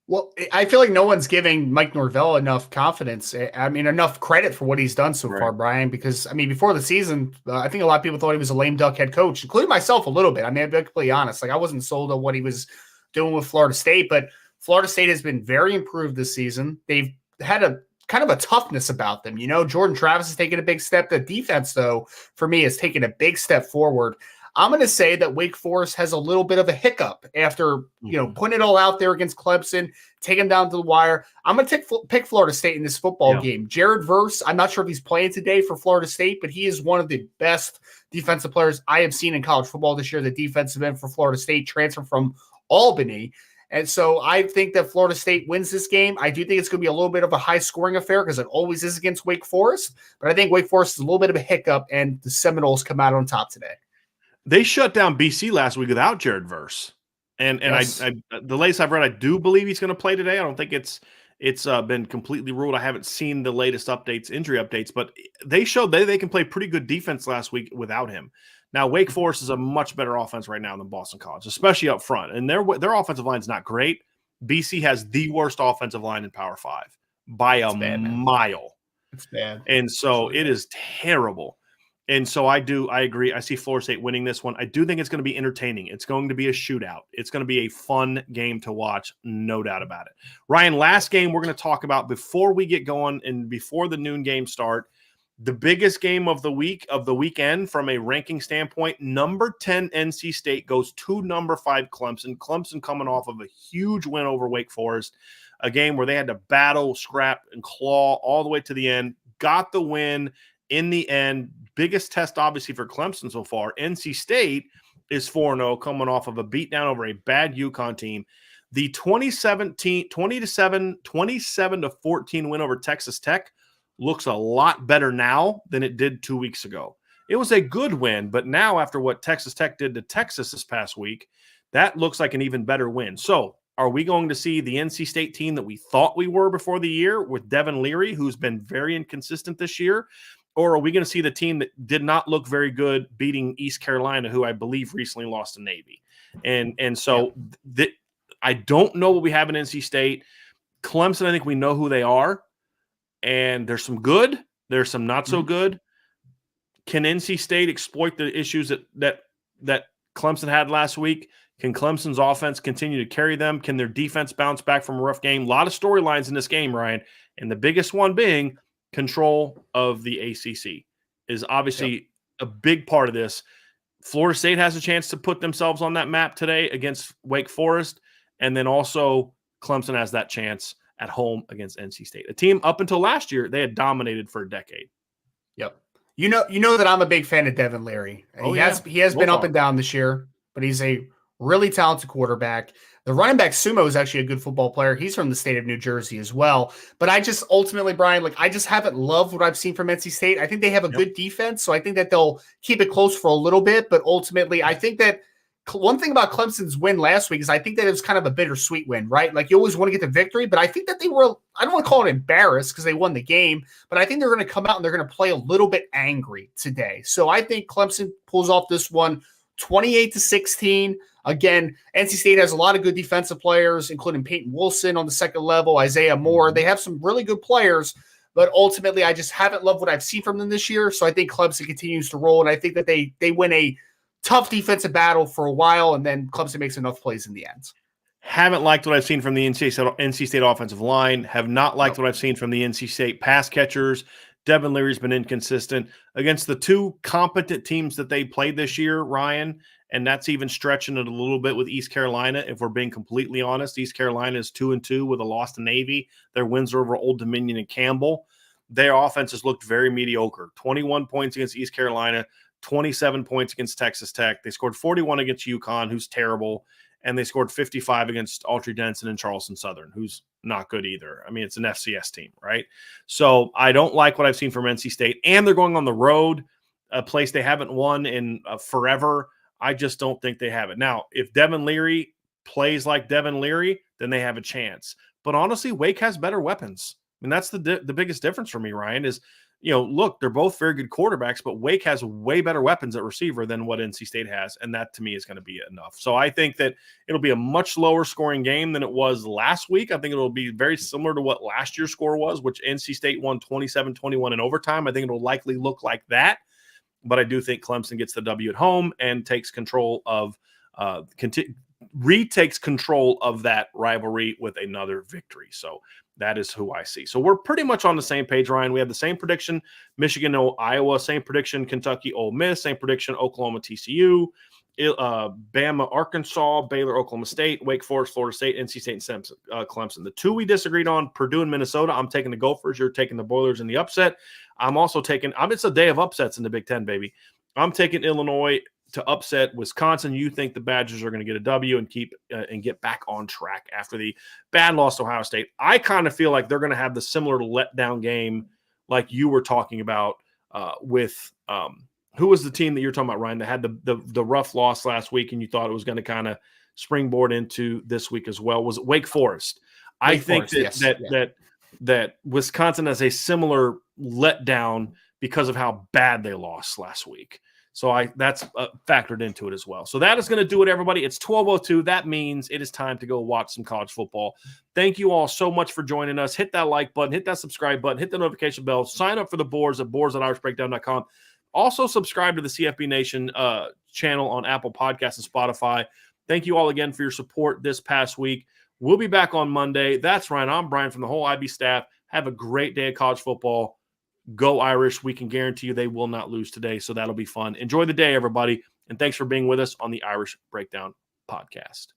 S2: Well, I feel like no one's giving Mike Norvell enough confidence. I mean, enough credit for what he's done so far, Bryan, because, I mean, before the season, I think a lot of people thought he was a lame duck head coach, including myself a little bit. I mean, I'll be completely honest. Like, I wasn't sold on what he was doing with Florida State, but Florida State has been very improved this season. They've had a kind of a toughness about them. You know, Jordan Travis has taken a big step. The defense, though, for me, has taken a big step forward. I'm going to say that Wake Forest has a little bit of a hiccup after, putting it all out there against Clemson, take them down to the wire. I'm going to pick Florida State in this football game. Jared Verse, I'm not sure if he's playing today for Florida State, but he is one of the best defensive players I have seen in college football this year. The defensive end for Florida State transferred from Albany. And so I think that Florida State wins this game. I do think it's going to be a little bit of a high-scoring affair because it always is against Wake Forest. But I think Wake Forest is a little bit of a hiccup, and the Seminoles come out on top today.
S1: They shut down BC last week without Jared Verse. And yes. I the latest I've read, I do believe he's going to play today. I don't think it's been completely ruled. I haven't seen the latest injury updates, but they showed they can play pretty good defense last week without him. Now, Wake Forest is a much better offense right now than Boston College, especially up front. And their offensive line is not great. BC has the worst offensive line in Power 5 by a mile.
S2: It's bad.
S1: And so it is terrible. And so I agree. I see Florida State winning this one. I do think it's going to be entertaining. It's going to be a shootout. It's going to be a fun game to watch, no doubt about it. Ryan, last game we're going to talk about before we get going and before the noon game start. The biggest game of the weekend from a ranking standpoint, number 10 NC State goes to number 5 Clemson. Clemson coming off of a huge win over Wake Forest, a game where they had to battle, scrap, and claw all the way to the end. Got the win in the end. Biggest test, obviously, for Clemson so far. NC State is 4-0, coming off of a beatdown over a bad UConn team. The 27-14 win over Texas Tech looks a lot better now than it did 2 weeks ago. It was a good win, but now after what Texas Tech did to Texas this past week, that looks like an even better win. So are we going to see the NC State team that we thought we were before the year with Devin Leary, who's been very inconsistent this year? Or are we going to see the team that did not look very good beating East Carolina, who I believe recently lost to Navy? And so I don't know what we have in NC State. Clemson, I think we know who they are. And there's some good, there's some not so good. Can NC State exploit the issues that Clemson had last week? Can Clemson's offense continue to carry them? Can their defense bounce back from a rough game? A lot of storylines in this game, Ryan, and the biggest one being control of the ACC is obviously a big part of this. Florida State has a chance to put themselves on that map today against Wake Forest, and then also Clemson has that chance at home against NC State, a team up until last year they had dominated for a decade.
S2: Yep. You know that I'm a big fan of Devin Leary. He has been up and down this year, but he's a really talented quarterback. The running back Sumo is actually a good football player. He's from the state of New Jersey as well. But I just ultimately, Brian, I just haven't loved what I've seen from NC State. I think they have a good defense, so I think that they'll keep it close for a little bit. But ultimately, I think that one thing about Clemson's win last week is I think that it was kind of a bittersweet win, right? Like you always want to get the victory, but I think that they were, I don't want to call it embarrassed because they won the game, but I think they're going to come out and they're going to play a little bit angry today. So I think Clemson pulls off this one 28-16. Again, NC State has a lot of good defensive players, including Peyton Wilson on the second level, Isaiah Moore. They have some really good players, but ultimately I just haven't loved what I've seen from them this year. So I think Clemson continues to roll, and I think that they win a tough defensive battle for a while, and then Clemson makes enough plays in the end.
S1: Haven't liked what I've seen from the NC State offensive line. Have not liked what I've seen from the NC State pass catchers. Devin Leary's been inconsistent against the two competent teams that they played this year, Ryan, and that's even stretching it a little bit with East Carolina. If we're being completely honest, East Carolina is 2-2 with a loss to Navy. Their wins are over Old Dominion and Campbell. Their offense has looked very mediocre. 21 points against East Carolina, 27 points against Texas Tech. They scored 41 against UConn, who's terrible, and they scored 55 against Autry Denson and Charleston Southern, who's not good either. I mean, it's an FCS team, right? So I don't like what I've seen from NC State, and they're going on the road, a place they haven't won in forever. I just don't think they have it. Now, if Devin Leary plays like Devin Leary, then they have a chance. But honestly, Wake has better weapons. I mean, that's the biggest difference for me, Ryan, is look, they're both very good quarterbacks, but Wake has way better weapons at receiver than what NC State has, and that to me is going to be enough. So I think that it'll be a much lower scoring game than it was last week. I think it'll be very similar to what last year's score was, which NC State won 27-21 in overtime. I think it'll likely look like that, but I do think Clemson gets the W at home and takes control of retakes control of that rivalry with another victory. So That is who I see. So we're pretty much on the same page, Ryan. We have the same prediction, Michigan, Iowa, same prediction, Kentucky, Ole Miss, same prediction, Oklahoma, TCU, Bama, Arkansas, Baylor, Oklahoma State, Wake Forest, Florida State, NC State, and Clemson. The two we disagreed on, Purdue and Minnesota. I'm taking the Gophers. You're taking the Boilers in the upset. I'm also taking – it's a day of upsets in the Big Ten, baby. I'm taking Illinois to upset Wisconsin. You think the Badgers are going to get a W and keep and get back on track after the bad loss to Ohio State. I kind of feel like they're going to have the similar letdown game like you were talking about with who was the team that you're talking about, Ryan, that had the rough loss last week and you thought it was going to kind of springboard into this week as well? Was it Wake Forest? I think that Wisconsin has a similar letdown because of how bad they lost last week. So that's factored into it as well. So that is going to do it, everybody. It's 12:02. That means it is time to go watch some college football. Thank you all so much for joining us. Hit that like button, hit that subscribe button, hit the notification bell, sign up for the boards at boards.irishbreakdown.com. Also subscribe to the CFB Nation channel on Apple Podcasts and Spotify. Thank you all again for your support this past week. We'll be back on Monday. That's Ryan. I'm Bryan from the whole IB staff. Have a great day of college football. Go Irish. We can guarantee you they will not lose today, so that'll be fun. Enjoy the day, everybody, and thanks for being with us on the Irish Breakdown podcast.